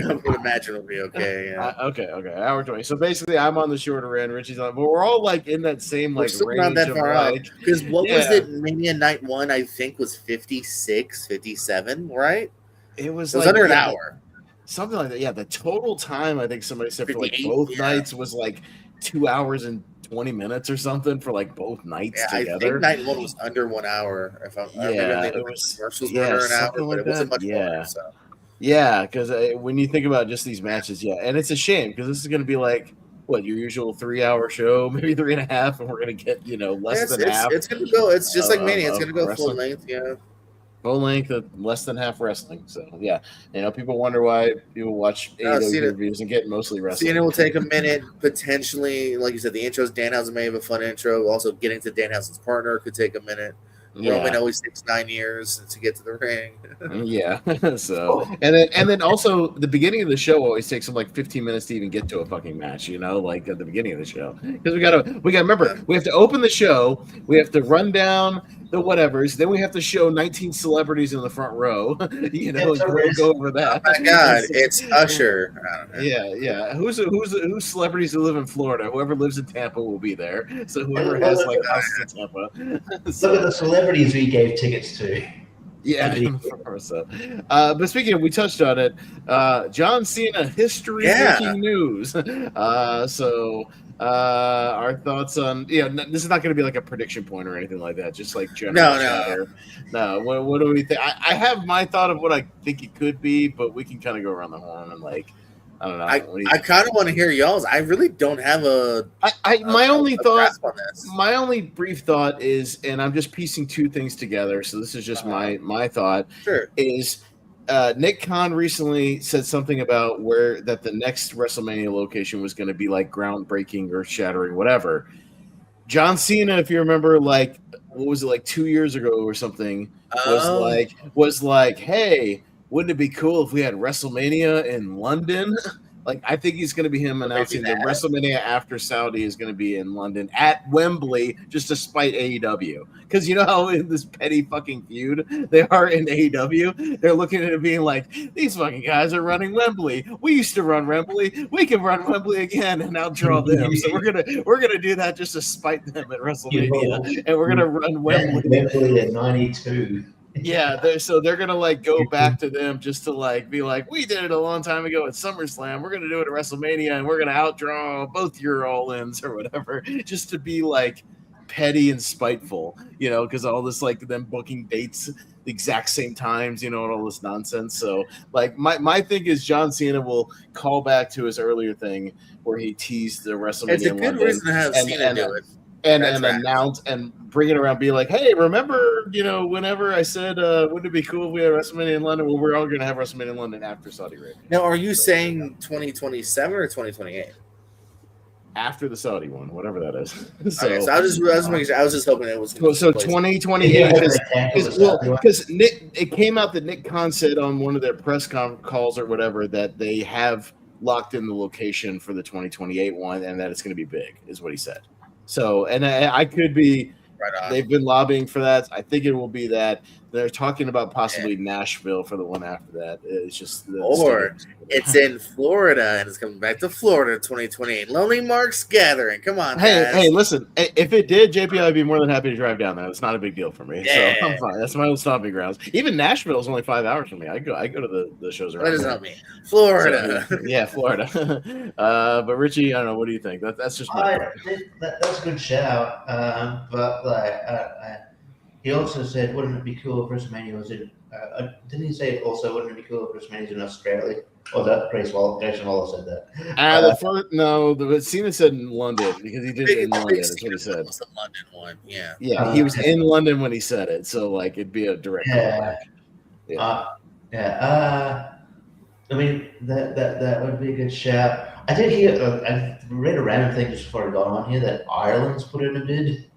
would imagine it'll be okay. Yeah. Okay. Hour 20. So basically, I'm on the shorter end. Richie's on, but we're all like in that same like range. Not that far out. Because what was it? Mania Night 1, I think, was 56, 57, right? It was like, under an hour. Something like that. Yeah, the total time I think somebody said for like both nights was like 2 hours and 20 minutes or something for like both nights together. I think night 1 was under 1 hour. If I'm, it was commercials under an hour, like but it wasn't much more. So. Yeah, because when you think about just these matches, and it's a shame because this is going to be like what your usual 3-hour show, maybe 3.5, and we're going to get less than half. It's going to go. It's just like Mania. It's going to go full length. Yeah. Full length of less than half wrestling. So yeah, people wonder why people watch AEW reviews and get mostly wrestling. Cena will take a minute potentially, like you said. The intros, Danhausen may have a fun intro. Also, getting to Danhausen's partner could take a minute. Roman always takes 9 years to get to the ring. Yeah. So and then also the beginning of the show always takes them like 15 minutes to even get to a fucking match, like at the beginning of the show. Because we gotta remember, we have to open the show, we have to run down the whatevers, then we have to show 19 celebrities in the front row. Go over that. Oh my God, it's Usher. Yeah. Who's celebrities who live in Florida? Whoever lives in Tampa will be there. So whoever has like houses in Tampa. Look at the celebrities we gave tickets to. Yeah, but speaking of, we touched on it. John Cena history-making news. Our thoughts on this is not going to be like a prediction point or anything like that. Just like general chatter. No. What do we think? I have my thought of what I think it could be, but we can kind of go around the horn and like. I don't know. I kind of want to hear y'all's. I really don't have my only brief thought is, and I'm just piecing two things together. So this is just my thought. Sure. Is Nick Khan recently said something about that the next WrestleMania location was going to be like groundbreaking, earth shattering, whatever. John Cena, if you remember, like, what was it, like 2 years ago or something, was like, hey, wouldn't it be cool if we had WrestleMania in London? Like, I think he's going to be him announcing that WrestleMania after Saudi is going to be in London at Wembley, just to spite AEW. Because you know how in this petty fucking feud they are in AEW? They're looking at it being like, these fucking guys are running Wembley. We used to run Wembley. We can run Wembley again and outdraw them. So we're gonna do that just to spite them at WrestleMania, and we're gonna run Wembley at 92. Yeah, so they're gonna like go back to them just to like be like, we did it a long time ago at SummerSlam. We're gonna do it at WrestleMania, and we're gonna outdraw both your all-ins or whatever, just to be like petty and spiteful, you know, because all this like them booking dates the exact same times, you know, and all this nonsense. So like my thing is John Cena will call back to his earlier thing where he teased the WrestleMania. It's a good reason to have Cena do it. And announce and bring it around, be like, hey, remember, you know, whenever I said, wouldn't it be cool if we had WrestleMania in London? Well, we're all going to have WrestleMania in London after Saudi Arabia. Now, are you saying 2027 or 2028? After the Saudi one, whatever that is. So I was just hoping it was. So 2028, because it came out that Nick Khan said on one of their press calls or whatever that they have locked in the location for the 2028 one and that it's going to be big, is what he said. So, and I could be right on. They've been lobbying for that. I think it will be that. They're talking about possibly Nashville for the one after that. It's just it's in Florida and it's coming back to Florida 2028. Lonely Mark's Gathering. Come on, guys. Hey, listen. If it did, JP, I'd be more than happy to drive down there. It's not a big deal for me. Yeah. So I'm fine. That's my old stomping grounds. Even Nashville is only 5 hours from me. I go to the shows around. That doesn't help me. Florida. So, yeah, Florida. But Richie, I don't know. What do you think? That's just my that's a good shout. But like. He also said, wouldn't it be cool if WrestleMania was in... didn't he say also, wouldn't it be cool if WrestleMania was in Australia? Or that Jason Waller said that. Cena said in London, because he did it in London. That's what he said. Was the London one, yeah. Yeah, he was in London when he said it, so like it'd be a direct callback. I mean, that would be a good shout. I did hear... I read a random thing just before I got on here that Ireland's put in a bid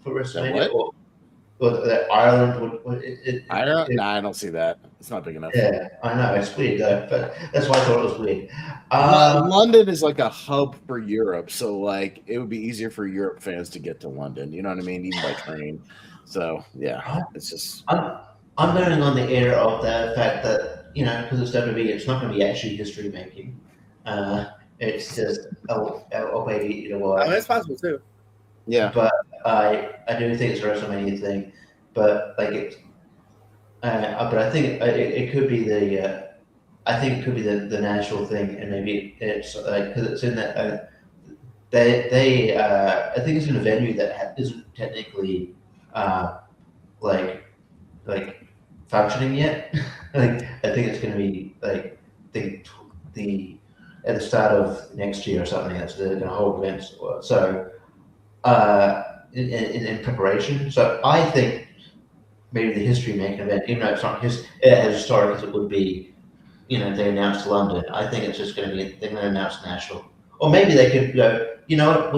for WrestleMania. Well, that Ireland would. I don't see that. It's not big enough. Yeah, I know it's weird though, but that's why I thought it was weird. London is like a hub for Europe, so like it would be easier for Europe fans to get to London. You know what I mean? Even by train. So yeah, it's just. I'm learning on the air of the fact that because it's WWE, it's not going to be actually history making. It's just maybe that's possible too. Yeah, but I do think it's a WrestleMania thing, but like it, but I think it could be the national thing, and maybe it's like because it's in that they I think it's in a venue that isn't technically like functioning yet. Like I think it's going to be like the at the start of next year or something. That's they're going to hold events. So. In preparation, so I think maybe the history making event, even though it's not as historic as it would be, they announced London. I think it's just going to be they're going to announce Nashville, or maybe they could go. You know what?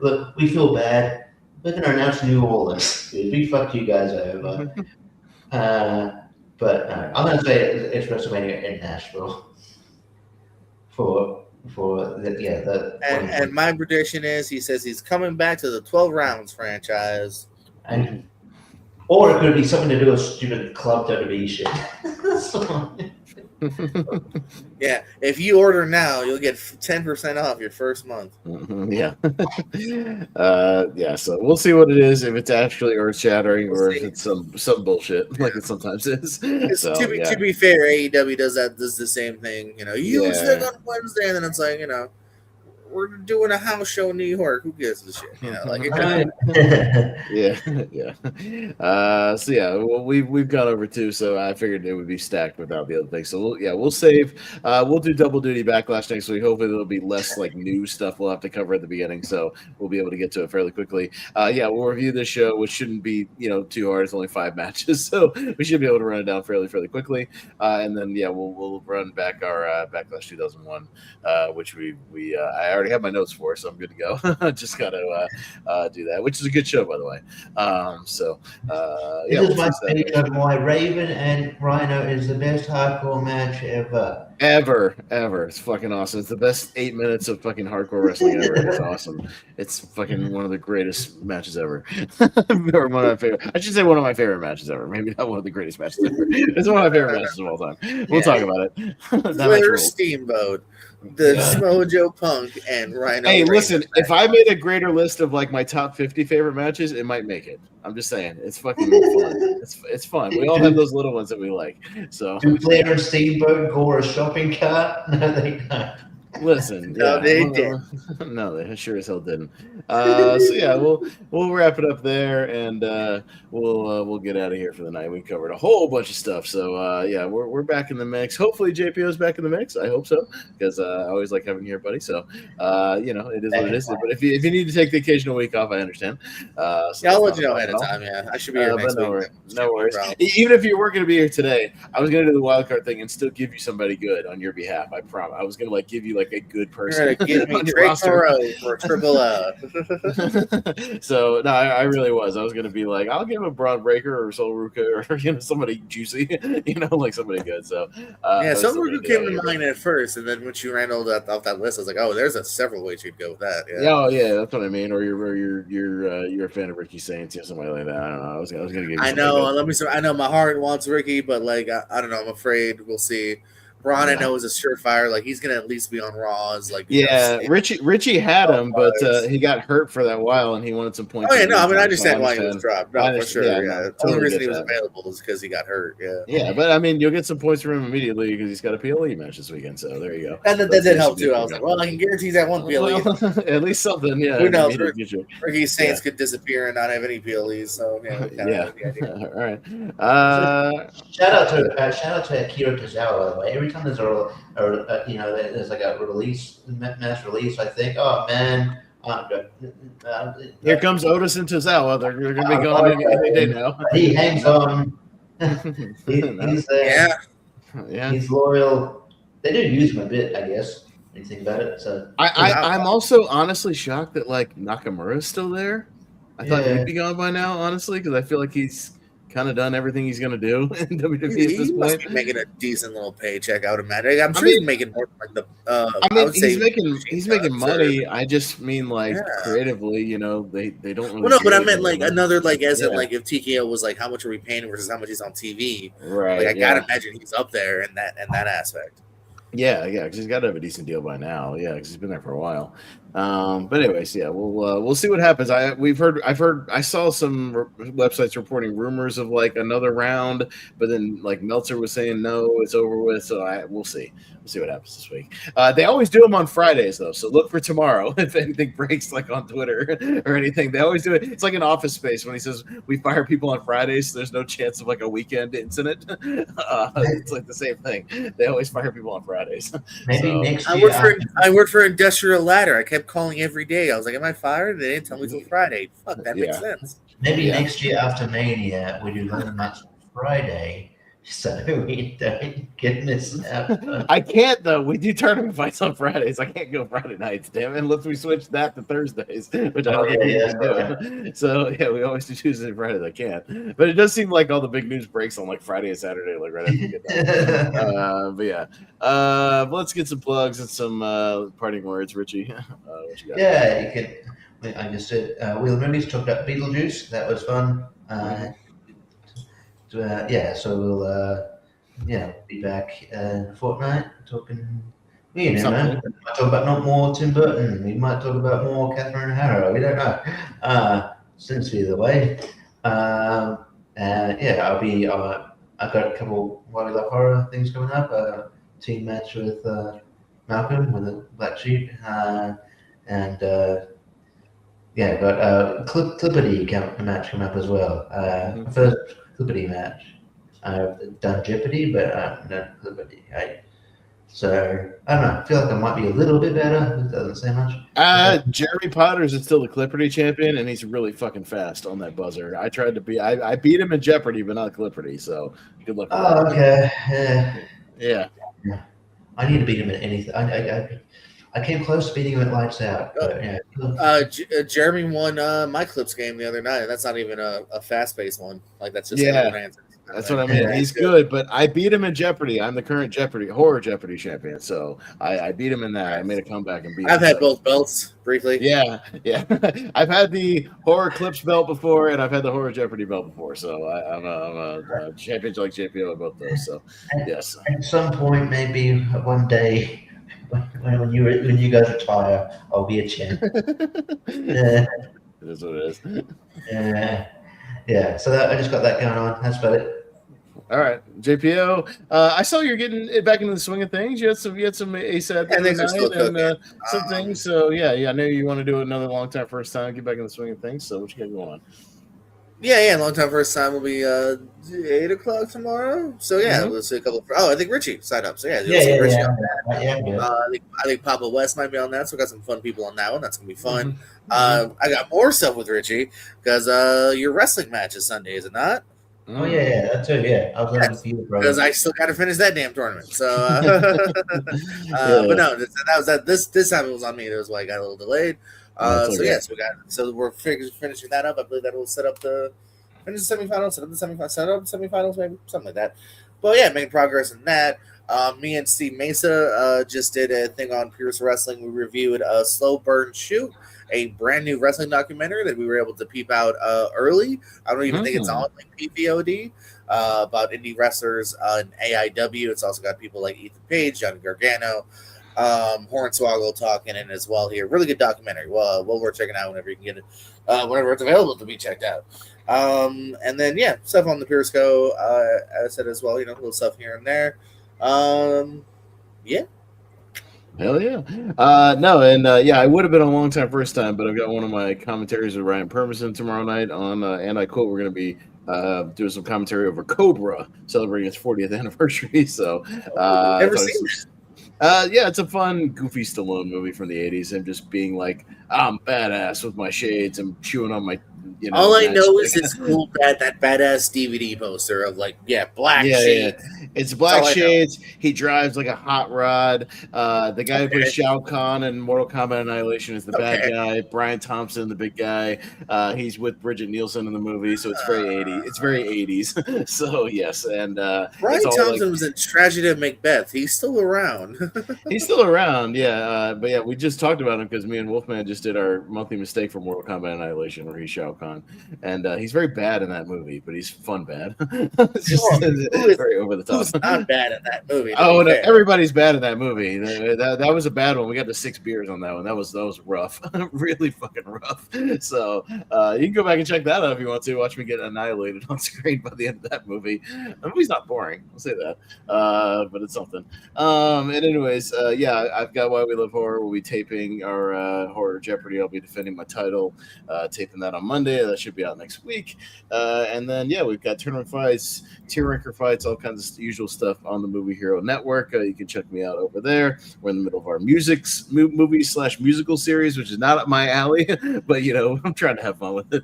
Look, we feel bad. We're going to announce New Orleans. We fucked you guys over. But I'm going to say it's WrestleMania in Nashville and my prediction is he says he's coming back to the 12 rounds franchise. Or it could be something to do with stupid Club WWE shit. Yeah, if you order now, you'll get 10% off your first month. Yeah. So we'll see what it is, if it's actually earth-shattering or if it's some bullshit like it sometimes is. To be fair, AEW does the same thing. You stick on Wednesday, and then it's like, we're doing a house show in New York. Who gives a shit? Well, we've gone over two, so I figured it would be stacked without the other thing. So we'll save. We'll do Double Duty Backlash next week. Hopefully there'll be less like new stuff we'll have to cover at the beginning, so we'll be able to get to it fairly quickly. We'll review this show, which shouldn't be too hard. It's only 5 matches, so we should be able to run it down fairly quickly. And then we'll run back our Backlash 2001, which I already have my notes for, so I'm good to go. Just got to do that, which is a good show, by the way. This is my opinion of why Raven and Rhino is the best hardcore match ever. Ever. It's fucking awesome. It's the best 8 minutes of fucking hardcore wrestling ever. It's awesome. It's fucking one of the greatest matches ever. Or one of my favorite. I should say one of my favorite matches ever. Maybe not one of the greatest matches ever. It's one of my favorite matches of all time. We'll talk about it. Flair Steamboat, the Mojo Punk, and Rhino. Hey, listen, if I made a greater list of like my top 50 favorite matches, it might make it. I'm just saying, it's fucking fun. It's fun. We all have those little ones that we like. So, do Flair and Steamboat gore a shopping cart? No, they don't. Listen, no, they did. No, they sure as hell didn't. So yeah, we'll wrap it up there, and we'll get out of here for the night. We covered a whole bunch of stuff, so yeah, we're back in the mix. Hopefully, JPO's back in the mix. I hope so, because I always like having you here, buddy. So it is what it is. But if you need to take the occasional week off, I understand. So yeah, I'll let you know ahead of time. Yeah, I should be here next week. No worries. Even if you were going to be here today, I was going to do the wild card thing and still give you somebody good on your behalf. I promise. I was going to give you a good person. You're gonna give me Drake Moreau for Triple L. So no, I really was. I was gonna be like, I'll give a Braun Breaker or Sol Ruka or somebody juicy, somebody good. So Sol Ruka came to mind at first, and then when you ran off that list, I was like, oh, there's several ways you'd go with that. Yeah, that's what I mean. Or you're a fan of Ricky Saints, somebody like that. I don't know. I was gonna give you. I know my heart wants Ricky, but I don't know. I'm afraid we'll see. Braun, I know, is a surefire. He's gonna at least be on Raw. Richie had him, but he got hurt for that while, and he wanted some points. Oh yeah, no, I mean I understand why he was dropped. No, for sure. Yeah, the only reason he was available is because he got hurt. Yeah, but I mean, you'll get some points from him immediately because he's got a PLE match this weekend. So there you go. And that did help too. I was like, well, I can guarantee that one PLE. At least something. Yeah. Who knows? Ricky Saints could disappear and not have any PLEs. So yeah. All right. Shout out to Akira Tozawa, by the way. Every time there's there's a release, mass release, I think, oh man. Here comes Otis and Tozawa. They're going to be going any day now. He hangs on. He's there. Yeah. He's loyal. They do use him a bit, I guess. When you think about it. So I'm also honestly shocked that Nakamura's still there. I thought he'd be gone by now, honestly, because I feel like he's kind of done everything he's going to do in WWE at this point. Must be making a decent little paycheck, I would imagine. I'm sure he's making more than he's making money. I just mean creatively, they don't really. Well, no, but I meant another as in if TKO was how much are we paying versus how much he's on TV. Right. I gotta imagine he's up there in that aspect. Yeah, because he's got to have a decent deal by now. Yeah, because he's been there for a while. But anyways, yeah, we'll see what happens. I saw some websites reporting rumors of another round, but then Meltzer was saying no, it's over with. So we'll see. We'll see what happens this week. They always do them on Fridays though, so look for tomorrow if anything breaks on Twitter or anything. They always do it. It's like an Office Space when he says we fire people on Fridays. So there's no chance of a weekend incident. It's the same thing. They always fire people on Fridays. Maybe next year. I worked for Industrial Ladder. I kept calling every day. I was like, am I fired? They didn't tell me till Friday. Fuck, that makes sense. Maybe next year after Mania, we do London Match Friday, so we don't get missed out. I can't, though. We do tournament fights on Fridays. I can't go Friday nights, damn it, unless we switch that to Thursdays, which I don't think we can do. So, yeah, we always do Tuesday and Fridays. I can't. But it does seem like all the big news breaks on Friday and Saturday, right after we get that. But yeah. Let's get some plugs and some parting words, Richie. What you got? Yeah, you can. I just said Wheel of Memories, talked about Beetlejuice. That was fun. So we'll be back in a fortnight talking. We might talk about not more Tim Burton. We might talk about more Catherine Harrow. We don't know. Seems to be the way. I'll be. I've got a couple Why We Love Horror things coming up. Team match with Malcolm with the Black Sheep, and I've got Clippity match coming up as well. First Clippity match. I've done Jeopardy, but I haven't done Clippity. So I don't know. I feel like I might be a little bit better. It doesn't say much. Jeremy Potters is still the Clippity champion, and he's really fucking fast on that buzzer. I tried to be. I beat him in Jeopardy, but not Clippity. So good luck. Oh, okay. Yeah. I need to beat him in anything. I came close to beating him at Lights Out. But, yeah. Jeremy won my Clips game the other night, and that's not even a fast-paced one. Like, that's just Yeah. one answer. That's what I mean. He's good, but I beat him in Jeopardy. I'm the current horror Jeopardy champion. So I beat him in that. I made a comeback and beat him. I've had both belts briefly. Yeah. I've had the horror Clips belt before, and I've had the horror Jeopardy belt before. So I'm a champion like JPO at both those. So yes. At some point, maybe one day, when you guys retire, I'll be a champ. It is what it is. Yeah. So I just got that going on. That's about it. All right, JPO. I saw you're getting back into the swing of things. You had some ASAP and some things. So yeah. I know you want to do another long time first time. Get back in the swing of things. So what you got going on? Yeah. Long time first time will be 8:00 tomorrow. So yeah, we'll see a couple. I think Richie signed up. So Richie on that. I think Papa West might be on that. So we got some fun people on that one. That's gonna be fun. I got more stuff with Richie because your wrestling match is Sunday, is it not? Oh yeah, that too. Yeah, I was on with you, brother. Because I still got to finish that damn tournament. So, but no, this time it was on me. It was why I got a little delayed. So we're finishing that up. I believe that will set up the finish the semifinals, set up the semifinals, maybe something like that. But yeah, making progress in that. Me and Steve Mesa just did a thing on Pierce Wrestling. We reviewed a Slow Burn Shoot, a brand new wrestling documentary that we were able to peep out early. I don't even think it's on like PVOD about indie wrestlers in AIW. It's also got people like Ethan Page, Johnny Gargano, Hornswoggle talking in as well here. Really good documentary. Well worth checking out whenever you can get it, whenever it's available to be checked out. And then stuff on the Periscope, as I said as well. Little stuff here and there. Hell yeah. I would have been a long time first time, but I've got one of my commentaries with Ryan Permerson tomorrow night on, and I quote, we're going to be doing some commentary over Cobra, celebrating its 40th anniversary. So, never seen it. It's a fun, goofy Stallone movie from the 80s, and just being like, I'm badass with my shades and chewing on my, all I know is it's cool that badass DVD poster of black shades. Yeah. It's black shades. He drives like a hot rod. The guy who plays Shao Kahn in Mortal Kombat Annihilation is the bad guy. Brian Thompson, the big guy. He's with Bridget Nielsen in the movie, so it's very 80s. It's very 80s. So yes, and Brian Thompson was in Tragedy of Macbeth. He's still around. He's still around, yeah. But yeah, we just talked about him because me and Wolfman just did our monthly mistake for Mortal Kombat Annihilation, where he's Shao Kahn, and he's very bad in that movie, but he's fun bad. It's just very over the top. Who's not bad in that movie? Oh no, everybody's bad in that movie. That was a bad one. We got to 6 beers on that one. That was rough, really fucking rough. So you can go back and check that out if you want to. Watch me get annihilated on screen by the end of that movie. The movie's not boring, I'll say that, but it's something. And anyways, I've got Why We Love Horror. We'll be taping our Horror Jeopardy. I'll be defending my title, taping that on Monday. That should be out next week. And then we've got tournament fights, tier ranker fights, all kinds of usual stuff on the Movie Hero Network. You can check me out over there. We're in the middle of our movie/musical series, which is not up my alley, but I'm trying to have fun with it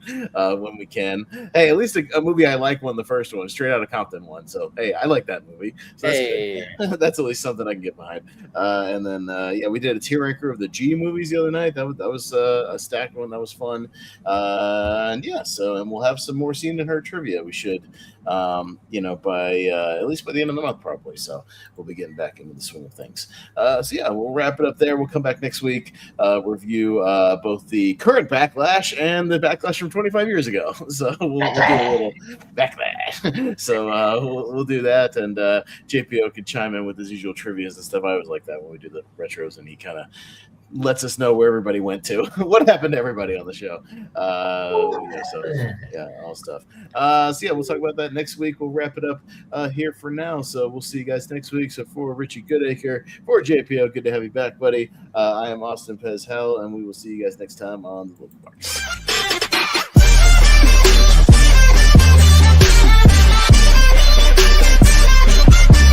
when we can. Hey, at least a movie I like won the first one, Straight Outta Compton won. So hey, I like that movie. So that's good. That's at least something I can get behind. And then we did a tier ranker of the G movies the other night. That was a stacked one. That was fun. And we'll have some more Seen and Heard trivia. We should, by at least by the end of the month, probably. So we'll be getting back into the swing of things. We'll wrap it up there. We'll come back next week, review both the current Backlash and the Backlash from 25 years ago. So we'll do a little Backlash. So we'll do that, and JPO can chime in with his usual trivias and stuff. I always like that when we do the retros, and he kind of lets us know where everybody went to, what happened to everybody on the show. All stuff. We'll talk about that next week. We'll wrap it up here for now. So we'll see you guys next week. So for Richie Goodacre, for JPO, good to have you back, buddy. I am Austin Pez Howell, and we will see you guys next time on the Local Parks.